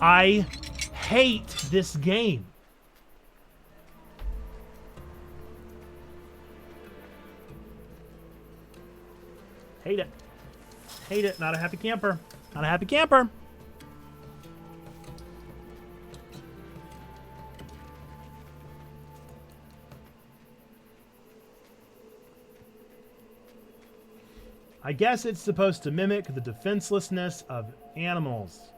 I hate this game. Hate it. Hate it. Not a happy camper. Not a happy camper. I guess it's supposed to mimic the defenselessness of animals.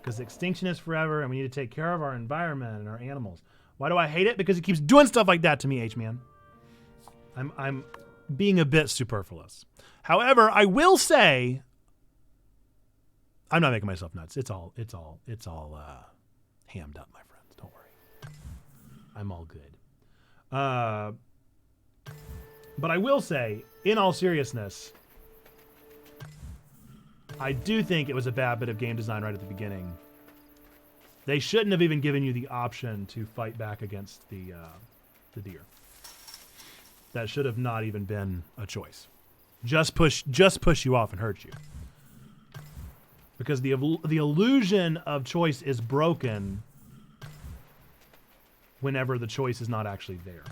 Because extinction is forever and we need to take care of our environment and our animals. Why do I hate it? Because it keeps doing stuff like that to me, H-Man. I'm being a bit superfluous. However, I will say, I'm not making myself nuts. It's all hammed up, my friends. Don't worry. I'm all good. But I will say, in all seriousness, I do think it was a bad bit of game design right at the beginning. They shouldn't have even given you the option to fight back against the deer. That should have not even been a choice. Just push you off and hurt you. Because the illusion of choice is broken whenever the choice is not actually there.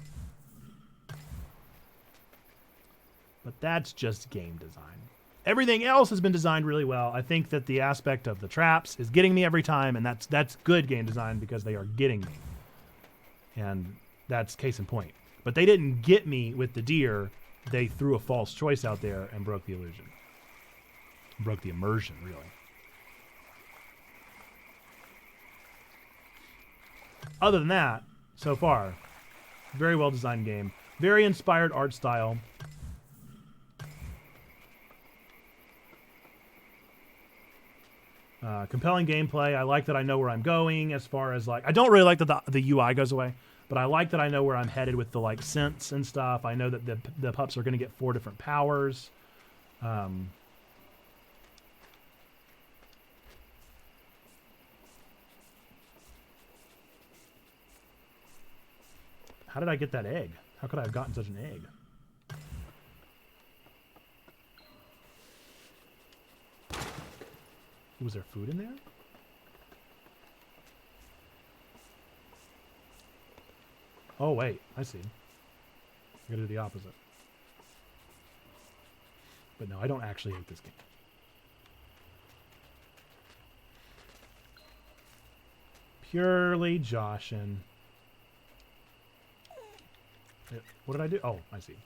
But that's just game design. Everything else has been designed really well. I think that the aspect of the traps is getting me every time, and that's good game design because they are getting me. And that's case in point. But they didn't get me with the deer. They threw a false choice out there and broke the illusion. Broke the immersion, really. Other than that, so far, very well designed game. Very inspired art style. Compelling gameplay. I like that I know where I'm going as far as like, I don't really like that the UI goes away, but I like that I know where I'm headed with the like scents and stuff. I know that the pups are going to get 4 different powers. How did I get that egg? How could I have gotten such an egg? Was there food in there? Oh, wait. I see. I gotta do the opposite. But no, I don't actually hate this game. Purely Joshin. What did I do? Oh, I see.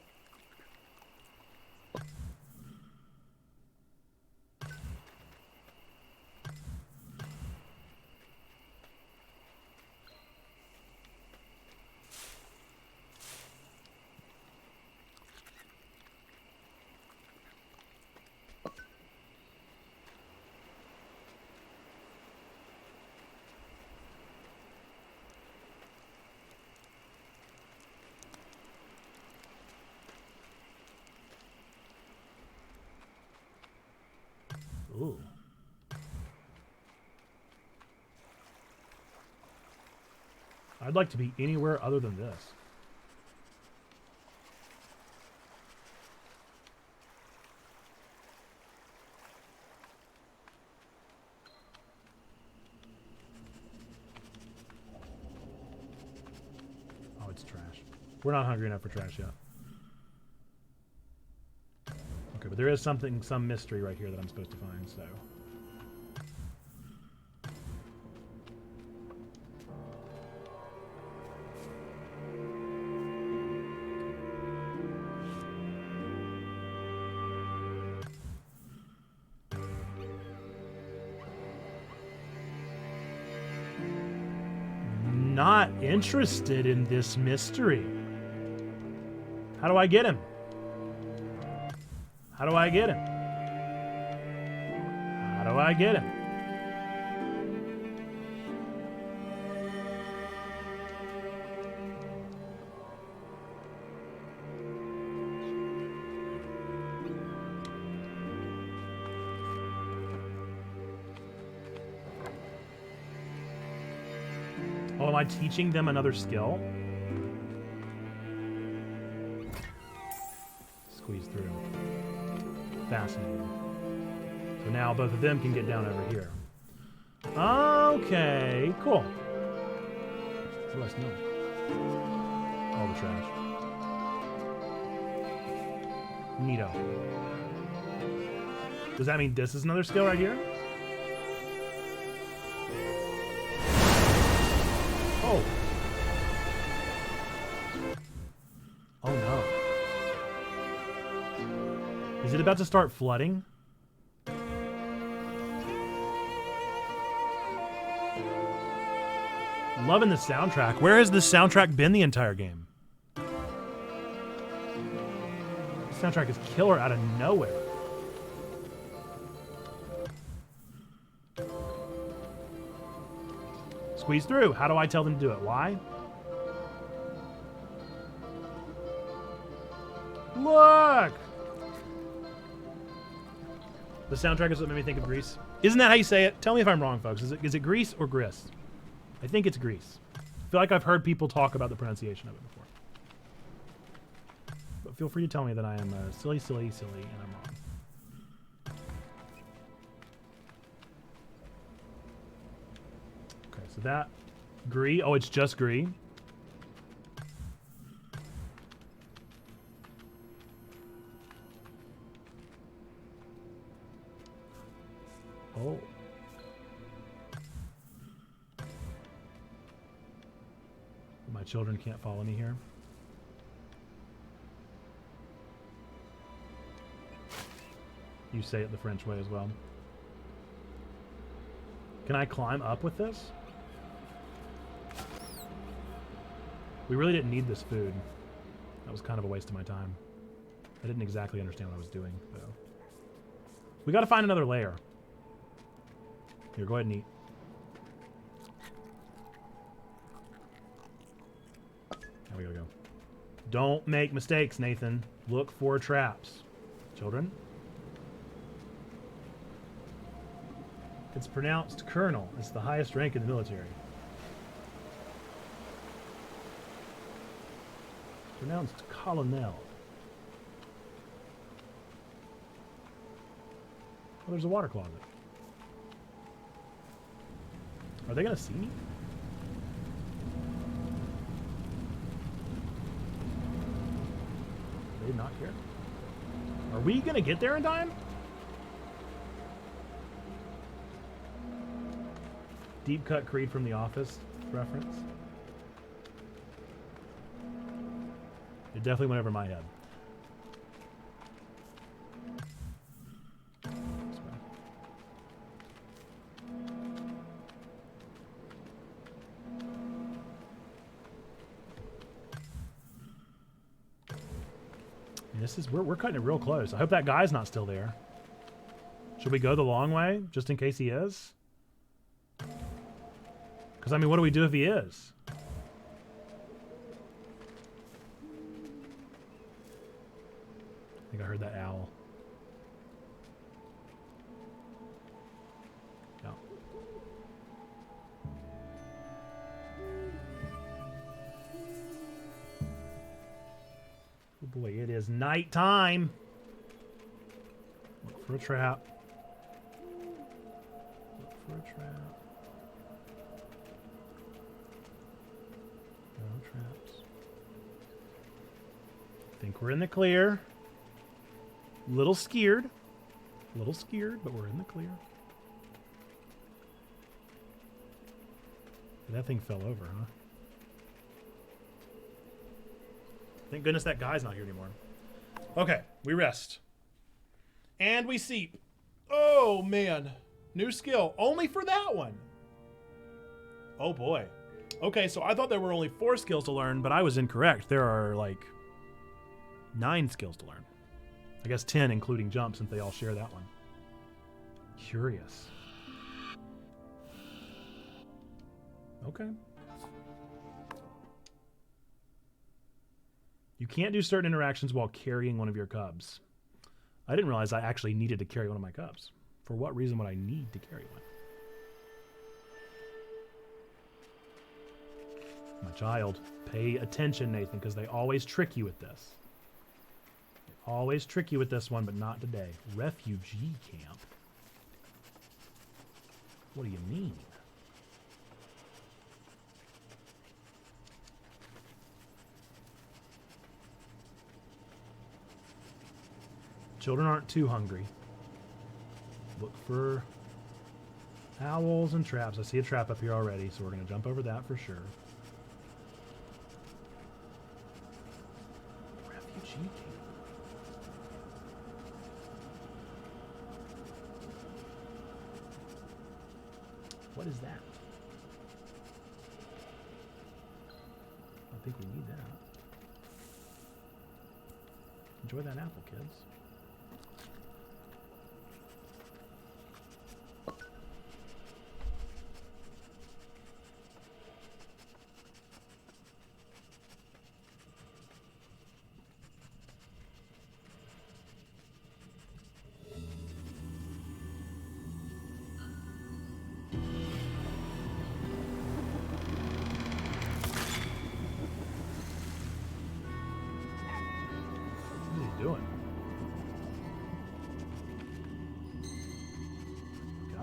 Ooh. I'd like to be anywhere other than this. Oh, it's trash. We're not hungry enough for trash yet. But there is some mystery right here that I'm supposed to find, so. Not interested in this mystery. How do I get him? How do I get him? How do I get him? Oh, am I teaching them another skill? Squeeze through. Fascinating. So now both of them can get down over here. Okay, cool. What else? No. All the trash. Neato. Does that mean this is another skill right here? Oh. Oh no. Is it about to start flooding? Loving the soundtrack. Where has this soundtrack been the entire game? The soundtrack is killer out of nowhere. Squeeze through. How do I tell them to do it? Why? Look! The soundtrack is what made me think of Grease. Isn't that how you say it? Tell me if I'm wrong, folks. Is it Grease or Gris? I think it's Grease. I feel like I've heard people talk about the pronunciation of it before. But feel free to tell me that I am silly, and I'm wrong. Okay, so that Gree. Oh, it's just Gree. Oh. My children can't follow me here. You say it the French way as well. Can I climb up with this? We really didn't need this food. That was kind of a waste of my time. I didn't exactly understand what I was doing, though. We gotta find another layer. Here, go ahead and eat. There we go. Don't make mistakes, Nathan. Look for traps. Children? It's pronounced colonel. It's the highest rank in the military. Pronounced colonel. Oh, there's a water closet. Are they gonna see me? They did not care. Are we gonna get there in time? Deep cut Creed from The Office reference. It definitely went over my head. This is we're cutting it real close. I hope that guy's not still there. Should we go the long way just in case he is? Because I mean, what do we do if he is? I think I heard that owl. No. Oh boy, it is nighttime. Look for a trap. Look for a trap. No traps. I think we're in the clear. Little scared. Little scared, but we're in the clear. That thing fell over, huh? Thank goodness that guy's not here anymore. Okay, we rest. And we seep. Oh, man. New skill. Only for that one. Oh, boy. Okay, so I thought there were only 4 skills to learn, but I was incorrect. There are, like, 9 skills to learn. I guess 10, including jump, since they all share that one. Curious. Okay. You can't do certain interactions while carrying one of your cubs. I didn't realize I actually needed to carry one of my cubs. For what reason would I need to carry one? My child, pay attention, Nathan, because they always trick you with this. They always trick you with this one, but not today. Refugee camp? What do you mean? Children aren't too hungry. Look for owls and traps. I see a trap up here already, so we're going to jump over that for sure. Refugee camp. What is that? I think we need that. Enjoy that apple, kids.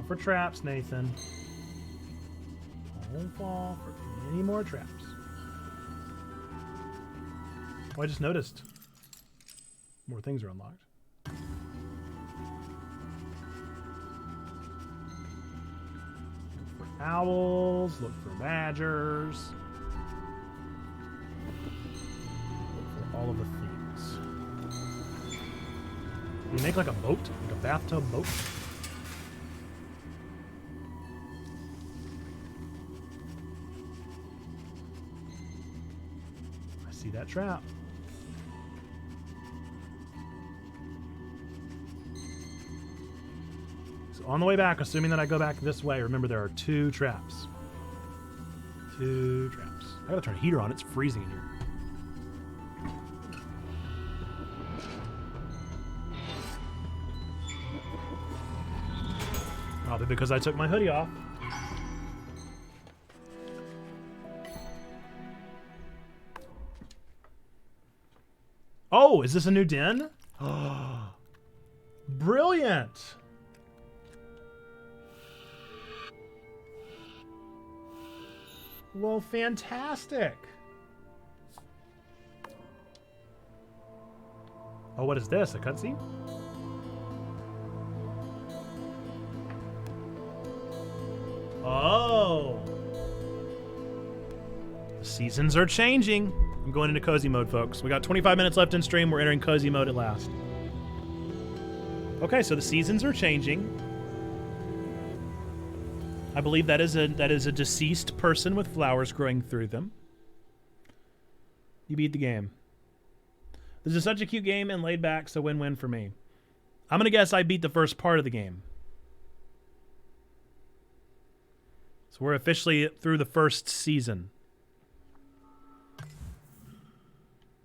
For traps, Nathan. Don't fall for any more traps. Oh, I just noticed more things are unlocked. Look for owls, look for badgers. Look for all of the things. Can you make like a boat? Like a bathtub boat? See that trap. So on the way back, assuming that I go back this way, remember there are 2 traps. 2 traps. I gotta turn a heater on, it's freezing in here. Probably because I took my hoodie off. Oh, is this a new den? Oh, brilliant. Well, fantastic. Oh, what is this? A cutscene? Oh. The seasons are changing. I'm going into cozy mode, folks. We got 25 minutes left in stream. We're entering cozy mode at last. Okay, so the seasons are changing. I believe that is a deceased person with flowers growing through them. You beat the game. This is such a cute game and laid back, so win-win for me. I'm gonna guess I beat the first part of the game. So we're officially through the first season.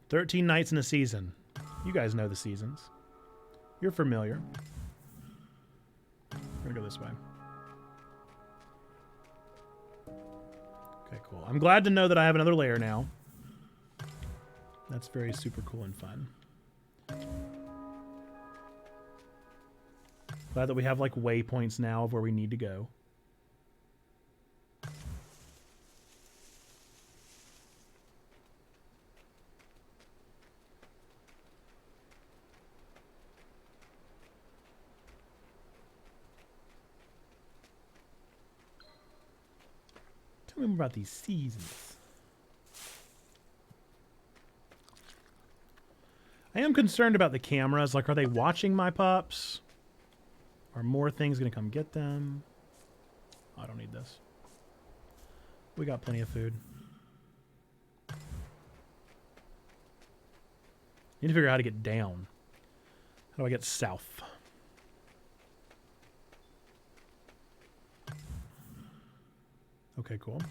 13 nights in a season. You guys know the seasons. You're familiar. We're gonna go this way. Okay, cool. I'm glad to know that I have another layer now. That's very super cool and fun. Glad that we have like waypoints now of where we need to go. Tell me more about these seasons. I am concerned about the cameras. Like, are they watching my pups? Are more things going to come get them? I don't need this. We got plenty of food. Need to figure out how to get down. How do I get south? Okay, cool.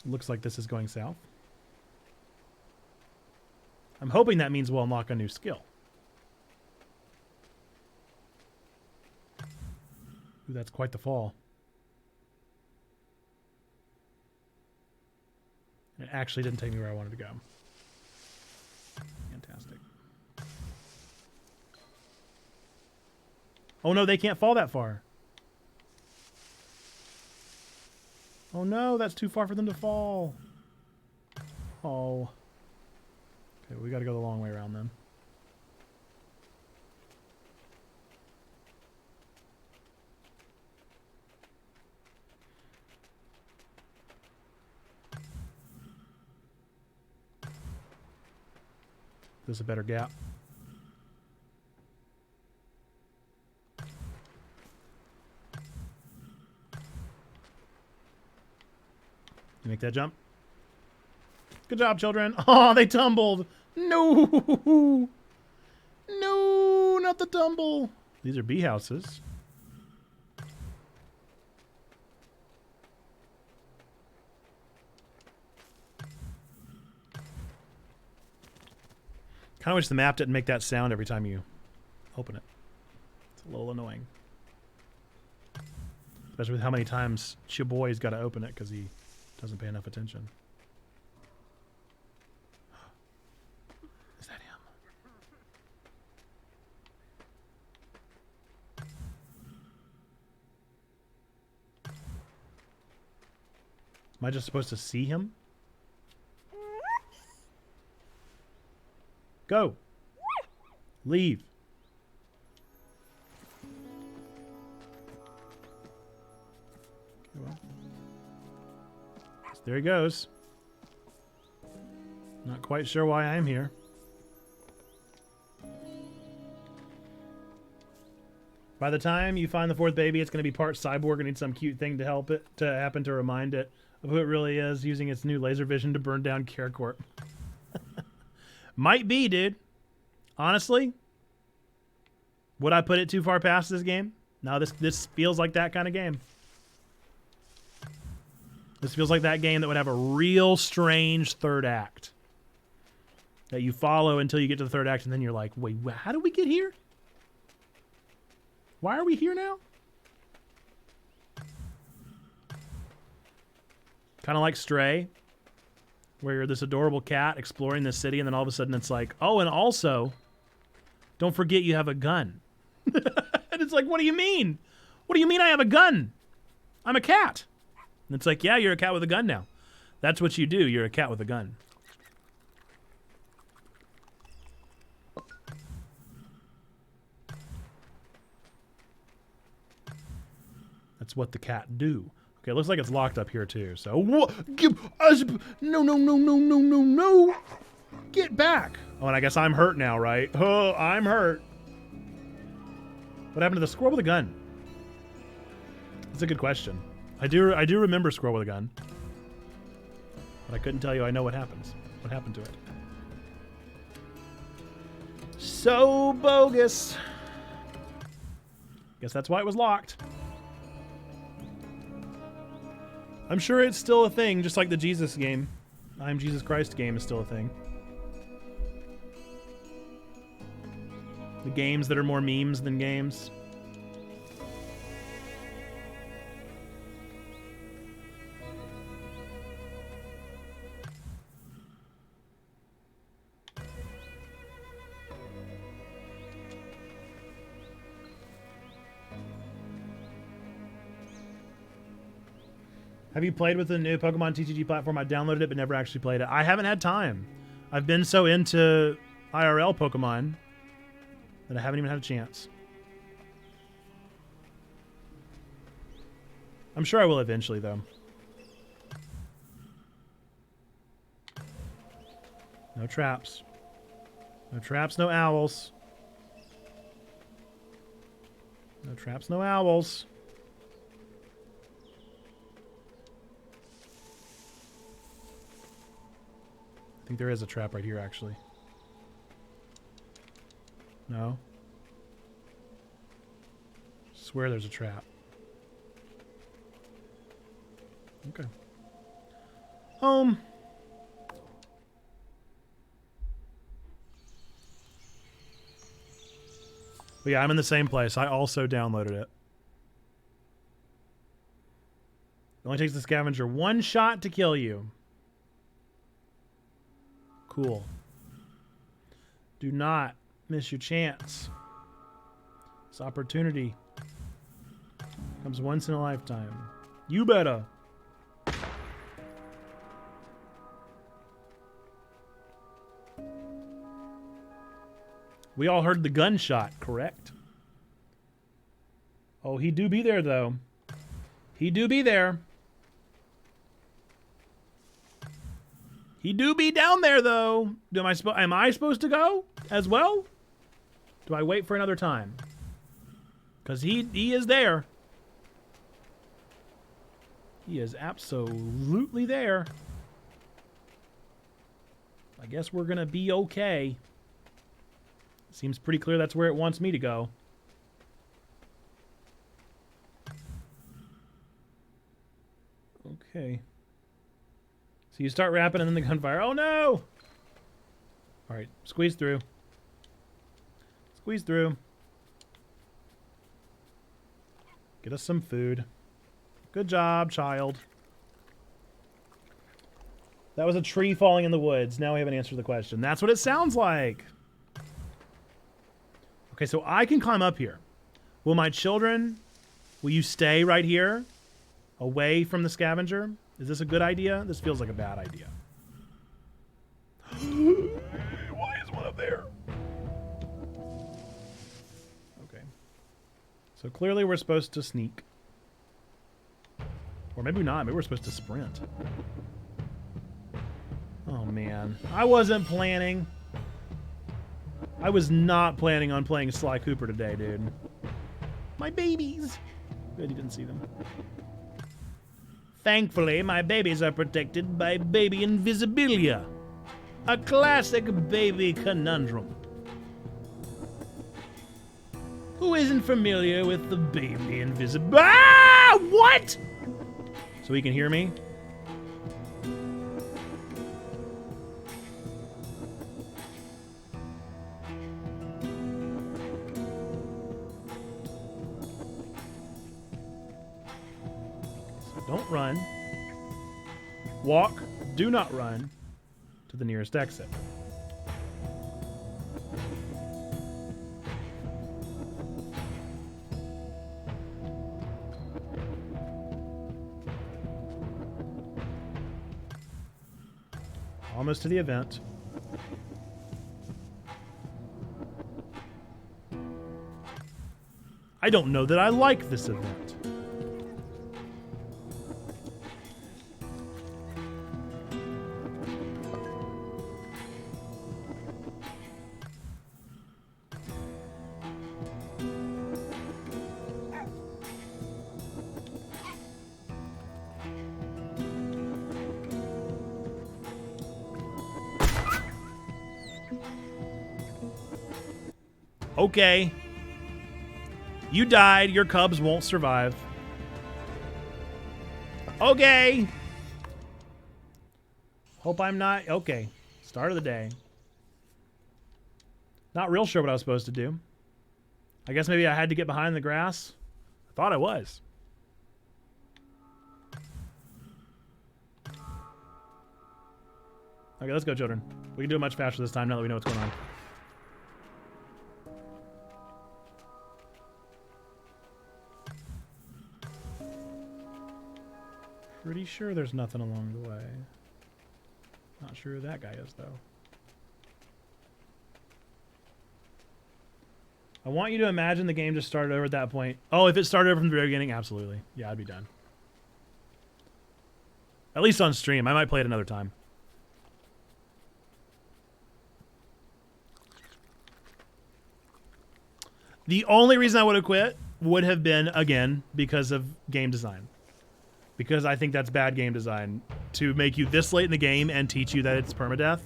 Looks like this is going south. I'm hoping that means we'll unlock a new skill. Ooh, that's quite the fall. It actually didn't take me where I wanted to go. Fantastic. Oh no, they can't fall that far. Oh no, that's too far for them to fall. Oh. Okay, we gotta go the long way around then. There's a better gap. You make that jump? Good job, children. Oh, they tumbled. No. No, not the tumble. These are bee houses. Kind of wish the map didn't make that sound every time you open it. It's a little annoying. Especially with how many times Chiboy's got to open it because he doesn't pay enough attention. Is that him? Am I just supposed to see him? Go. Leave. Okay, well. There he goes. Not quite sure why I'm here. By the time you find the fourth baby, it's going to be part cyborg and need some cute thing to help it to happen to remind it of who it really is, using its new laser vision to burn down CareCorp. Might be, dude. Honestly, would I put it too far past this game? No, this feels like that kind of game. This feels like that game that would have a real strange third act that you follow until you get to the third act, and then you're like, wait, how did we get here? Why are we here now? Kind of like Stray, where you're this adorable cat exploring this city, and then all of a sudden it's like, oh, and also, don't forget you have a gun. And it's like, what do you mean? What do you mean I have a gun? I'm a cat. And it's like, yeah, you're a cat with a gun now. That's what you do. You're a cat with a gun. That's what the cat do. Okay, it looks like it's locked up here too. So, what? No, no, no, no, no, no, no. Get back. Oh, and I guess I'm hurt now, right? Oh, I'm hurt. What happened to the squirrel with a gun? That's a good question. I do remember squirrel with a gun. But I couldn't tell you I know what happens. What happened to it? So bogus. Guess that's why it was locked. I'm sure it's still a thing, just like the Jesus game. I'm Jesus Christ game is still a thing. The games that are more memes than games. Have you played with the new Pokemon TCG platform? I downloaded it but never actually played it. I haven't had time. I've been so into IRL Pokemon that I haven't even had a chance. I'm sure I will eventually, though. No traps. No traps, no owls. No traps, no owls. I think there is a trap right here, actually. No. Swear there's a trap. Okay. Home. But yeah, I'm in the same place. I also downloaded it. It only takes the scavenger one shot to kill you. Cool. Do not miss your chance. This opportunity comes once in a lifetime. You better. We all heard the gunshot, correct? Oh, he do be there, though. He do be there. He do be down there, though. Am I supposed to go as well? Do I wait for another time? Because he is there. He is absolutely there. I guess we're going to be okay. Seems pretty clear that's where it wants me to go. Okay. So you start rapping and then the gunfire. Oh no! Alright, squeeze through. Squeeze through. Get us some food. Good job, child. That was a tree falling in the woods. Now we have an answer to the question. That's what it sounds like. Okay, so I can climb up here. Will my children, will you stay right here? Away from the scavenger? Is this a good idea? This feels like a bad idea. Why is one up there? Okay. So clearly we're supposed to sneak. Or maybe not. Maybe we're supposed to sprint. Oh, man. I wasn't planning. I was not planning on playing Sly Cooper today, dude. My babies. Good, you didn't see them. Thankfully, my babies are protected by baby invisibilia. A classic baby conundrum. Who isn't familiar with the baby invisibilia? Ah! What? So he can hear me? Don't run. Walk. Do not run to the nearest exit. Almost to the event. I don't know that I like this event. Okay. You died. Your cubs won't survive. Okay. Hope I'm not... Okay. Start of the day. Not real sure what I was supposed to do. I guess maybe I had to get behind the grass. I thought I was. Okay, let's go, children. We can do it much faster this time now that we know what's going on. Pretty sure there's nothing along the way. Not sure who that guy is, though. I want you to imagine the game just started over at that point. Oh, if it started over from the very beginning, absolutely. Yeah, I'd be done. At least on stream. I might play it another time. The only reason I would have quit would have been, again, because of game design. Because I think that's bad game design. To make you this late in the game and teach you that it's permadeath,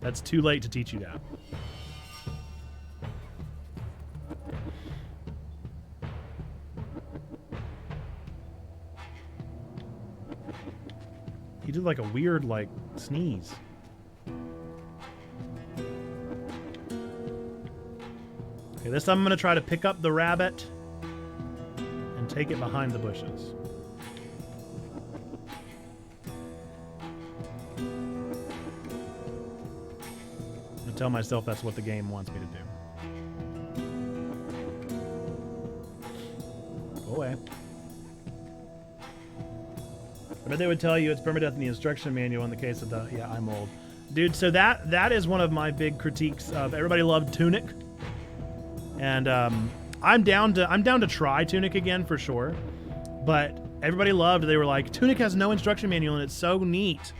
that's too late to teach you that. He did like a weird, like, sneeze. Okay, this time I'm going to try to pick up the rabbit and take it behind the bushes. I tell myself that's what the game wants me to do. Go away. I bet they would tell you it's permadeath in the instruction manual in the case of the... Yeah, I'm old. Dude, so that is one of my big critiques of... Everybody loved Tunic. And I'm down to try Tunic again for sure. But everybody loved... They were like, Tunic has no instruction manual and it's so neat.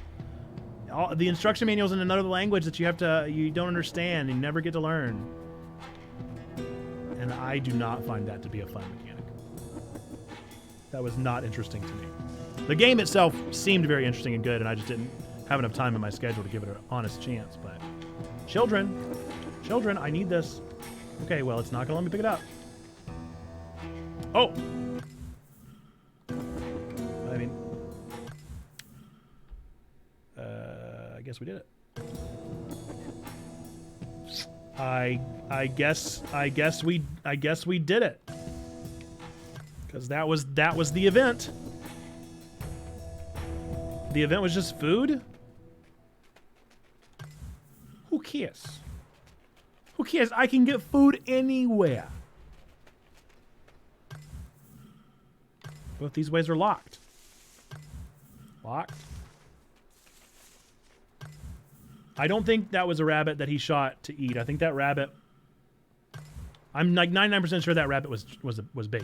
The instruction manual's in another language that you don't understand and you never get to learn. And I do not find that to be a fun mechanic. That was not interesting to me. The game itself seemed very interesting and good, and I just didn't have enough time in my schedule to give it an honest chance. But children, I need this. Okay, well, it's not gonna let me pick it up. Oh, I mean, I guess we did it. I guess we did it. Because that was the event. The event was just food? Who cares? Who cares? I can get food anywhere. Both these ways are locked. Locked. I don't think that was a rabbit that he shot to eat. I think that rabbit... I'm like 99% sure that rabbit was bait.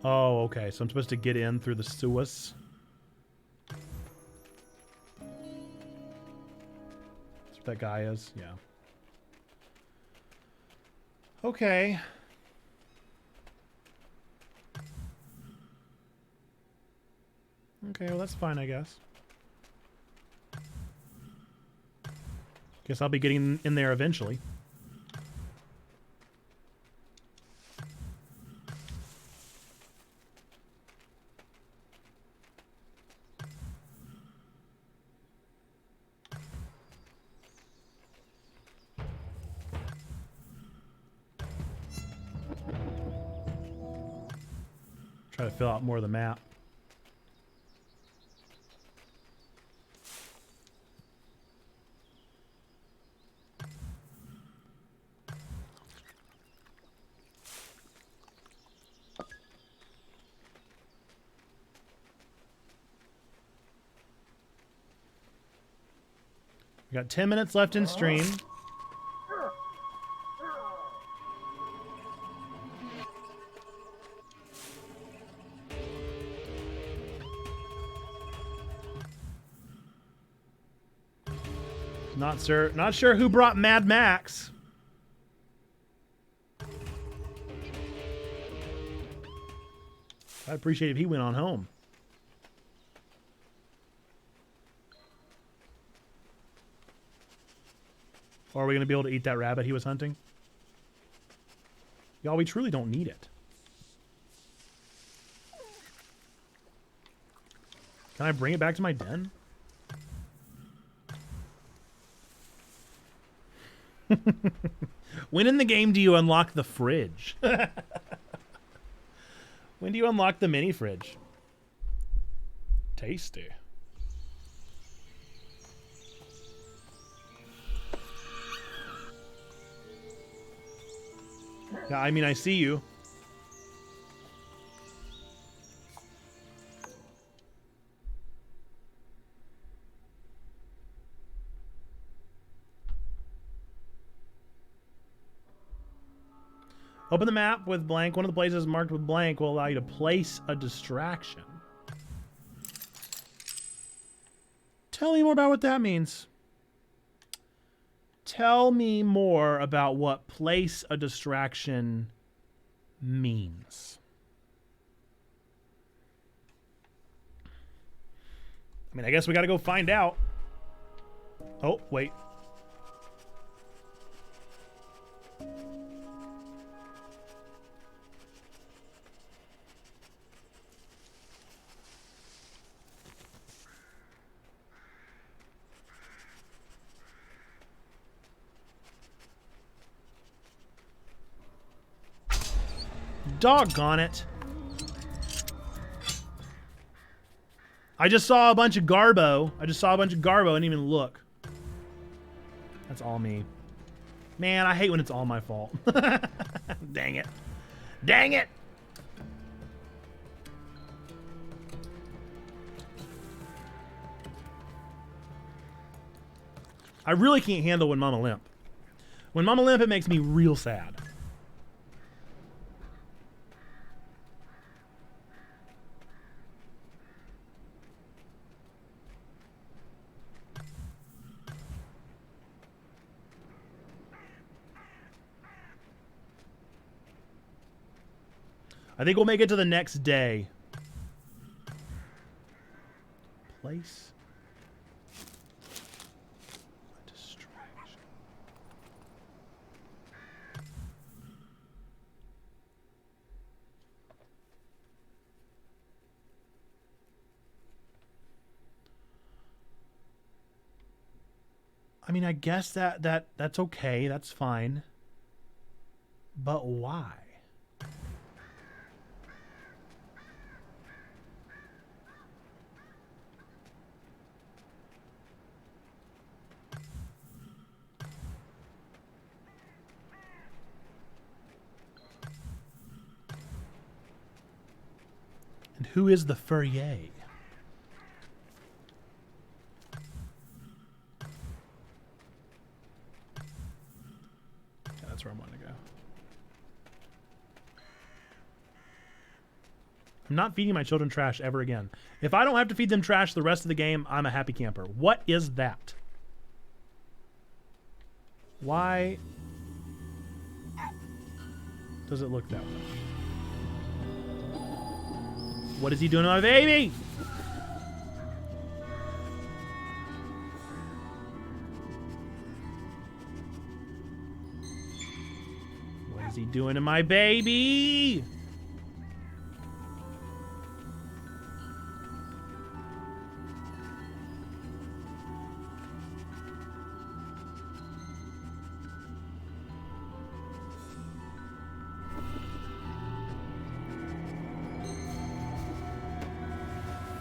Oh, okay. So I'm supposed to get in through the sewers. That's what that guy is? Yeah. Okay. Okay, well that's fine, I guess. Guess I'll be getting in there eventually. Try to fill out more of the map. We got 10 minutes left in stream. Not sure who brought Mad Max. I'd appreciate if he went on home. Or are we going to be able to eat that rabbit he was hunting? Y'all, we truly don't need it. Can I bring it back to my den? When in the game do you unlock the fridge? When do you unlock the mini fridge? Tasty. Yeah, I mean, I see you. Open the map with blank. One of the places marked with blank will allow you to place a distraction. Tell me more about what that means. Tell me more about what place a distraction means. I mean, I guess we got to go find out. Oh, wait. Doggone it. I just saw a bunch of Garbo. I didn't even look. That's all me. Man, I hate when it's all my fault. Dang it. Dang it! I really can't handle when Mama limp. When Mama limp, it makes me real sad. I think we'll make it to the next day. Place a distraction. I mean, I guess that's okay. That's fine. But why? And who is the Furrier? Yeah, that's where I want to go. I'm not feeding my children trash ever again. If I don't have to feed them trash the rest of the game, I'm a happy camper. What is that? Why does it look that way? What is he doing to my baby? What is he doing to my baby?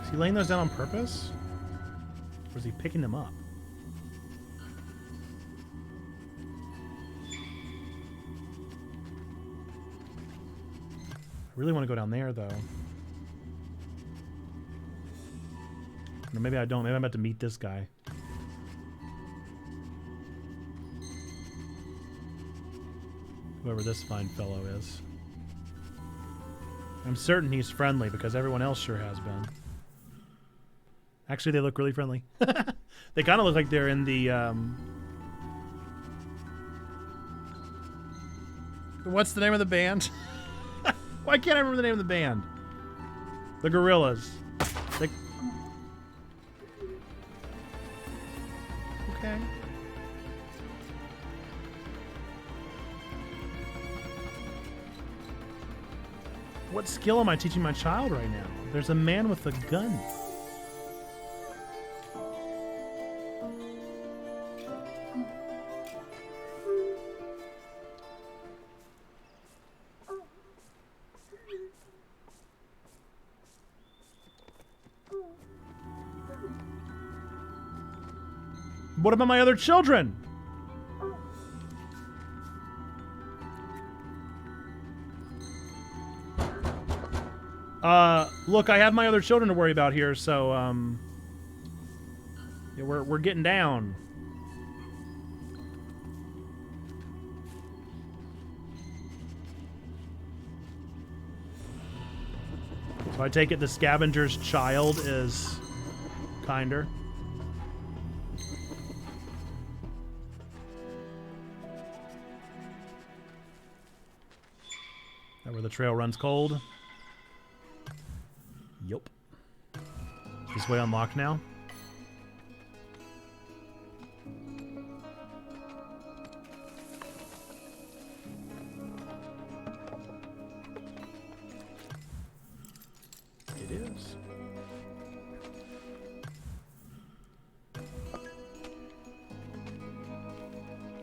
Is he laying those down on purpose? Or is he picking them up? I really want to go down there, though. Or maybe I don't. Maybe I'm about to meet this guy. Whoever this fine fellow is. I'm certain he's friendly because everyone else sure has been. Actually, they look really friendly. They kind of look like they're in the... What's the name of the band? Why can't I remember the name of the band? The Gorillas. They... Okay. What skill am I teaching my child right now? There's a man with a gun. What about my other children? Look, I have my other children to worry about here, so yeah, we're getting down. So I take it the scavenger's child is kinder. That where the trail runs cold. Yup. This way unlocked now. It is.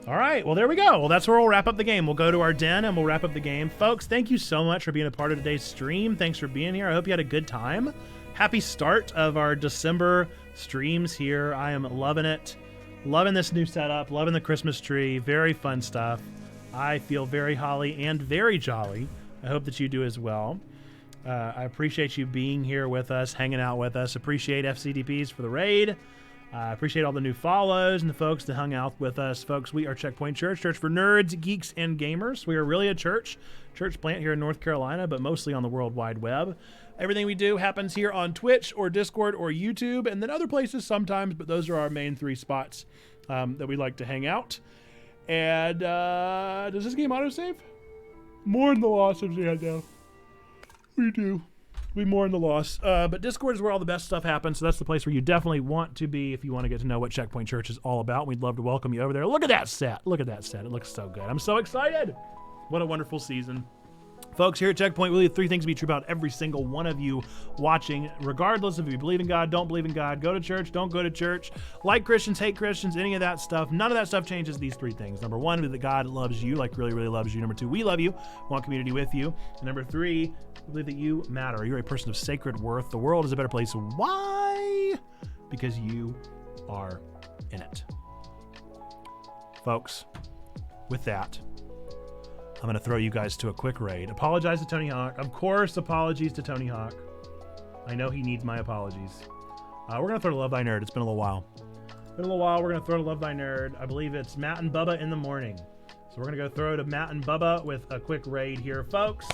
All right, well, there we go. Well, that's where we'll wrap up the game. We'll go to our den and we'll wrap up the game. Folks, thank you so much for being a part of today's stream. Thanks for being here. I hope you had a good time. Happy start of our December streams here. I am loving it. Loving this new setup. Loving the Christmas tree. Very fun stuff. I feel very holly and very jolly. I hope that you do as well. I appreciate you being here with us, hanging out with us. Appreciate FCDPs for the raid. I appreciate all the new follows and the folks that hung out with us. Folks, we are Checkpoint Church, church for nerds, geeks, and gamers. We are really a church plant here in North Carolina, but mostly on the World Wide Web. Everything we do happens here on Twitch or Discord or YouTube, and then other places sometimes, but those are our main three spots that we like to hang out. And does this game autosave? More in the loss of Zando. We do. We more in the loss. But Discord is where all the best stuff happens, so that's the place where you definitely want to be if you want to get to know what Checkpoint Church is all about. We'd love to welcome you over there. Look at that set. Look at that set. It looks so good. I'm so excited. What a wonderful season. Folks, here at Checkpoint, we leave 3 things to be true about every single one of you watching, regardless if you believe in God, don't believe in God, go to church, don't go to church, like Christians, hate Christians, any of that stuff. None of that stuff changes these 3 things. Number 1, that God loves you, like really, really loves you. Number 2, we love you, want community with you. And number 3, we believe that you matter. You're a person of sacred worth. The world is a better place. Why? Because you are in it. Folks, with that, I'm going to throw you guys to a quick raid. Apologize to Tony Hawk. Of course, apologies to Tony Hawk. I know he needs my apologies. We're going to throw to Love Thy Nerd. It's been a little while. We're going to throw to Love Thy Nerd. I believe it's Matt and Bubba in the morning. So we're going to go throw to Matt and Bubba with a quick raid here, folks.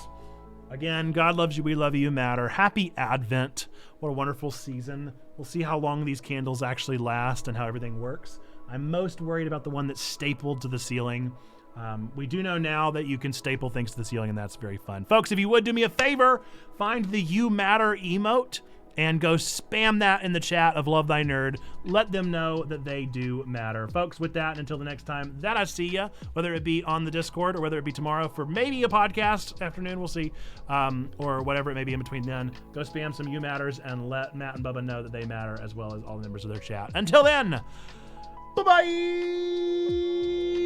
Again, God loves you. We love you. You matter. Happy Advent. What a wonderful season. We'll see how long these candles actually last and how everything works. I'm most worried about the one that's stapled to the ceiling. We do know now that you can staple things to the ceiling, and that's very fun. Folks, if you would do me a favor, find the You Matter emote and go spam that in the chat of Love Thy Nerd. Let them know that they do matter. Folks, with that, until the next time that I see ya, whether it be on the Discord or whether it be tomorrow for maybe a podcast afternoon, we'll see, or whatever it may be in between then, go spam some You Matters and let Matt and Bubba know that they matter, as well as all the members of their chat. Until then, bye-bye!